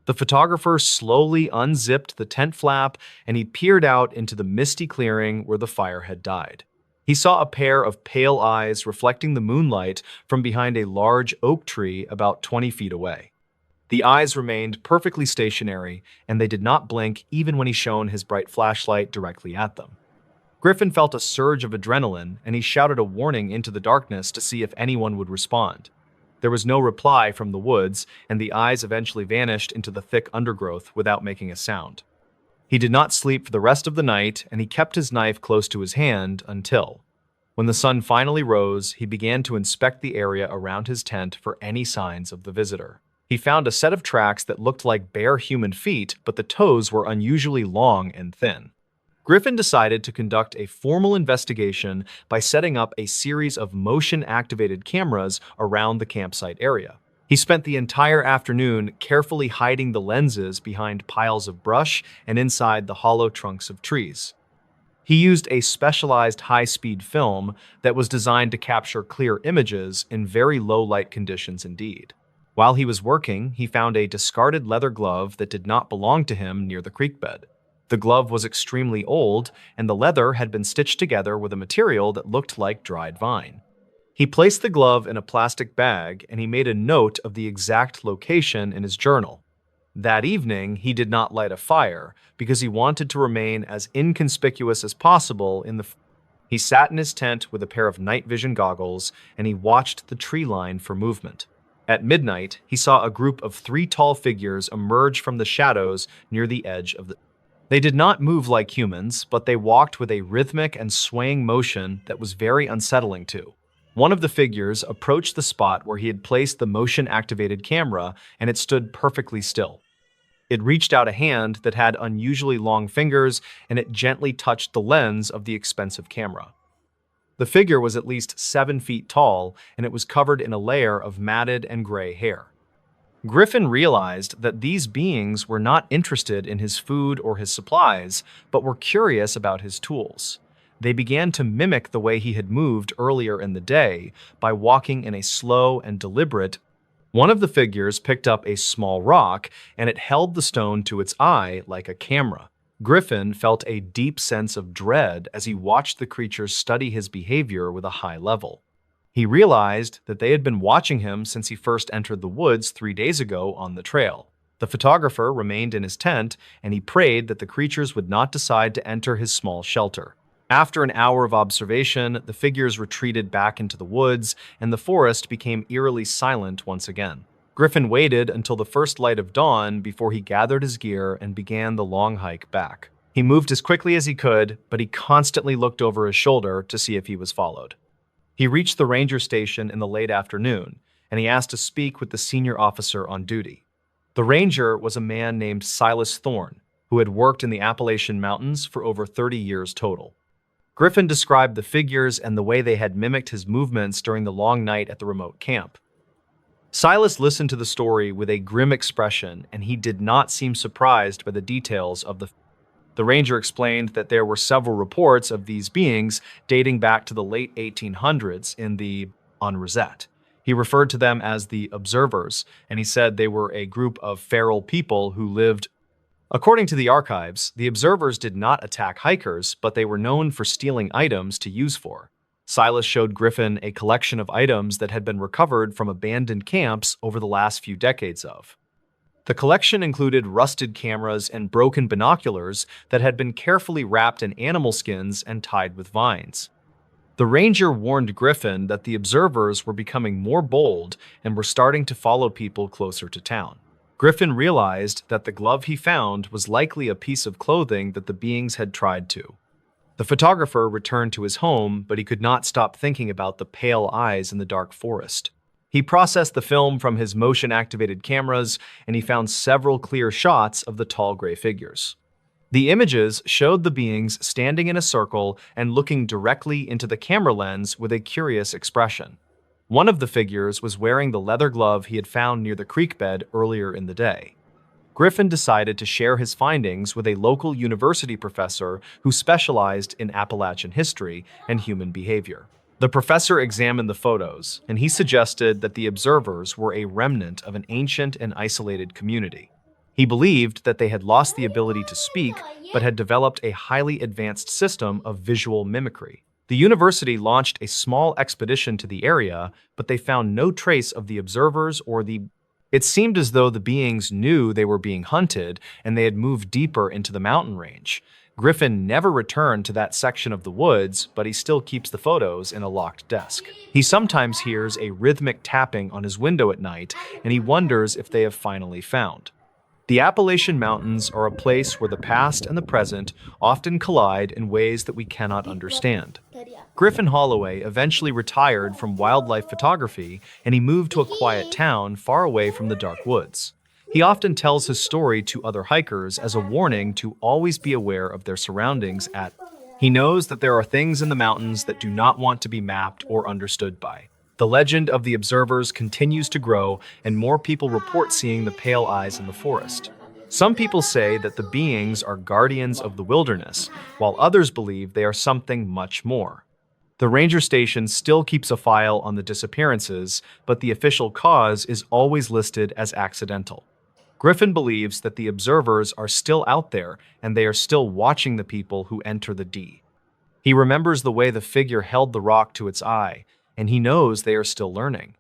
The photographer slowly unzipped the tent flap and he peered out into the misty clearing where the fire had died. He saw a pair of pale eyes reflecting the moonlight from behind a large oak tree about 20 feet away. The eyes remained perfectly stationary, and they did not blink even when he shone his bright flashlight directly at them. Griffin felt a surge of adrenaline, and he shouted a warning into the darkness to see if anyone would respond. There was no reply from the woods, and the eyes eventually vanished into the thick undergrowth without making a sound. He did not sleep for the rest of the night, and he kept his knife close to his hand until, when the sun finally rose, he began to inspect the area around his tent for any signs of the visitor. He found a set of tracks that looked like bare human feet, but the toes were unusually long and thin. Griffin decided to conduct a formal investigation by setting up a series of motion-activated cameras around the campsite area. He spent the entire afternoon carefully hiding the lenses behind piles of brush and inside the hollow trunks of trees. He used a specialized high-speed film that was designed to capture clear images in very low light conditions indeed. While he was working, he found a discarded leather glove that did not belong to him near the creek bed. The glove was extremely old, and the leather had been stitched together with a material that looked like dried vine. He placed the glove in a plastic bag, and he made a note of the exact location in his journal. That evening, he did not light a fire because he wanted to remain as inconspicuous as possible in the. He sat in his tent with a pair of night vision goggles, and he watched the tree line for movement. At midnight, he saw a group of 3 tall figures emerge from the shadows near the edge of the. They did not move like humans, but they walked with a rhythmic and swaying motion that was very unsettling to. One of the figures approached the spot where he had placed the motion-activated camera, and it stood perfectly still. It reached out a hand that had unusually long fingers, and it gently touched the lens of the expensive camera. The figure was at least 7 feet tall, and it was covered in a layer of matted and gray hair. Griffin realized that these beings were not interested in his food or his supplies, but were curious about his tools. They began to mimic the way he had moved earlier in the day by walking in a slow and deliberate. One of the figures picked up a small rock, and it held the stone to its eye like a camera. Griffin felt a deep sense of dread as he watched the creatures study his behavior with a high level. He realized that they had been watching him since he first entered the woods 3 days ago on the trail. The photographer remained in his tent, and he prayed that the creatures would not decide to enter his small shelter. After an hour of observation, the figures retreated back into the woods, and the forest became eerily silent once again. Griffin waited until the first light of dawn before he gathered his gear and began the long hike back. He moved as quickly as he could, but he constantly looked over his shoulder to see if he was followed. He reached the ranger station in the late afternoon, and he asked to speak with the senior officer on duty. The ranger was a man named Silas Thorne, who had worked in the Appalachian Mountains for over 30 years total. Griffin described the figures and the way they had mimicked his movements during the long night at the remote camp. Silas listened to the story with a grim expression, and he did not seem surprised by the details of the ranger explained that there were several reports of these beings dating back to the late 1800s on Rosette. He referred to them as the observers, and he said they were a group of feral people who lived. According to the archives, the observers did not attack hikers, but they were known for stealing items to use for. Silas showed Griffin a collection of items that had been recovered from abandoned camps over the last few decades of. The collection included rusted cameras and broken binoculars that had been carefully wrapped in animal skins and tied with vines. The ranger warned Griffin that the observers were becoming more bold and were starting to follow people closer to town. Griffin realized that the glove he found was likely a piece of clothing that the beings had tried to. The photographer returned to his home, but he could not stop thinking about the pale eyes in the dark forest. He processed the film from his motion-activated cameras, and he found several clear shots of the tall gray figures. The images showed the beings standing in a circle and looking directly into the camera lens with a curious expression. One of the figures was wearing the leather glove he had found near the creek bed earlier in the day. Griffin decided to share his findings with a local university professor who specialized in Appalachian history and human behavior. The professor examined the photos, and he suggested that the observers were a remnant of an ancient and isolated community. He believed that they had lost the ability to speak, but had developed a highly advanced system of visual mimicry. The university launched a small expedition to the area, but they found no trace of the observers or the... It seemed as though the beings knew they were being hunted, and they had moved deeper into the mountain range. Griffin never returned to that section of the woods, but he still keeps the photos in a locked desk. He sometimes hears a rhythmic tapping on his window at night, and he wonders if they have finally found. The Appalachian Mountains are a place where the past and the present often collide in ways that we cannot understand. Griffin Holloway eventually retired from wildlife photography, and he moved to a quiet town far away from the dark woods. He often tells his story to other hikers as a warning to always be aware of their surroundings. He knows that there are things in the mountains that do not want to be mapped or understood by. The legend of the observers continues to grow, and more people report seeing the pale eyes in the forest. Some people say that the beings are guardians of the wilderness, while others believe they are something much more. The ranger station still keeps a file on the disappearances, but the official cause is always listed as accidental. Griffin believes that the observers are still out there, and they are still watching the people who enter the D. He remembers the way the figure held the rock to its eye, and he knows they are still learning.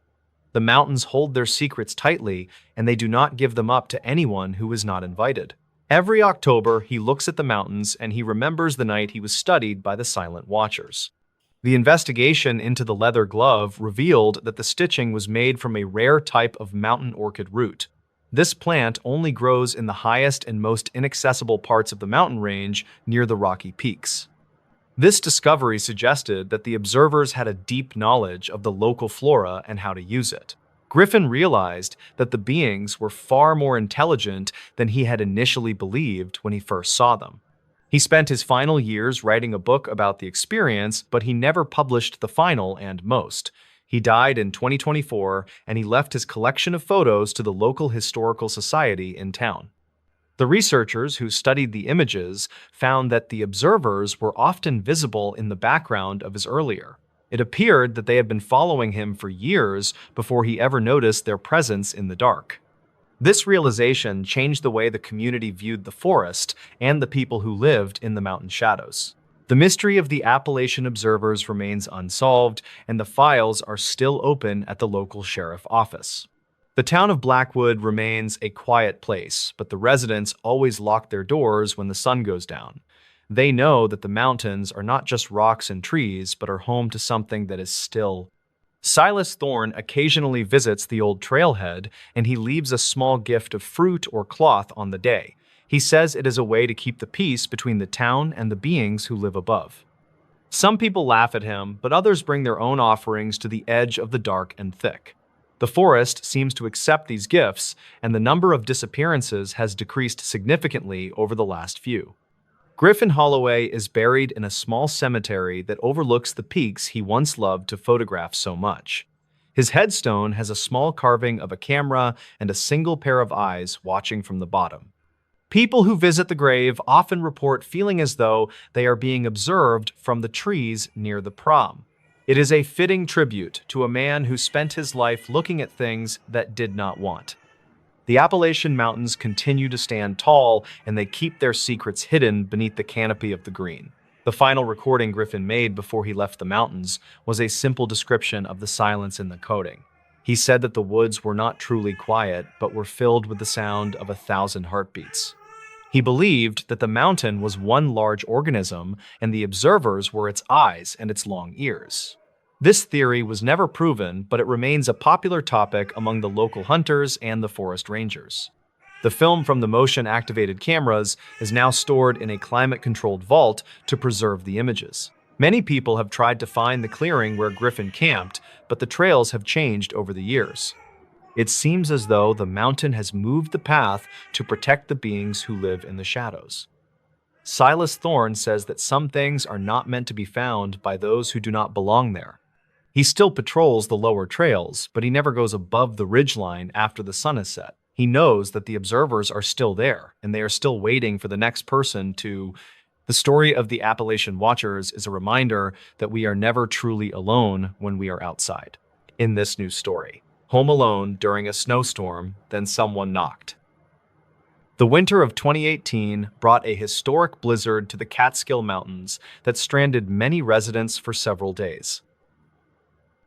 The mountains hold their secrets tightly, and they do not give them up to anyone who is not invited. Every October, he looks at the mountains, and he remembers the night he was studied by the Silent Watchers. The investigation into the leather glove revealed that the stitching was made from a rare type of mountain orchid root. This plant only grows in the highest and most inaccessible parts of the mountain range near the rocky peaks. This discovery suggested that the observers had a deep knowledge of the local flora and how to use it. Griffin realized that the beings were far more intelligent than he had initially believed when he first saw them. He spent his final years writing a book about the experience, but he never published the final and most. He died in 2024, and he left his collection of photos to the local historical society in town. The researchers who studied the images found that the observers were often visible in the background of his earlier. It appeared that they had been following him for years before he ever noticed their presence in the dark. This realization changed the way the community viewed the forest and the people who lived in the mountain shadows. The mystery of the Appalachian observers remains unsolved, and the files are still open at the local sheriff office. The town of Blackwood remains a quiet place, but the residents always lock their doors when the sun goes down. They know that the mountains are not just rocks and trees, but are home to something that is still. Silas Thorne occasionally visits the old trailhead, and he leaves a small gift of fruit or cloth on the day. He says it is a way to keep the peace between the town and the beings who live above. Some people laugh at him, but others bring their own offerings to the edge of the dark and thick. The forest seems to accept these gifts, and the number of disappearances has decreased significantly over the last few. Griffin Holloway is buried in a small cemetery that overlooks the peaks he once loved to photograph so much. His headstone has a small carving of a camera and a single pair of eyes watching from the bottom. People who visit the grave often report feeling as though they are being observed from the trees near the prom. It is a fitting tribute to a man who spent his life looking at things that did not want. The Appalachian Mountains continue to stand tall, and they keep their secrets hidden beneath the canopy of the green. The final recording Griffin made before he left the mountains was a simple description of the silence in the coding. He said that the woods were not truly quiet, but were filled with the sound of 1,000 heartbeats. He believed that the mountain was one large organism, and the observers were its eyes and its long ears. This theory was never proven, but it remains a popular topic among the local hunters and the forest rangers. The film from the motion-activated cameras is now stored in a climate-controlled vault to preserve the images. Many people have tried to find the clearing where Griffin camped, but the trails have changed over the years. It seems as though the mountain has moved the path to protect the beings who live in the shadows. Silas Thorne says that some things are not meant to be found by those who do not belong there. He still patrols the lower trails, but he never goes above the ridgeline after the sun is set. He knows that the observers are still there, and they are still waiting for the next person to... The story of the Appalachian Watchers is a reminder that we are never truly alone when we are outside. In this new story, home alone during a snowstorm, then someone knocked. The winter of 2018 brought a historic blizzard to the Catskill Mountains that stranded many residents for several days.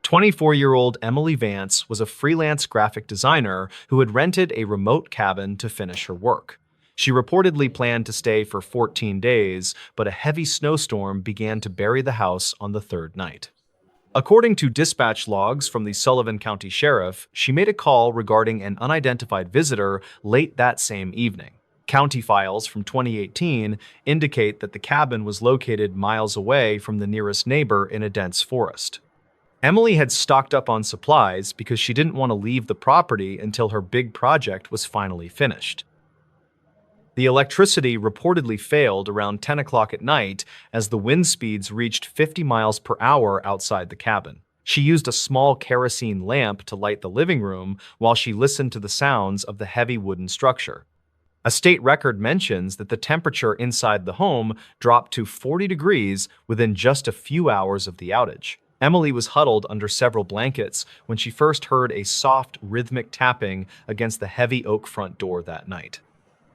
24-year-old Emily Vance was a freelance graphic designer who had rented a remote cabin to finish her work. She reportedly planned to stay for 14 days, but a heavy snowstorm began to bury the house on the third night. According to dispatch logs from the Sullivan County Sheriff, she made a call regarding an unidentified visitor late that same evening. County files from 2018 indicate that the cabin was located miles away from the nearest neighbor in a dense forest. Emily had stocked up on supplies because she didn't want to leave the property until her big project was finally finished. The electricity reportedly failed around 10 o'clock at night as the wind speeds reached 50 miles per hour outside the cabin. She used a small kerosene lamp to light the living room while she listened to the sounds of the heavy wooden structure. A state record mentions that the temperature inside the home dropped to 40 degrees within just a few hours of the outage. Emily was huddled under several blankets when she first heard a soft, rhythmic tapping against the heavy oak front door that night.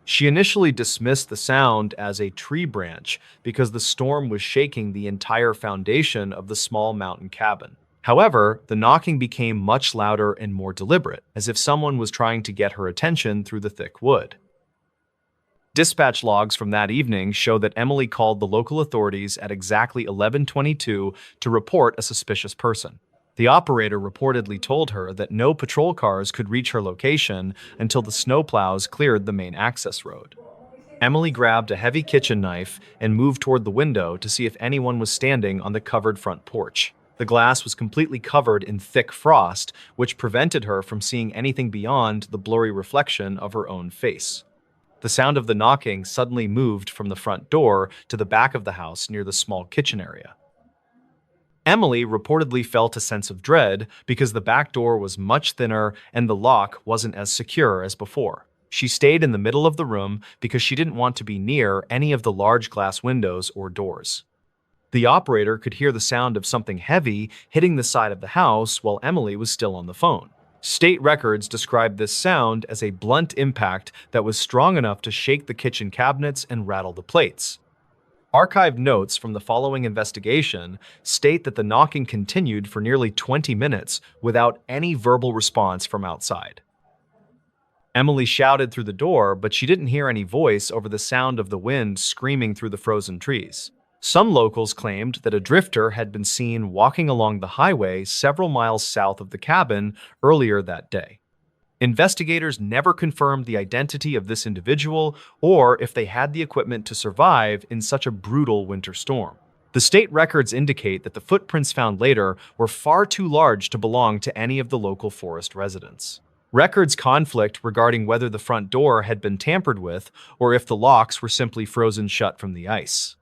She initially dismissed the sound as a tree branch because the storm was shaking the entire foundation of the small mountain cabin. However, the knocking became much louder and more deliberate, as if someone was trying to get her attention through the thick wood. Dispatch logs from that evening show that Emily called the local authorities at exactly 11:22 to report a suspicious person. The operator reportedly told her that no patrol cars could reach her location until the snowplows cleared the main access road. Emily grabbed a heavy kitchen knife and moved toward the window to see if anyone was standing on the covered front porch. The glass was completely covered in thick frost, which prevented her from seeing anything beyond the blurry reflection of her own face. The sound of the knocking suddenly moved from the front door to the back of the house near the small kitchen area. Emily reportedly felt a sense of dread because the back door was much thinner and the lock wasn't as secure as before. She stayed in the middle of the room because she didn't want to be near any of the large glass windows or doors. The operator could hear the sound of something heavy hitting the side of the house while Emily was still on the phone. State records describe this sound as a blunt impact that was strong enough to shake the kitchen cabinets and rattle the plates. Archived notes from the following investigation state that the knocking continued for nearly 20 minutes without any verbal response from outside. Emily shouted through the door, but she didn't hear any voice over the sound of the wind screaming through the frozen trees. Some locals claimed that a drifter had been seen walking along the highway several miles south of the cabin earlier that day. Investigators never confirmed the identity of this individual or if they had the equipment to survive in such a brutal winter storm. The state records indicate that the footprints found later were far too large to belong to any of the local forest residents. Records conflict regarding whether the front door had been tampered with or if the locks were simply frozen shut from the ice.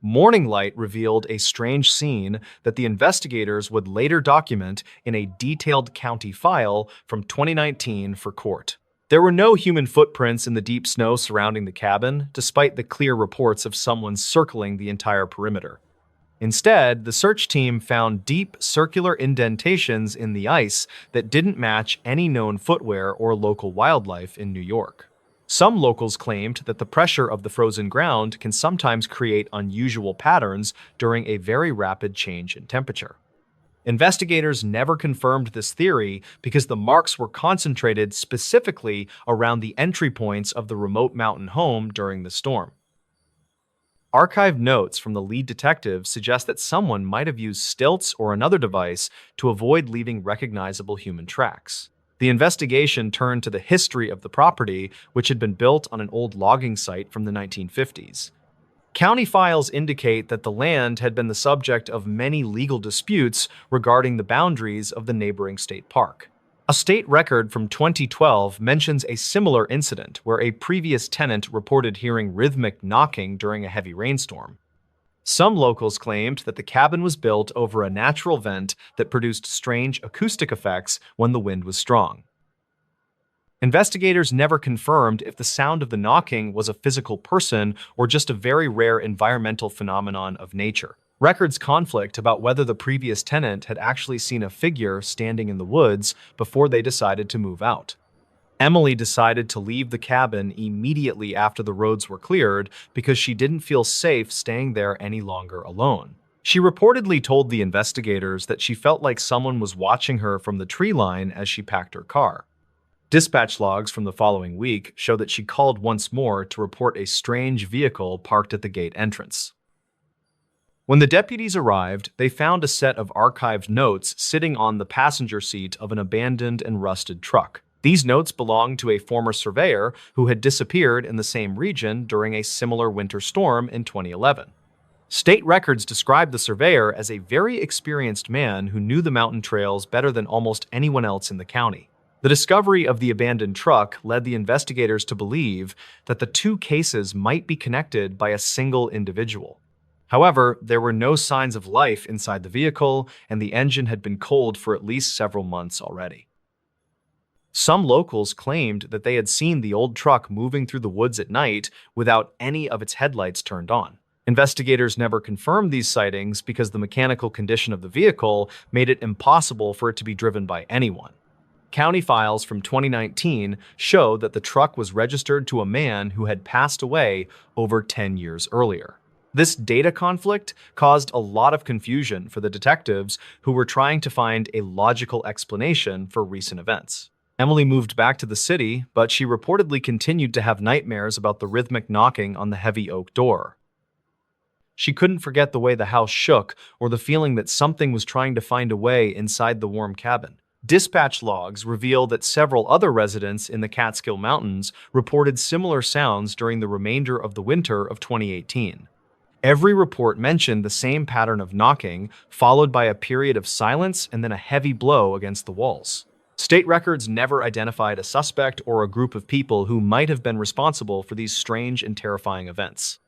Morning light revealed a strange scene that the investigators would later document in a detailed county file from 2019 for court. There were no human footprints in the deep snow surrounding the cabin, despite the clear reports of someone circling the entire perimeter. Instead, the search team found deep, circular indentations in the ice that didn't match any known footwear or local wildlife in New York. Some locals claimed that the pressure of the frozen ground can sometimes create unusual patterns during a very rapid change in temperature. Investigators never confirmed this theory because the marks were concentrated specifically around the entry points of the remote mountain home during the storm. Archived notes from the lead detective suggest that someone might have used stilts or another device to avoid leaving recognizable human tracks. The investigation turned to the history of the property, which had been built on an old logging site from the 1950s. County files indicate that the land had been the subject of many legal disputes regarding the boundaries of the neighboring state park. A state record from 2012 mentions a similar incident where a previous tenant reported hearing rhythmic knocking during a heavy rainstorm. Some locals claimed that the cabin was built over a natural vent that produced strange acoustic effects when the wind was strong. Investigators never confirmed if the sound of the knocking was a physical person or just a very rare environmental phenomenon of nature. Records conflict about whether the previous tenant had actually seen a figure standing in the woods before they decided to move out. Emily decided to leave the cabin immediately after the roads were cleared because she didn't feel safe staying there any longer alone. She reportedly told the investigators that she felt like someone was watching her from the tree line as she packed her car. Dispatch logs from the following week show that she called once more to report a strange vehicle parked at the gate entrance. When the deputies arrived, they found a set of archived notes sitting on the passenger seat of an abandoned and rusted truck. These notes belonged to a former surveyor who had disappeared in the same region during a similar winter storm in 2011. State records describe the surveyor as a very experienced man who knew the mountain trails better than almost anyone else in the county. The discovery of the abandoned truck led the investigators to believe that the two cases might be connected by a single individual. However, there were no signs of life inside the vehicle, and the engine had been cold for at least several months already. Some locals claimed that they had seen the old truck moving through the woods at night without any of its headlights turned on. Investigators never confirmed these sightings because the mechanical condition of the vehicle made it impossible for it to be driven by anyone. County files from 2019 show that the truck was registered to a man who had passed away over 10 years earlier. This data conflict caused a lot of confusion for the detectives who were trying to find a logical explanation for recent events. Emily moved back to the city, but she reportedly continued to have nightmares about the rhythmic knocking on the heavy oak door. She couldn't forget the way the house shook or the feeling that something was trying to find a way inside the warm cabin. Dispatch logs reveal that several other residents in the Catskill Mountains reported similar sounds during the remainder of the winter of 2018. Every report mentioned the same pattern of knocking, followed by a period of silence and then a heavy blow against the walls. State records never identified a suspect or a group of people who might have been responsible for these strange and terrifying events.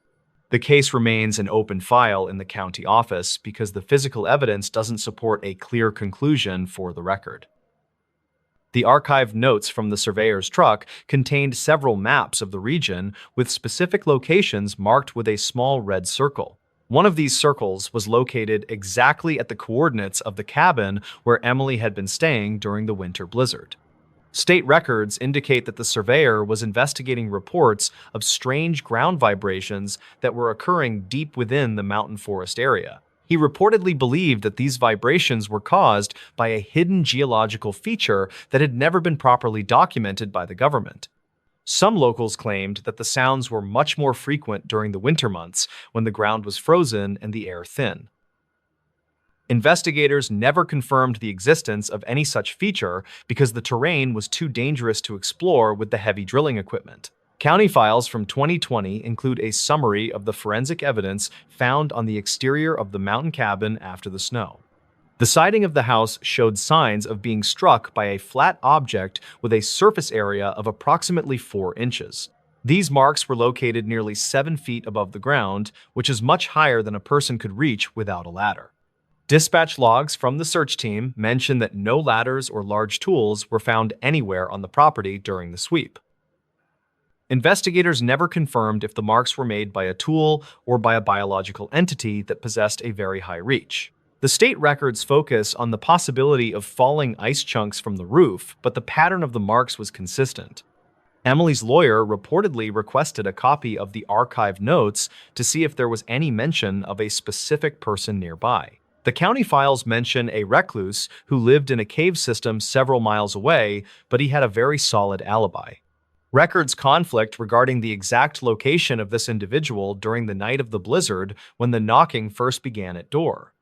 The case remains an open file in the county office because the physical evidence doesn't support a clear conclusion for the record. The archived notes from the surveyor's truck contained several maps of the region with specific locations marked with a small red circle. One of these circles was located exactly at the coordinates of the cabin where Emily had been staying during the winter blizzard. State records indicate that the surveyor was investigating reports of strange ground vibrations that were occurring deep within the mountain forest area. He reportedly believed that these vibrations were caused by a hidden geological feature that had never been properly documented by the government. Some locals claimed that the sounds were much more frequent during the winter months when the ground was frozen and the air thin. Investigators never confirmed the existence of any such feature because the terrain was too dangerous to explore with the heavy drilling equipment. County files from 2020 include a summary of the forensic evidence found on the exterior of the mountain cabin after the snow. The siding of the house showed signs of being struck by a flat object with a surface area of approximately 4 inches. These marks were located nearly 7 feet above the ground, which is much higher than a person could reach without a ladder. Dispatch logs from the search team mention that no ladders or large tools were found anywhere on the property during the sweep. Investigators never confirmed if the marks were made by a tool or by a biological entity that possessed a very high reach. The state records focus on the possibility of falling ice chunks from the roof, but the pattern of the marks was consistent. Emily's lawyer reportedly requested a copy of the archived notes to see if there was any mention of a specific person nearby. The county files mention a recluse who lived in a cave system several miles away, but he had a very solid alibi. Records conflict regarding the exact location of this individual during the night of the blizzard when the knocking first began at door.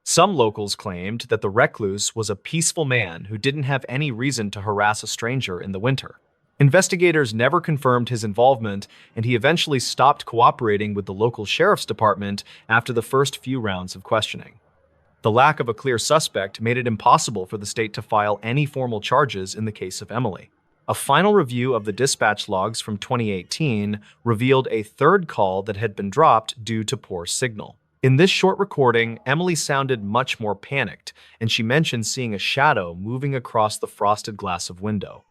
Some locals claimed that the recluse was a peaceful man who didn't have any reason to harass a stranger in the winter. Investigators never confirmed his involvement, and he eventually stopped cooperating with the local sheriff's department after the first few rounds of questioning. The lack of a clear suspect made it impossible for the state to file any formal charges in the case of Emily. A final review of the dispatch logs from 2018 revealed a third call that had been dropped due to poor signal. In this short recording, Emily sounded much more panicked, and she mentioned seeing a shadow moving across the frosted glass of window.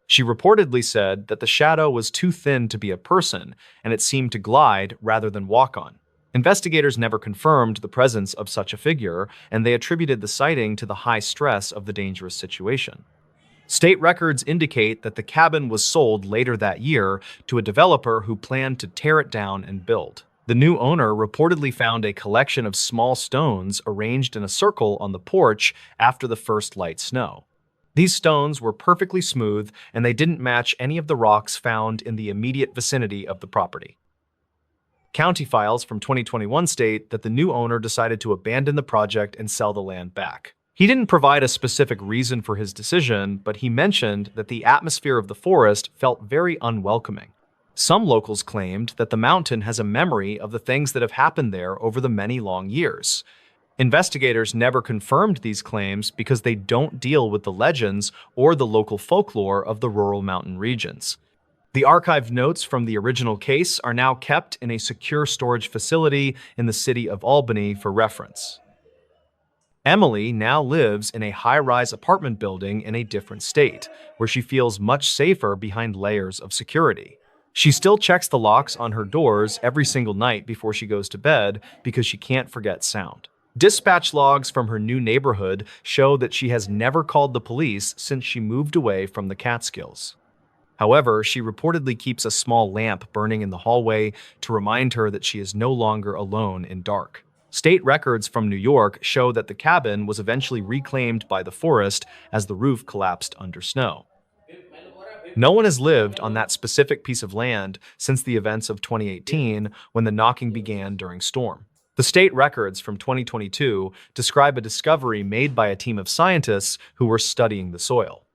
She reportedly said that the shadow was too thin to be a person, and it seemed to glide rather than walk on. Investigators never confirmed the presence of such a figure, and they attributed the sighting to the high stress of the dangerous situation. State records indicate that the cabin was sold later that year to a developer who planned to tear it down and build. The new owner reportedly found a collection of small stones arranged in a circle on the porch after the first light snow. These stones were perfectly smooth, and they didn't match any of the rocks found in the immediate vicinity of the property. County files from 2021 state that the new owner decided to abandon the project and sell the land back. He didn't provide a specific reason for his decision, but he mentioned that the atmosphere of the forest felt very unwelcoming. Some locals claimed that the mountain has a memory of the things that have happened there over the many long years. Investigators never confirmed these claims because they don't deal with the legends or the local folklore of the rural mountain regions. The archived notes from the original case are now kept in a secure storage facility in the city of Albany for reference. Emily now lives in a high-rise apartment building in a different state, where she feels much safer behind layers of security. She still checks the locks on her doors every single night before she goes to bed because she can't forget sound. Dispatch logs from her new neighborhood show that she has never called the police since she moved away from the Catskills. However, she reportedly keeps a small lamp burning in the hallway to remind her that she is no longer alone in dark. State records from New York show that the cabin was eventually reclaimed by the forest as the roof collapsed under snow. No one has lived on that specific piece of land since the events of 2018 when the knocking began during storm. The state records from 2022 describe a discovery made by a team of scientists who were studying the soil.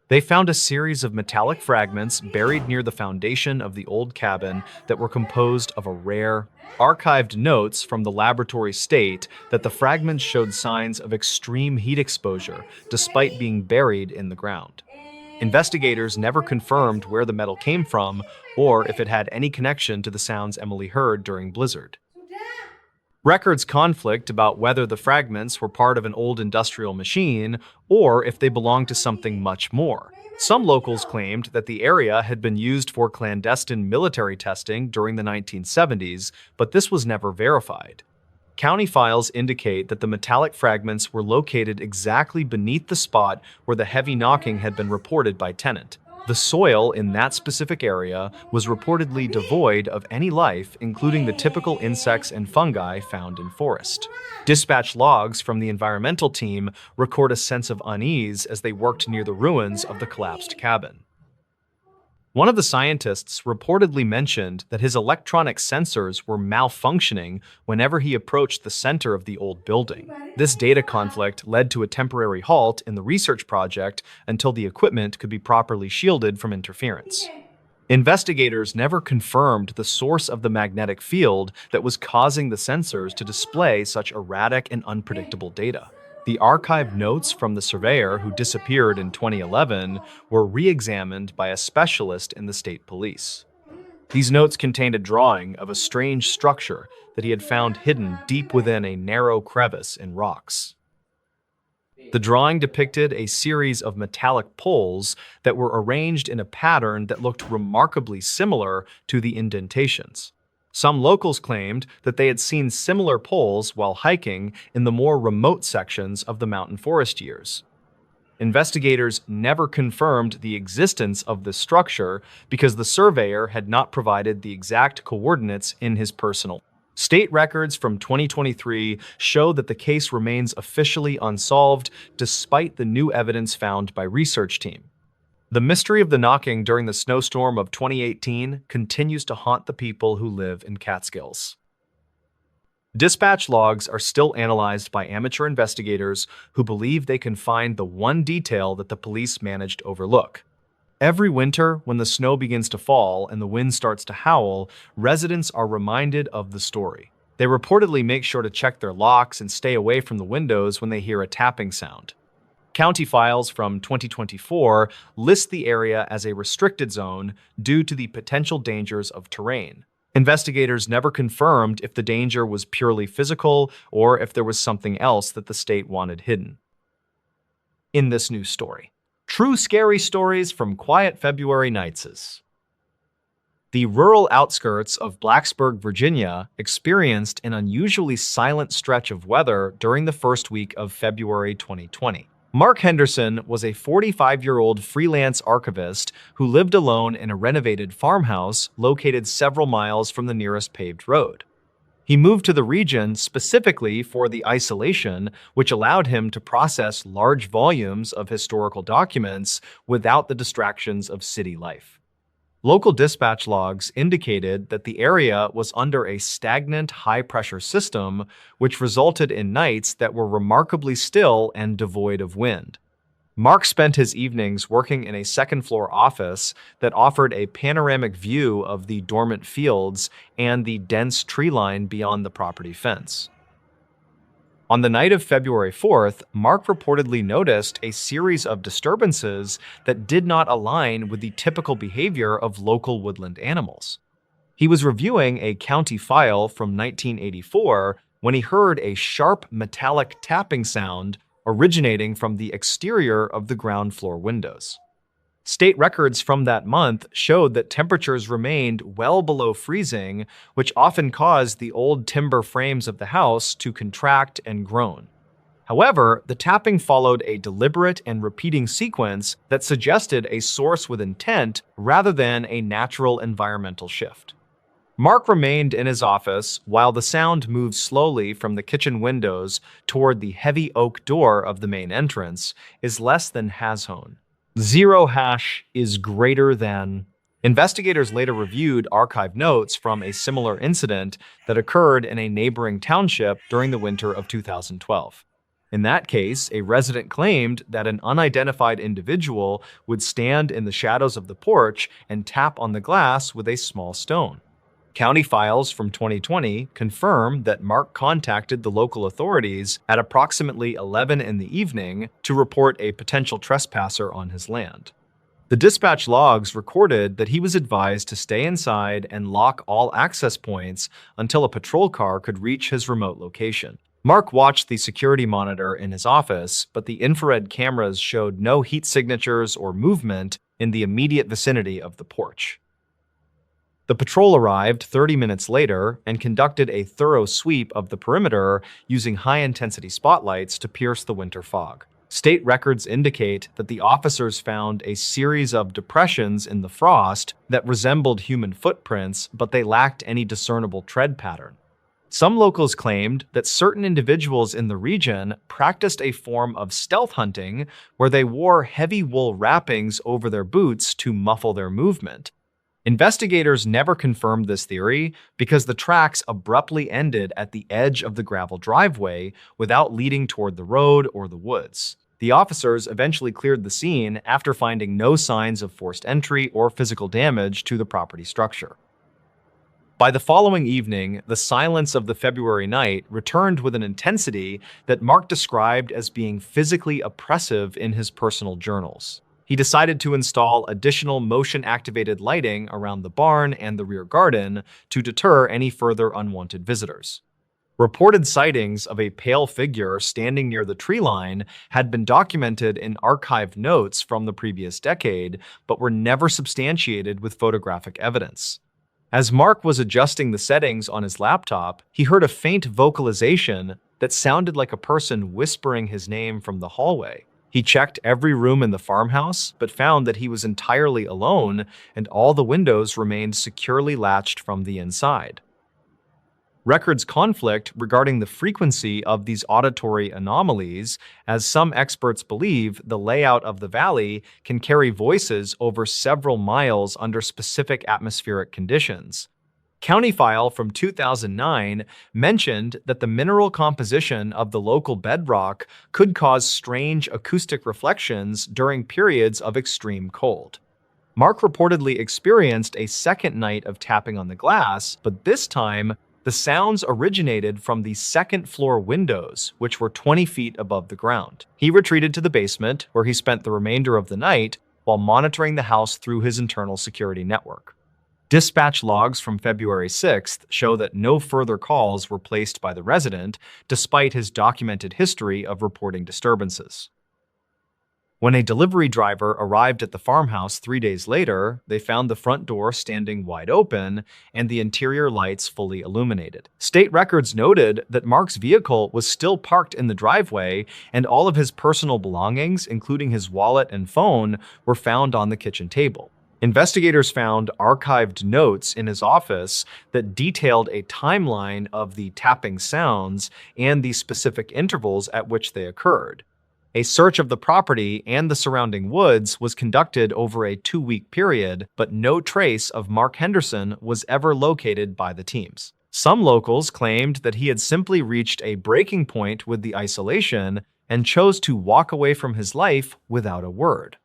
They found a series of metallic fragments buried near the foundation of the old cabin that were composed of a rare, archived notes from the laboratory state that the fragments showed signs of extreme heat exposure despite being buried in the ground. Investigators never confirmed where the metal came from or if it had any connection to the sounds Emily heard during blizzard. Records conflict about whether the fragments were part of an old industrial machine or if they belonged to something much more. Some locals claimed that the area had been used for clandestine military testing during the 1970s, but this was never verified. County files indicate that the metallic fragments were located exactly beneath the spot where the heavy knocking had been reported by tenant. The soil in that specific area was reportedly devoid of any life, including the typical insects and fungi found in forest. Dispatch logs from the environmental team record a sense of unease as they worked near the ruins of the collapsed cabin. One of the scientists reportedly mentioned that his electronic sensors were malfunctioning whenever he approached the center of the old building. This data conflict led to a temporary halt in the research project until the equipment could be properly shielded from interference. Investigators never confirmed the source of the magnetic field that was causing the sensors to display such erratic and unpredictable data. The archived notes from the surveyor who disappeared in 2011 were re-examined by a specialist in the state police. These notes contained a drawing of a strange structure that he had found hidden deep within a narrow crevice in rocks. The drawing depicted a series of metallic poles that were arranged in a pattern that looked remarkably similar to the indentations. Some locals claimed that they had seen similar poles while hiking in the more remote sections of the mountain forest years. Investigators never confirmed the existence of this structure because the surveyor had not provided the exact coordinates in his personal. State records from 2023 show that the case remains officially unsolved despite the new evidence found by research team. The mystery of the knocking during the snowstorm of 2018 continues to haunt the people who live in Catskills. Dispatch logs are still analyzed by amateur investigators who believe they can find the one detail that the police managed to overlook. Every winter, when the snow begins to fall and the wind starts to howl, residents are reminded of the story. They reportedly make sure to check their locks and stay away from the windows when they hear a tapping sound. County files from 2024 list the area as a restricted zone due to the potential dangers of terrain. Investigators never confirmed if the danger was purely physical or if there was something else that the state wanted hidden. In this news story, true scary stories from quiet February nights. The rural outskirts of Blacksburg, Virginia, experienced an unusually silent stretch of weather during the first week of February 2020. Mark Henderson was a 45-year-old freelance archivist who lived alone in a renovated farmhouse located several miles from the nearest paved road. He moved to the region specifically for the isolation, which allowed him to process large volumes of historical documents without the distractions of city life. Local dispatch logs indicated that the area was under a stagnant high-pressure system, which resulted in nights that were remarkably still and devoid of wind. Mark spent his evenings working in a second-floor office that offered a panoramic view of the dormant fields and the dense tree line beyond the property fence. On the night of February 4th, Mark reportedly noticed a series of disturbances that did not align with the typical behavior of local woodland animals. He was reviewing a county file from 1984 when he heard a sharp metallic tapping sound originating from the exterior of the ground floor windows. State records from that month showed that temperatures remained well below freezing, which often caused the old timber frames of the house to contract and groan. However, the tapping followed a deliberate and repeating sequence that suggested a source with intent rather than a natural environmental shift. Mark remained in his office while the sound moved slowly from the kitchen windows toward the heavy oak door of the main entrance, is less than has-hone. 0 hash is greater than. Investigators later reviewed archive notes from a similar incident that occurred in a neighboring township during the winter of 2012. In that case, a resident claimed that an unidentified individual would stand in the shadows of the porch and tap on the glass with a small stone. County files from 2020 confirm that Mark contacted the local authorities at approximately 11 in the evening to report a potential trespasser on his land. The dispatch logs recorded that he was advised to stay inside and lock all access points until a patrol car could reach his remote location. Mark watched the security monitor in his office, but the infrared cameras showed no heat signatures or movement in the immediate vicinity of the porch. The patrol arrived 30 minutes later and conducted a thorough sweep of the perimeter using high-intensity spotlights to pierce the winter fog. State records indicate that the officers found a series of depressions in the frost that resembled human footprints, but they lacked any discernible tread pattern. Some locals claimed that certain individuals in the region practiced a form of stealth hunting where they wore heavy wool wrappings over their boots to muffle their movement. Investigators never confirmed this theory because the tracks abruptly ended at the edge of the gravel driveway without leading toward the road or the woods. The officers eventually cleared the scene after finding no signs of forced entry or physical damage to the property structure. By the following evening, the silence of the February night returned with an intensity that Mark described as being physically oppressive in his personal journals. He decided to install additional motion-activated lighting around the barn and the rear garden to deter any further unwanted visitors. Reported sightings of a pale figure standing near the tree line had been documented in archived notes from the previous decade, but were never substantiated with photographic evidence. As Mark was adjusting the settings on his laptop, he heard a faint vocalization that sounded like a person whispering his name from the hallway. He checked every room in the farmhouse, but found that he was entirely alone and all the windows remained securely latched from the inside. Records conflict regarding the frequency of these auditory anomalies, as some experts believe the layout of the valley can carry voices over several miles under specific atmospheric conditions. County file from 2009 mentioned that the mineral composition of the local bedrock could cause strange acoustic reflections during periods of extreme cold. Mark reportedly experienced a second night of tapping on the glass, but this time, the sounds originated from the second-floor windows, which were 20 feet above the ground. He retreated to the basement, where he spent the remainder of the night while monitoring the house through his internal security network. Dispatch logs from February 6th show that no further calls were placed by the resident, despite his documented history of reporting disturbances. When a delivery driver arrived at the farmhouse 3 days later, they found the front door standing wide open and the interior lights fully illuminated. State records noted that Mark's vehicle was still parked in the driveway and all of his personal belongings, including his wallet and phone, were found on the kitchen table. Investigators found archived notes in his office that detailed a timeline of the tapping sounds and the specific intervals at which they occurred. A search of the property and the surrounding woods was conducted over a 2-week period, but no trace of Mark Henderson was ever located by the teams. Some locals claimed that he had simply reached a breaking point with the isolation and chose to walk away from his life without a word.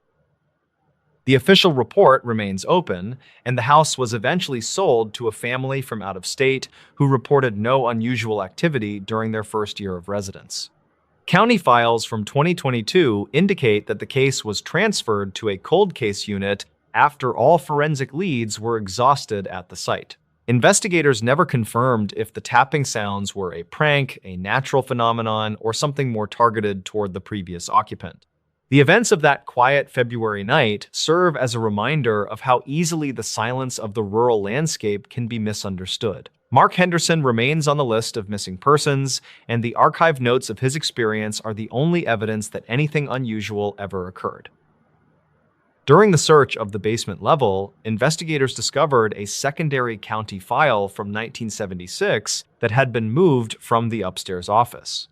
The official report remains open, and the house was eventually sold to a family from out of state who reported no unusual activity during their first year of residence. County files from 2022 indicate that the case was transferred to a cold case unit after all forensic leads were exhausted at the site. Investigators never confirmed if the tapping sounds were a prank, a natural phenomenon, or something more targeted toward the previous occupant. The events of that quiet February night serve as a reminder of how easily the silence of the rural landscape can be misunderstood. Mark Henderson remains on the list of missing persons, and the archived notes of his experience are the only evidence that anything unusual ever occurred. During the search of the basement level, investigators discovered a secondary county file from 1976 that had been moved from the upstairs office.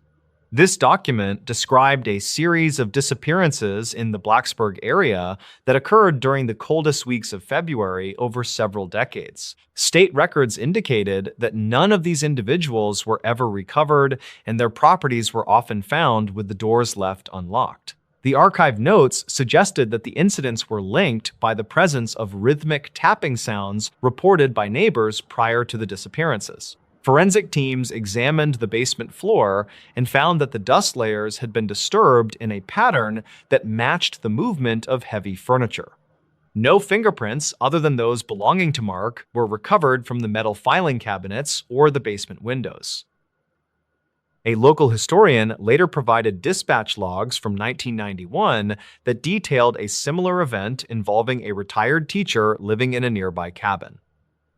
This document described a series of disappearances in the Blacksburg area that occurred during the coldest weeks of February over several decades. State records indicated that none of these individuals were ever recovered, and their properties were often found with the doors left unlocked. The archive notes suggested that the incidents were linked by the presence of rhythmic tapping sounds reported by neighbors prior to the disappearances. Forensic teams examined the basement floor and found that the dust layers had been disturbed in a pattern that matched the movement of heavy furniture. No fingerprints other than those belonging to Mark were recovered from the metal filing cabinets or the basement windows. A local historian later provided dispatch logs from 1991 that detailed a similar event involving a retired teacher living in a nearby cabin.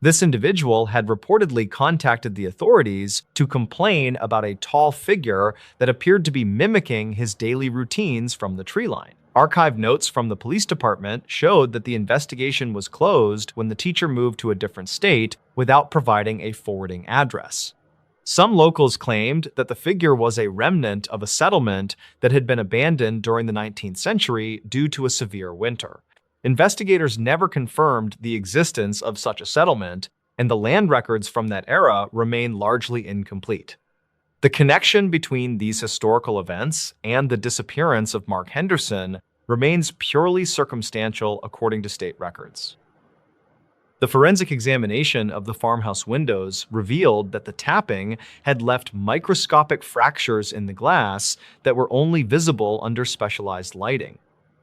This individual had reportedly contacted the authorities to complain about a tall figure that appeared to be mimicking his daily routines from the tree line. Archive notes from the police department showed that the investigation was closed when the teacher moved to a different state without providing a forwarding address. Some locals claimed that the figure was a remnant of a settlement that had been abandoned during the 19th century due to a severe winter. Investigators never confirmed the existence of such a settlement, and the land records from that era remain largely incomplete. The connection between these historical events and the disappearance of Mark Henderson remains purely circumstantial according to state records. The forensic examination of the farmhouse windows revealed that the tapping had left microscopic fractures in the glass that were only visible under specialized lighting.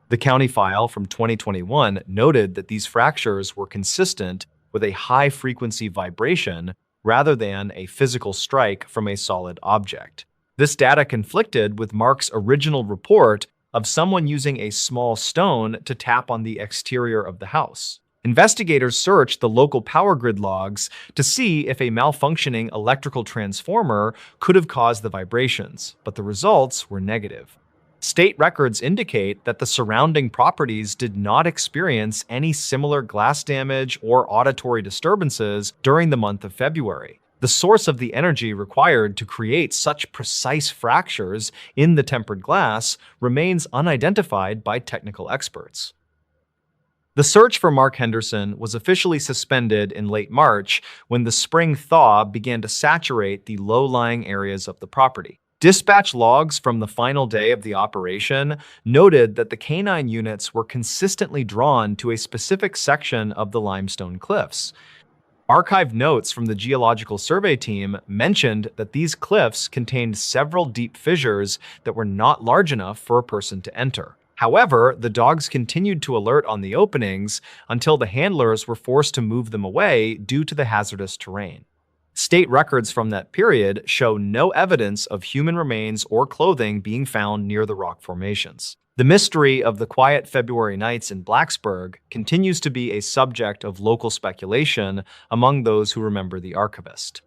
The county file from 2021 noted that these fractures were consistent with a high-frequency vibration rather than a physical strike from a solid object. This data conflicted with Mark's original report of someone using a small stone to tap on the exterior of the house. Investigators searched the local power grid logs to see if a malfunctioning electrical transformer could have caused the vibrations, but the results were negative. State records indicate that the surrounding properties did not experience any similar glass damage or auditory disturbances during the month of February. The source of the energy required to create such precise fractures in the tempered glass remains unidentified by technical experts. The search for Mark Henderson was officially suspended in late March when the spring thaw began to saturate the low-lying areas of the property. Dispatch logs from the final day of the operation noted that the canine units were consistently drawn to a specific section of the limestone cliffs. Archived notes from the Geological Survey team mentioned that these cliffs contained several deep fissures that were not large enough for a person to enter. However, the dogs continued to alert on the openings until the handlers were forced to move them away due to the hazardous terrain. State records from that period show no evidence of human remains or clothing being found near the rock formations. The mystery of the quiet February nights in Blacksburg continues to be a subject of local speculation among those who remember the archivist.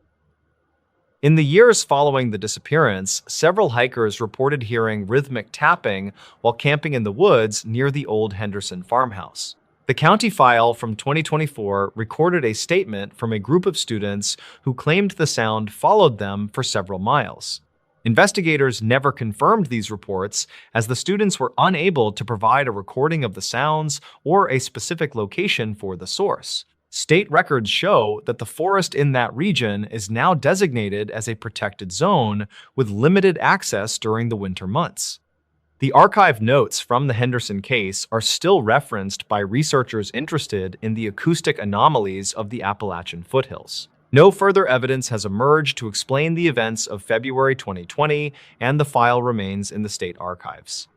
In the years following the disappearance, several hikers reported hearing rhythmic tapping while camping in the woods near the old Henderson farmhouse. The county file from 2024 recorded a statement from a group of students who claimed the sound followed them for several miles. Investigators never confirmed these reports, as the students were unable to provide a recording of the sounds or a specific location for the source. State records show that the forest in that region is now designated as a protected zone with limited access during the winter months. The archive notes from the Henderson case are still referenced by researchers interested in the acoustic anomalies of the Appalachian foothills. No further evidence has emerged to explain the events of February 2020, and the file remains in the state archives.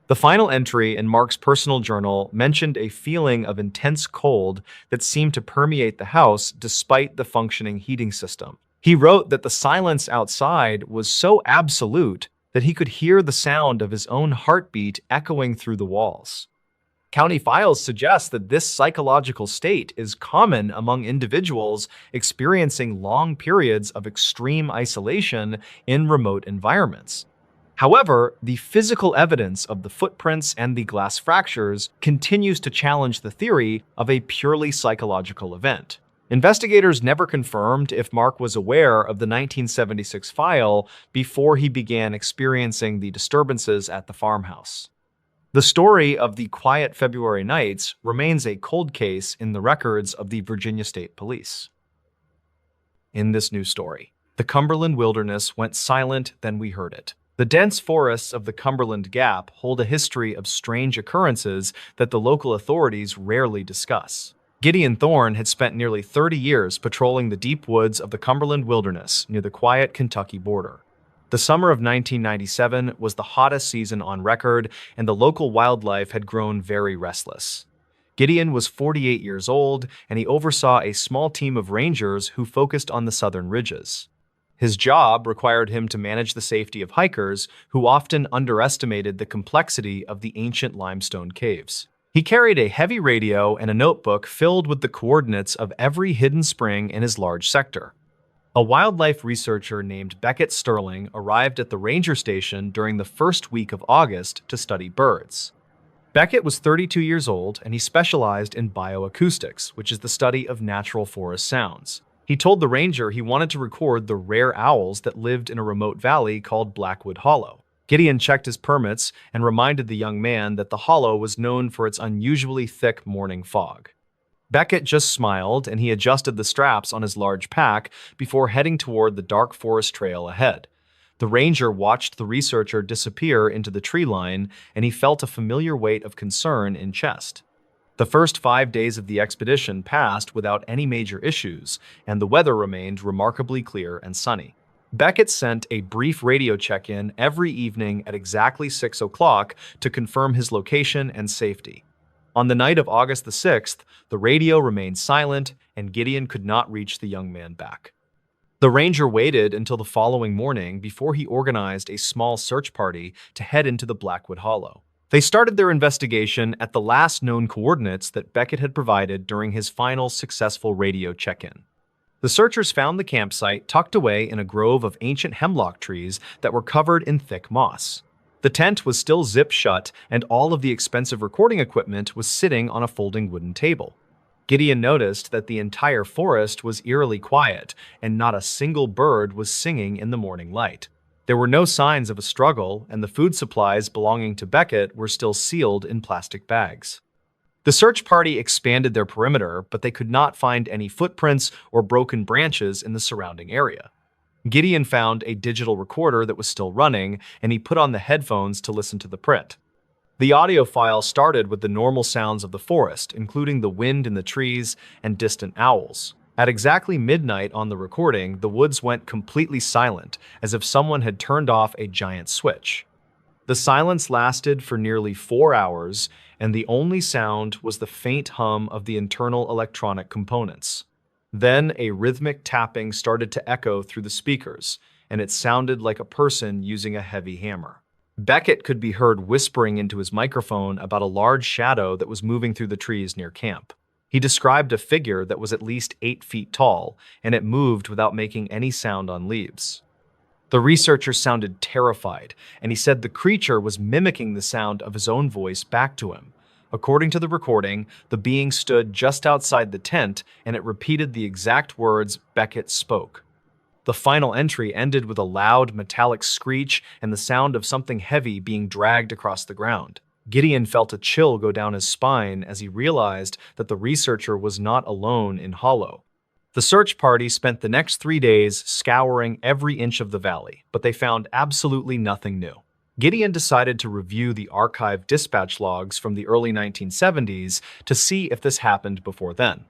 The final entry in Mark's personal journal mentioned a feeling of intense cold that seemed to permeate the house despite the functioning heating system. He wrote that the silence outside was so absolute that he could hear the sound of his own heartbeat echoing through the walls. County files suggest that this psychological state is common among individuals experiencing long periods of extreme isolation in remote environments. However, the physical evidence of the footprints and the glass fractures continues to challenge the theory of a purely psychological event. Investigators never confirmed if Mark was aware of the 1976 file before he began experiencing the disturbances at the farmhouse. The story of the quiet February nights remains a cold case in the records of the Virginia State Police. In this new story, the Cumberland wilderness went silent, then we heard it. The dense forests of the Cumberland Gap hold a history of strange occurrences that the local authorities rarely discuss. Gideon Thorne had spent nearly 30 years patrolling the deep woods of the Cumberland wilderness near the quiet Kentucky border. The summer of 1997 was the hottest season on record, and the local wildlife had grown very restless. Gideon was 48 years old, and he oversaw a small team of rangers who focused on the southern ridges. His job required him to manage the safety of hikers who often underestimated the complexity of the ancient limestone caves. He carried a heavy radio and a notebook filled with the coordinates of every hidden spring in his large sector. A wildlife researcher named Beckett Sterling arrived at the ranger station during the first week of August to study birds. Beckett was 32 years old, and he specialized in bioacoustics, which is the study of natural forest sounds. He told the ranger he wanted to record the rare owls that lived in a remote valley called Blackwood Hollow. Gideon checked his permits and reminded the young man that the hollow was known for its unusually thick morning fog. Beckett just smiled, and he adjusted the straps on his large pack before heading toward the dark forest trail ahead. The ranger watched the researcher disappear into the tree line, and he felt a familiar weight of concern in chest. The first 5 days of the expedition passed without any major issues, and the weather remained remarkably clear and sunny. Beckett sent a brief radio check-in every evening at exactly 6 o'clock to confirm his location and safety. On the night of August the 6th, the radio remained silent and Gideon could not reach the young man back. The ranger waited until the following morning before he organized a small search party to head into the Blackwood Hollow. They started their investigation at the last known coordinates that Beckett had provided during his final successful radio check-in. The searchers found the campsite tucked away in a grove of ancient hemlock trees that were covered in thick moss. The tent was still zipped shut, and all of the expensive recording equipment was sitting on a folding wooden table. Gideon noticed that the entire forest was eerily quiet, and not a single bird was singing in the morning light. There were no signs of a struggle, and the food supplies belonging to Beckett were still sealed in plastic bags. The search party expanded their perimeter, but they could not find any footprints or broken branches in the surrounding area. Gideon found a digital recorder that was still running, and he put on the headphones to listen to the print. The audio file started with the normal sounds of the forest, including the wind in the trees and distant owls. At exactly midnight on the recording, the woods went completely silent, as if someone had turned off a giant switch. The silence lasted for nearly 4 hours, and the only sound was the faint hum of the internal electronic components. Then a rhythmic tapping started to echo through the speakers, and it sounded like a person using a heavy hammer. Beckett could be heard whispering into his microphone about a large shadow that was moving through the trees near camp. He described a figure that was at least 8 feet tall, and it moved without making any sound on leaves. The researcher sounded terrified, and he said the creature was mimicking the sound of his own voice back to him. According to the recording, the being stood just outside the tent, and it repeated the exact words Beckett spoke. The final entry ended with a loud, metallic screech and the sound of something heavy being dragged across the ground. Gideon felt a chill go down his spine as he realized that the researcher was not alone in Hollow. The search party spent the next 3 days scouring every inch of the valley, but they found absolutely nothing new. Gideon decided to review the archived dispatch logs from the early 1970s to see if this happened before then.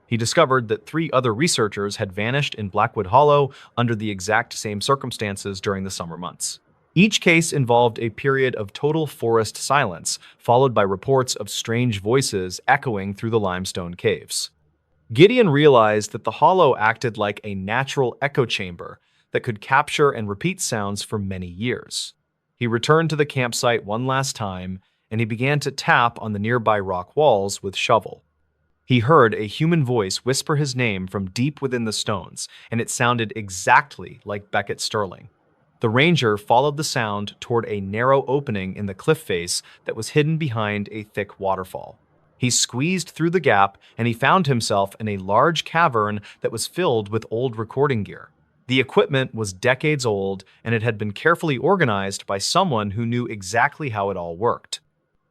He discovered that 3 other researchers had vanished in Blackwood Hollow under the exact same circumstances during the summer months. Each case involved a period of total forest silence, followed by reports of strange voices echoing through the limestone caves. Gideon realized that the hollow acted like a natural echo chamber that could capture and repeat sounds for many years. He returned to the campsite one last time, and he began to tap on the nearby rock walls with shovel. He heard a human voice whisper his name from deep within the stones, and it sounded exactly like Beckett Sterling. The ranger followed the sound toward a narrow opening in the cliff face that was hidden behind a thick waterfall. He squeezed through the gap, and he found himself in a large cavern that was filled with old recording gear. The equipment was decades old, and it had been carefully organized by someone who knew exactly how it all worked.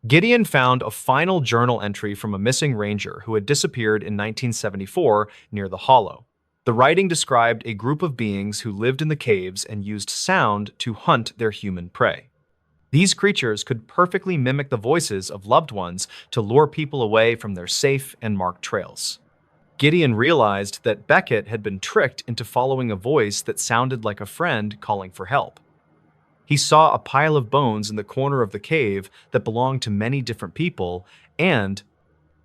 Gideon found a final journal entry from a missing ranger who had disappeared in 1974 near the hollow. The writing described a group of beings who lived in the caves and used sound to hunt their human prey. These creatures could perfectly mimic the voices of loved ones to lure people away from their safe and marked trails. Gideon realized that Beckett had been tricked into following a voice that sounded like a friend calling for help. He saw a pile of bones in the corner of the cave that belonged to many different people, and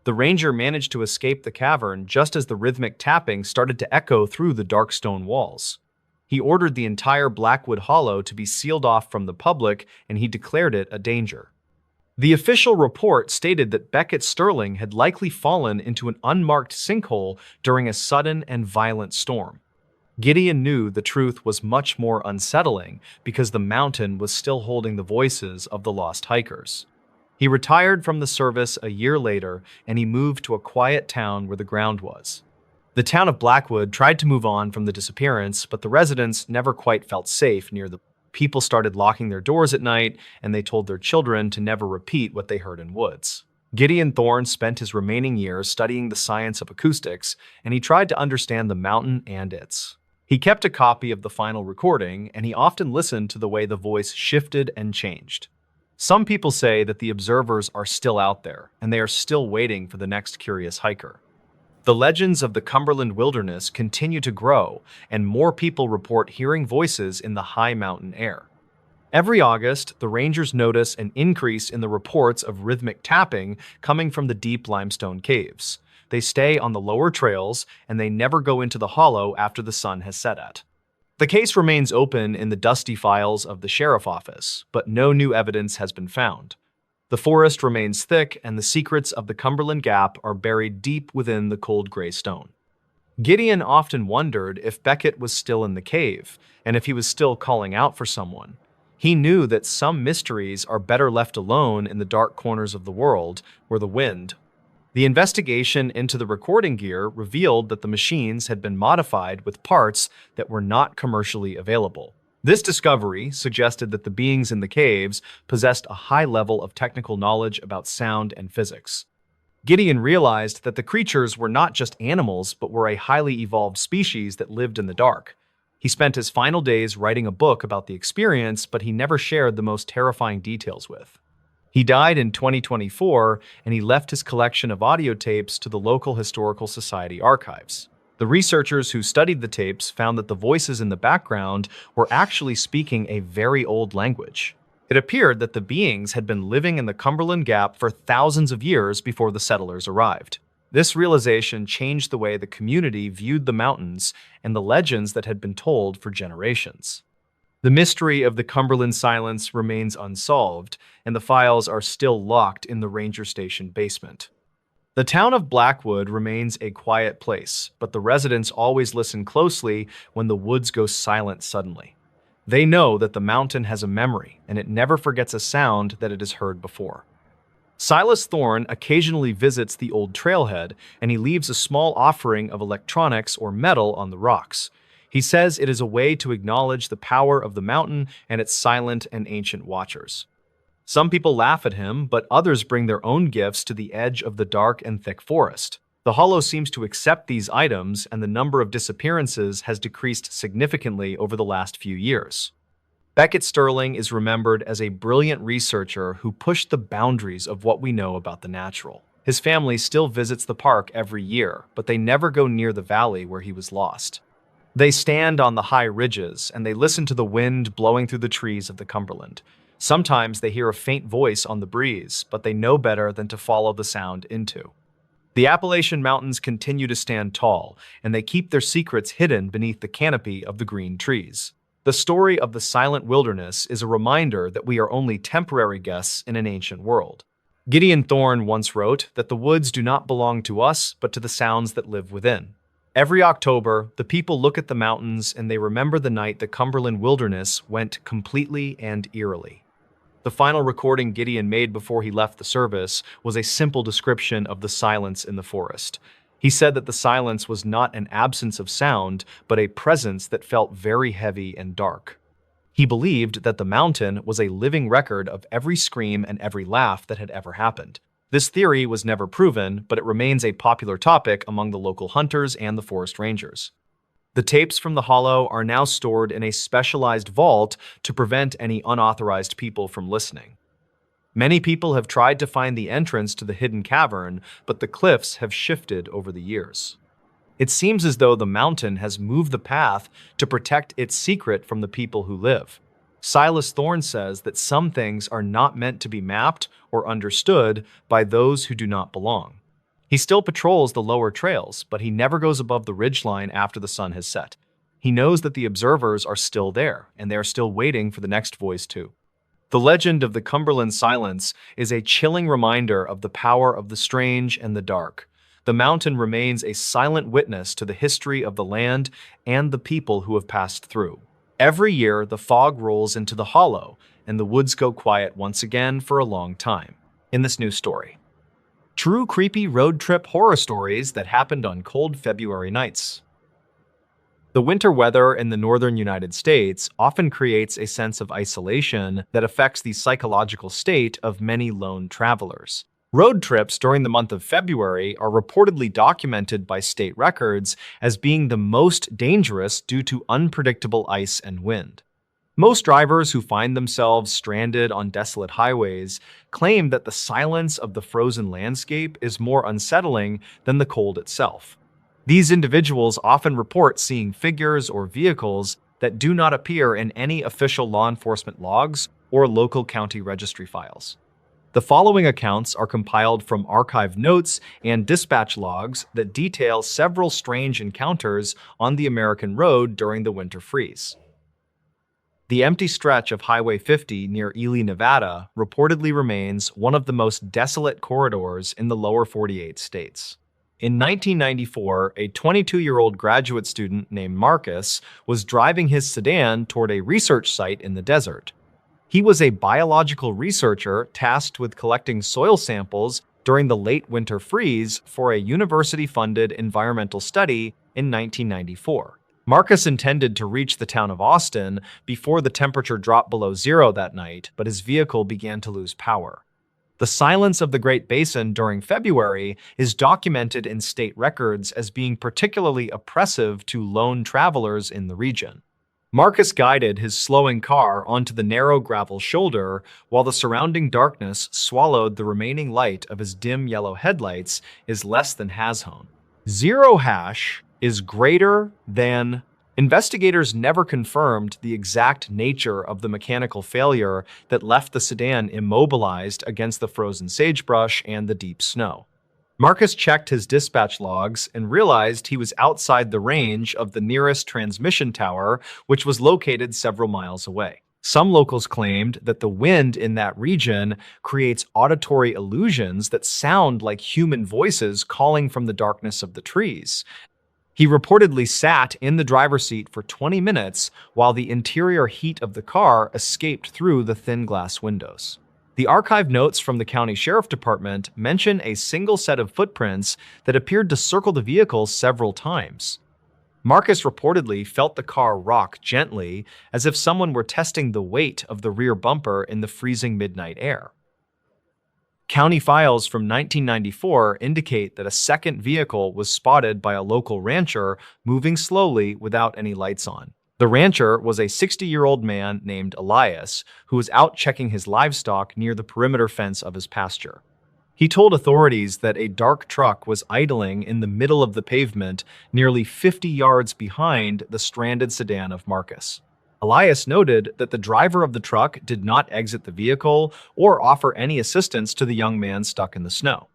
the ranger managed to escape the cavern just as the rhythmic tapping started to echo through the dark stone walls. He ordered the entire Blackwood Hollow to be sealed off from the public, and he declared it a danger. The official report stated that Beckett Sterling had likely fallen into an unmarked sinkhole during a sudden and violent storm. Gideon knew the truth was much more unsettling because the mountain was still holding the voices of the lost hikers. He retired from the service a year later, and he moved to a quiet town where the ground was. The town of Blackwood tried to move on from the disappearance, but the residents never quite felt safe near the people started locking their doors at night, and they told their children to never repeat what they heard in woods. Gideon Thorne spent his remaining years studying the science of acoustics, and he tried to understand the mountain and its. He kept a copy of the final recording, and he often listened to the way the voice shifted and changed. Some people say that the observers are still out there, and they are still waiting for the next curious hiker. The legends of the Cumberland wilderness continue to grow, and more people report hearing voices in the high mountain air. Every August, the rangers notice an increase in the reports of rhythmic tapping coming from the deep limestone caves. They stay on the lower trails, and they never go into the hollow after the sun has set at. The case remains open in the dusty files of the sheriff office, but no new evidence has been found. The forest remains thick, and the secrets of the Cumberland Gap are buried deep within the cold gray stone. Gideon often wondered if Beckett was still in the cave, and if he was still calling out for someone. He knew that some mysteries are better left alone in the dark corners of the world, where the wind. The investigation into the recording gear revealed that the machines had been modified with parts that were not commercially available. This discovery suggested that the beings in the caves possessed a high level of technical knowledge about sound and physics. Gideon realized that the creatures were not just animals, but were a highly evolved species that lived in the dark. He spent his final days writing a book about the experience, but he never shared the most terrifying details with. He died in 2024, and he left his collection of audio tapes to the local Historical Society archives. The researchers who studied the tapes found that the voices in the background were actually speaking a very old language. It appeared that the beings had been living in the Cumberland Gap for thousands of years before the settlers arrived. This realization changed the way the community viewed the mountains and the legends that had been told for generations. The mystery of the Cumberland Silence remains unsolved, and the files are still locked in the ranger station basement. The town of Blackwood remains a quiet place, but the residents always listen closely when the woods go silent suddenly. They know that the mountain has a memory, and it never forgets a sound that it has heard before. Silas Thorne occasionally visits the old trailhead, and he leaves a small offering of electronics or metal on the rocks. He says it is a way to acknowledge the power of the mountain and its silent and ancient watchers. Some people laugh at him, but others bring their own gifts to the edge of the dark and thick forest. The hollow seems to accept these items, and the number of disappearances has decreased significantly over the last few years. Beckett Sterling is remembered as a brilliant researcher who pushed the boundaries of what we know about the natural. His family still visits the park every year, but they never go near the valley where he was lost. They stand on the high ridges, and they listen to the wind blowing through the trees of the Cumberland. Sometimes they hear a faint voice on the breeze, but they know better than to follow the sound into. The Appalachian Mountains continue to stand tall, and they keep their secrets hidden beneath the canopy of the green trees. The story of the silent wilderness is a reminder that we are only temporary guests in an ancient world. Gideon Thorne once wrote that the woods do not belong to us, but to the sounds that live within. Every October, the people look at the mountains and they remember the night the Cumberland wilderness went completely and eerily. The final recording Gideon made before he left the service was a simple description of the silence in the forest. He said that the silence was not an absence of sound, but a presence that felt very heavy and dark. He believed that the mountain was a living record of every scream and every laugh that had ever happened. This theory was never proven, but it remains a popular topic among the local hunters and the forest rangers. The tapes from the hollow are now stored in a specialized vault to prevent any unauthorized people from listening. Many people have tried to find the entrance to the hidden cavern, but the cliffs have shifted over the years. It seems as though the mountain has moved the path to protect its secret from the people who live. Silas Thorne says that some things are not meant to be mapped or understood by those who do not belong. He still patrols the lower trails, but he never goes above the ridgeline after the sun has set. He knows that the observers are still there, and they are still waiting for the next voice too. The legend of the Cumberland Silence is a chilling reminder of the power of the strange and the dark. The mountain remains a silent witness to the history of the land and the people who have passed through. Every year, the fog rolls into the hollow, and the woods go quiet once again for a long time. In this new story, true creepy road trip horror stories that happened on cold February nights. The winter weather in the northern United States often creates a sense of isolation that affects the psychological state of many lone travelers. Road trips during the month of February are reportedly documented by state records as being the most dangerous due to unpredictable ice and wind. Most drivers who find themselves stranded on desolate highways claim that the silence of the frozen landscape is more unsettling than the cold itself. These individuals often report seeing figures or vehicles that do not appear in any official law enforcement logs or local county registry files. The following accounts are compiled from archived notes and dispatch logs that detail several strange encounters on the American road during the winter freeze. The empty stretch of Highway 50 near Ely, Nevada, reportedly remains one of the most desolate corridors in the lower 48 states. In 1994, a 22-year-old graduate student named Marcus was driving his sedan toward a research site in the desert. He was a biological researcher tasked with collecting soil samples during the late winter freeze for a university-funded environmental study in 1994. Marcus intended to reach the town of Austin before the temperature dropped below zero that night, but his vehicle began to lose power. The silence of the Great Basin during February is documented in state records as being particularly oppressive to lone travelers in the region. Marcus guided his slowing car onto the narrow gravel shoulder while the surrounding darkness swallowed the remaining light of his dim yellow headlights is less than has-hone. Zero hash is greater than. Investigators never confirmed the exact nature of the mechanical failure that left the sedan immobilized against the frozen sagebrush and the deep snow. Marcus checked his dispatch logs and realized he was outside the range of the nearest transmission tower, which was located several miles away. Some locals claimed that the wind in that region creates auditory illusions that sound like human voices calling from the darkness of the trees. He reportedly sat in the driver's seat for 20 minutes while the interior heat of the car escaped through the thin glass windows. The archived notes from the county sheriff department mention a single set of footprints that appeared to circle the vehicle several times. Marcus reportedly felt the car rock gently, as if someone were testing the weight of the rear bumper in the freezing midnight air. County files from 1994 indicate that a second vehicle was spotted by a local rancher moving slowly without any lights on. The rancher was a 60-year-old man named Elias, who was out checking his livestock near the perimeter fence of his pasture. He told authorities that a dark truck was idling in the middle of the pavement nearly 50 yards behind the stranded sedan of Marcus. Elias noted that the driver of the truck did not exit the vehicle or offer any assistance to the young man stuck in the snow.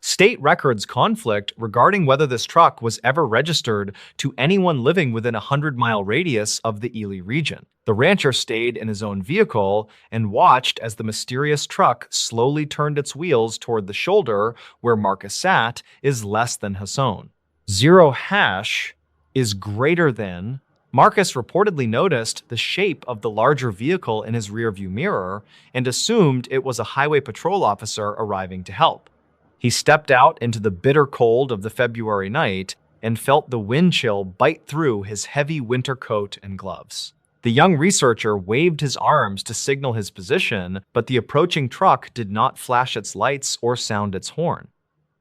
State records conflict regarding whether this truck was ever registered to anyone living within a 100-mile radius of the Ely region. The rancher stayed in his own vehicle and watched as the mysterious truck slowly turned its wheels toward the shoulder where Marcus sat is less than his own. Zero hash is greater than. Marcus reportedly noticed the shape of the larger vehicle in his rearview mirror and assumed it was a highway patrol officer arriving to help. He stepped out into the bitter cold of the February night and felt the wind chill bite through his heavy winter coat and gloves. The young researcher waved his arms to signal his position, but the approaching truck did not flash its lights or sound its horn.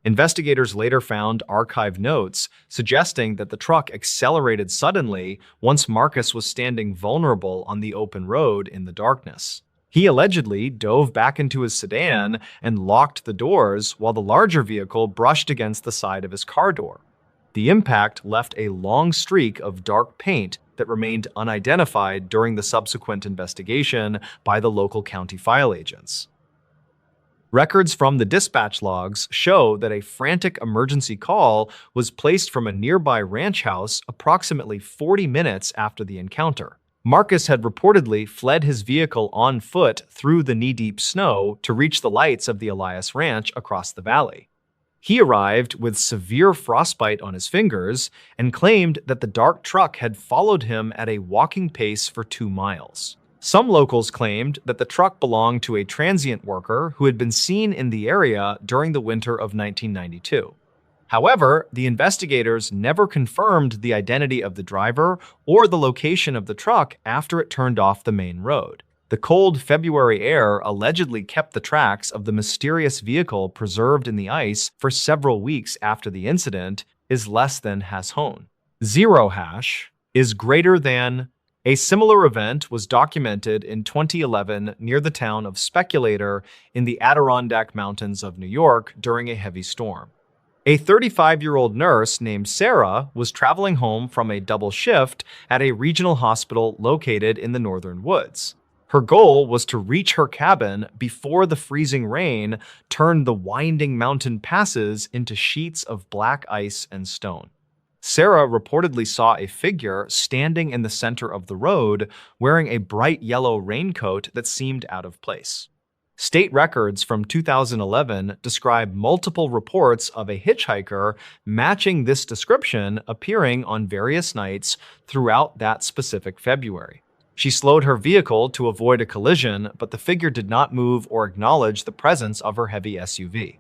Investigators later found archived notes suggesting that the truck accelerated suddenly once Marcus was standing vulnerable on the open road in the darkness. He allegedly dove back into his sedan and locked the doors while the larger vehicle brushed against the side of his car door. The impact left a long streak of dark paint that remained unidentified during the subsequent investigation by the local county file agents. Records from the dispatch logs show that a frantic emergency call was placed from a nearby ranch house approximately 40 minutes after the encounter. Marcus had reportedly fled his vehicle on foot through the knee-deep snow to reach the lights of the Elias Ranch across the valley. He arrived with severe frostbite on his fingers and claimed that the dark truck had followed him at a walking pace for 2 miles. Some locals claimed that the truck belonged to a transient worker who had been seen in the area during the winter of 1992. However, the investigators never confirmed the identity of the driver or the location of the truck after it turned off the main road. The cold February air allegedly kept the tracks of the mysterious vehicle preserved in the ice for several weeks after the incident is less than has-hone. Zero hash is greater than. A similar event was documented in 2011 near the town of Speculator in the Adirondack Mountains of New York during a heavy storm. A 35-year-old nurse named Sarah was traveling home from a double shift at a regional hospital located in the northern woods. Her goal was to reach her cabin before the freezing rain turned the winding mountain passes into sheets of black ice and stone. Sarah reportedly saw a figure standing in the center of the road wearing a bright yellow raincoat that seemed out of place. State records from 2011 describe multiple reports of a hitchhiker matching this description appearing on various nights throughout that specific February. She slowed her vehicle to avoid a collision, but the figure did not move or acknowledge the presence of her heavy SUV.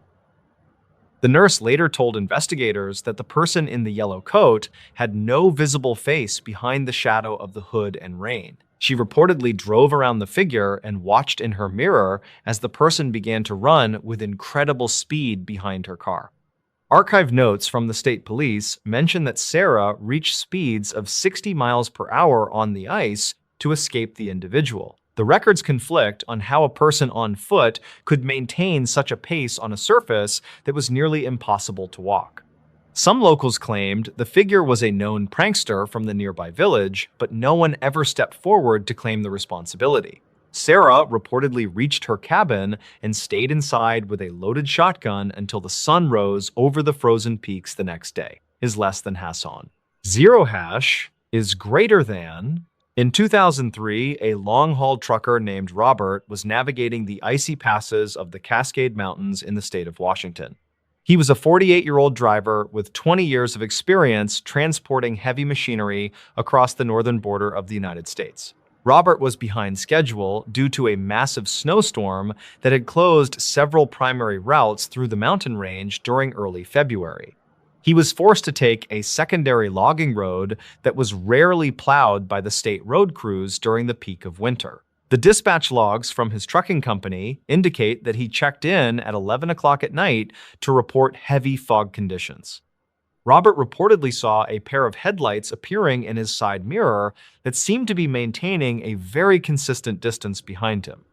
The nurse later told investigators that the person in the yellow coat had no visible face behind the shadow of the hood and rain. She reportedly drove around the figure and watched in her mirror as the person began to run with incredible speed behind her car. Archive notes from the state police mention that Sarah reached speeds of 60 miles per hour on the ice to escape the individual. The records conflict on how a person on foot could maintain such a pace on a surface that was nearly impossible to walk. Some locals claimed the figure was a known prankster from the nearby village, but no one ever stepped forward to claim the responsibility. Sarah reportedly reached her cabin and stayed inside with a loaded shotgun until the sun rose over the frozen peaks the next day. Is less than Hassan. Zero hash is greater than. In 2003, a long-haul trucker named Robert was navigating the icy passes of the Cascade Mountains in the state of Washington. He was a 48-year-old driver with 20 years of experience transporting heavy machinery across the northern border of the United States. Robert was behind schedule due to a massive snowstorm that had closed several primary routes through the mountain range during early February. He was forced to take a secondary logging road that was rarely plowed by the state road crews during the peak of winter. The dispatch logs from his trucking company indicate that he checked in at 11 o'clock at night to report heavy fog conditions. Robert reportedly saw a pair of headlights appearing in his side mirror that seemed to be maintaining a very consistent distance behind him.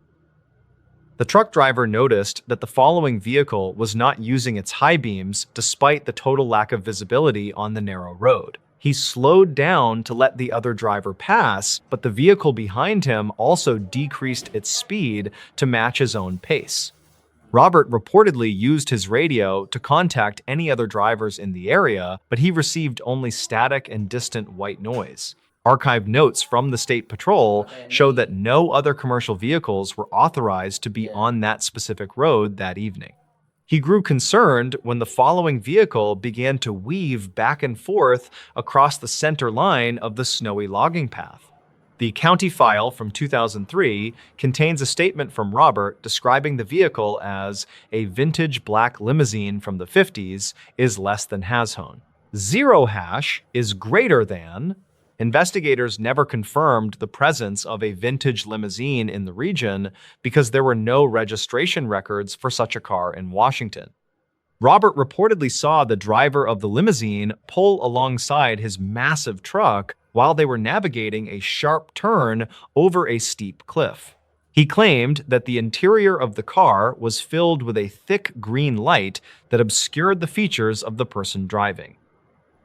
The truck driver noticed that the following vehicle was not using its high beams despite the total lack of visibility on the narrow road. He slowed down to let the other driver pass, but the vehicle behind him also decreased its speed to match his own pace. Robert reportedly used his radio to contact any other drivers in the area, but he received only static and distant white noise. Archived notes from the State Patrol show that no other commercial vehicles were authorized to be on that specific road that evening. He grew concerned when the following vehicle began to weave back and forth across the center line of the snowy logging path. The county file from 2003 contains a statement from Robert describing the vehicle as a vintage black limousine from the 50s is less than Hashoan. Zero hash is greater than. Investigators never confirmed the presence of a vintage limousine in the region because there were no registration records for such a car in Washington. Robert reportedly saw the driver of the limousine pull alongside his massive truck while they were navigating a sharp turn over a steep cliff. He claimed that the interior of the car was filled with a thick green light that obscured the features of the person driving.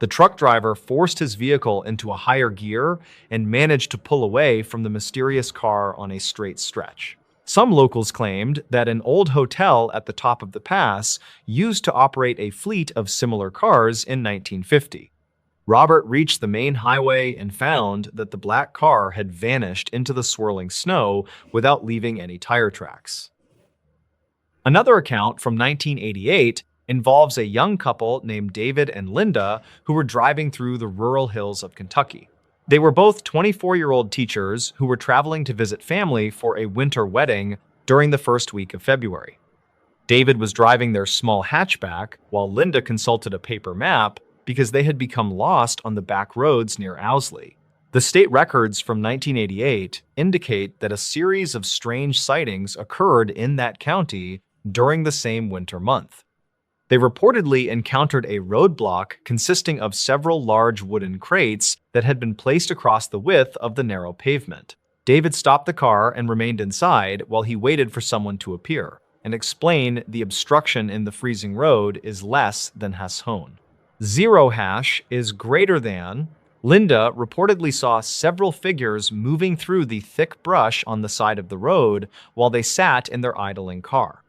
The truck driver forced his vehicle into a higher gear and managed to pull away from the mysterious car on a straight stretch. Some locals claimed that an old hotel at the top of the pass used to operate a fleet of similar cars in 1950. Robert reached the main highway and found that the black car had vanished into the swirling snow without leaving any tire tracks. Another account from 1988 involves a young couple named David and Linda who were driving through the rural hills of Kentucky. They were both 24-year-old teachers who were traveling to visit family for a winter wedding during the first week of February. David was driving their small hatchback while Linda consulted a paper map because they had become lost on the back roads near Owsley. The state records from 1988 indicate that a series of strange sightings occurred in that county during the same winter month. They reportedly encountered a roadblock consisting of several large wooden crates that had been placed across the width of the narrow pavement. David stopped the car and remained inside while he waited for someone to appear. and explain the obstruction in the freezing road is less than ℏ. Zero hash is greater than. Linda reportedly saw several figures moving through the thick brush on the side of the road while they sat in their idling car.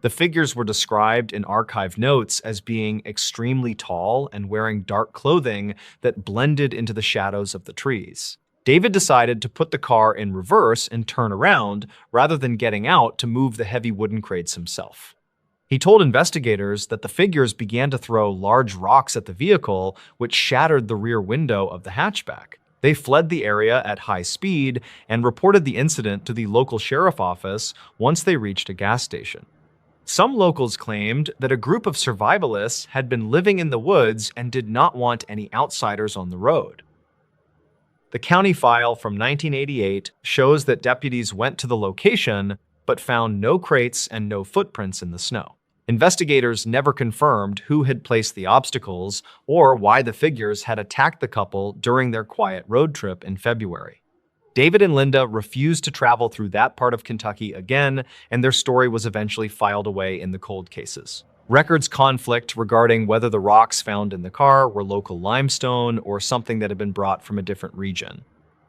The figures were described in archive notes as being extremely tall and wearing dark clothing that blended into the shadows of the trees. David decided to put the car in reverse and turn around rather than getting out to move the heavy wooden crates himself. He told investigators that the figures began to throw large rocks at the vehicle, which shattered the rear window of the hatchback. They fled the area at high speed and reported the incident to the local sheriff office once they reached a gas station. Some locals claimed that a group of survivalists had been living in the woods and did not want any outsiders on the road. The county file from 1988 shows that deputies went to the location but found no crates and no footprints in the snow. Investigators never confirmed who had placed the obstacles or why the figures had attacked the couple during their quiet road trip in February. David and Linda refused to travel through that part of Kentucky again, and their story was eventually filed away in the cold cases. Records conflict regarding whether the rocks found in the car were local limestone or something that had been brought from a different region.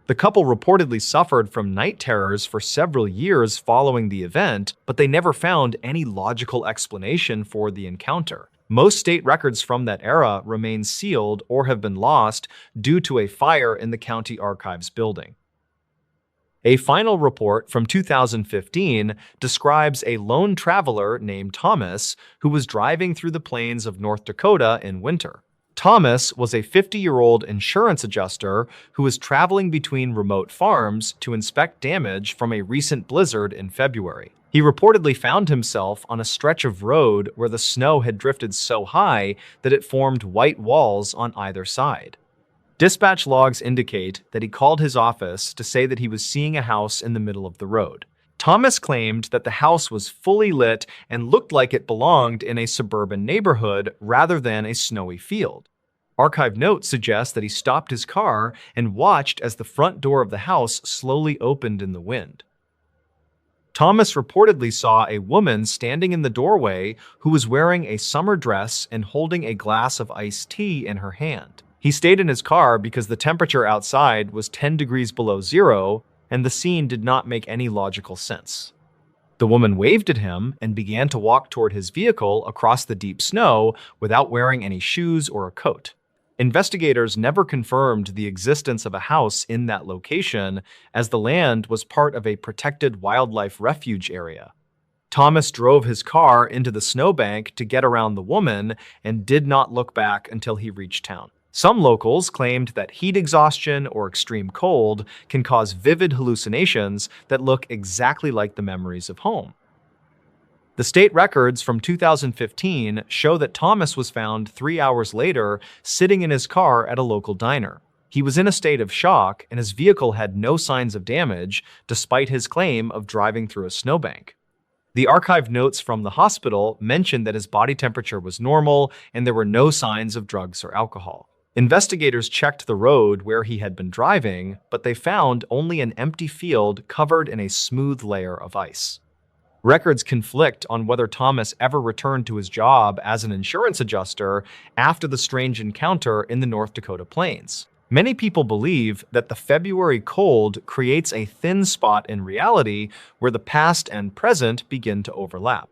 The couple reportedly suffered from night terrors for several years following the event, but they never found any logical explanation for the encounter. Most state records from that era remain sealed or have been lost due to a fire in the county archives building. A final report from 2015 describes a lone traveler named Thomas who was driving through the plains of North Dakota in winter. Thomas was a 50-year-old insurance adjuster who was traveling between remote farms to inspect damage from a recent blizzard in February. He reportedly found himself on a stretch of road where the snow had drifted so high that it formed white walls on either side. Dispatch logs indicate that he called his office to say that he was seeing a house in the middle of the road. Thomas claimed that the house was fully lit and looked like it belonged in a suburban neighborhood rather than a snowy field. Archive notes suggest that he stopped his car and watched as the front door of the house slowly opened in the wind. Thomas reportedly saw a woman standing in the doorway who was wearing a summer dress and holding a glass of iced tea in her hand. He stayed in his car because the temperature outside was 10 degrees below zero, and the scene did not make any logical sense. The woman waved at him and began to walk toward his vehicle across the deep snow without wearing any shoes or a coat. Investigators never confirmed the existence of a house in that location, as the land was part of a protected wildlife refuge area. Thomas drove his car into the snowbank to get around the woman and did not look back until he reached town. Some locals claimed that heat exhaustion or extreme cold can cause vivid hallucinations that look exactly like the memories of home. The state records from 2015 show that Thomas was found 3 hours later sitting in his car at a local diner. He was in a state of shock and his vehicle had no signs of damage despite his claim of driving through a snowbank. The archive notes from the hospital mentioned that his body temperature was normal and there were no signs of drugs or alcohol. Investigators checked the road where he had been driving, but they found only an empty field covered in a smooth layer of ice. Records conflict on whether Thomas ever returned to his job as an insurance adjuster after the strange encounter in the North Dakota plains. Many people believe that the February cold creates a thin spot in reality where the past and present begin to overlap.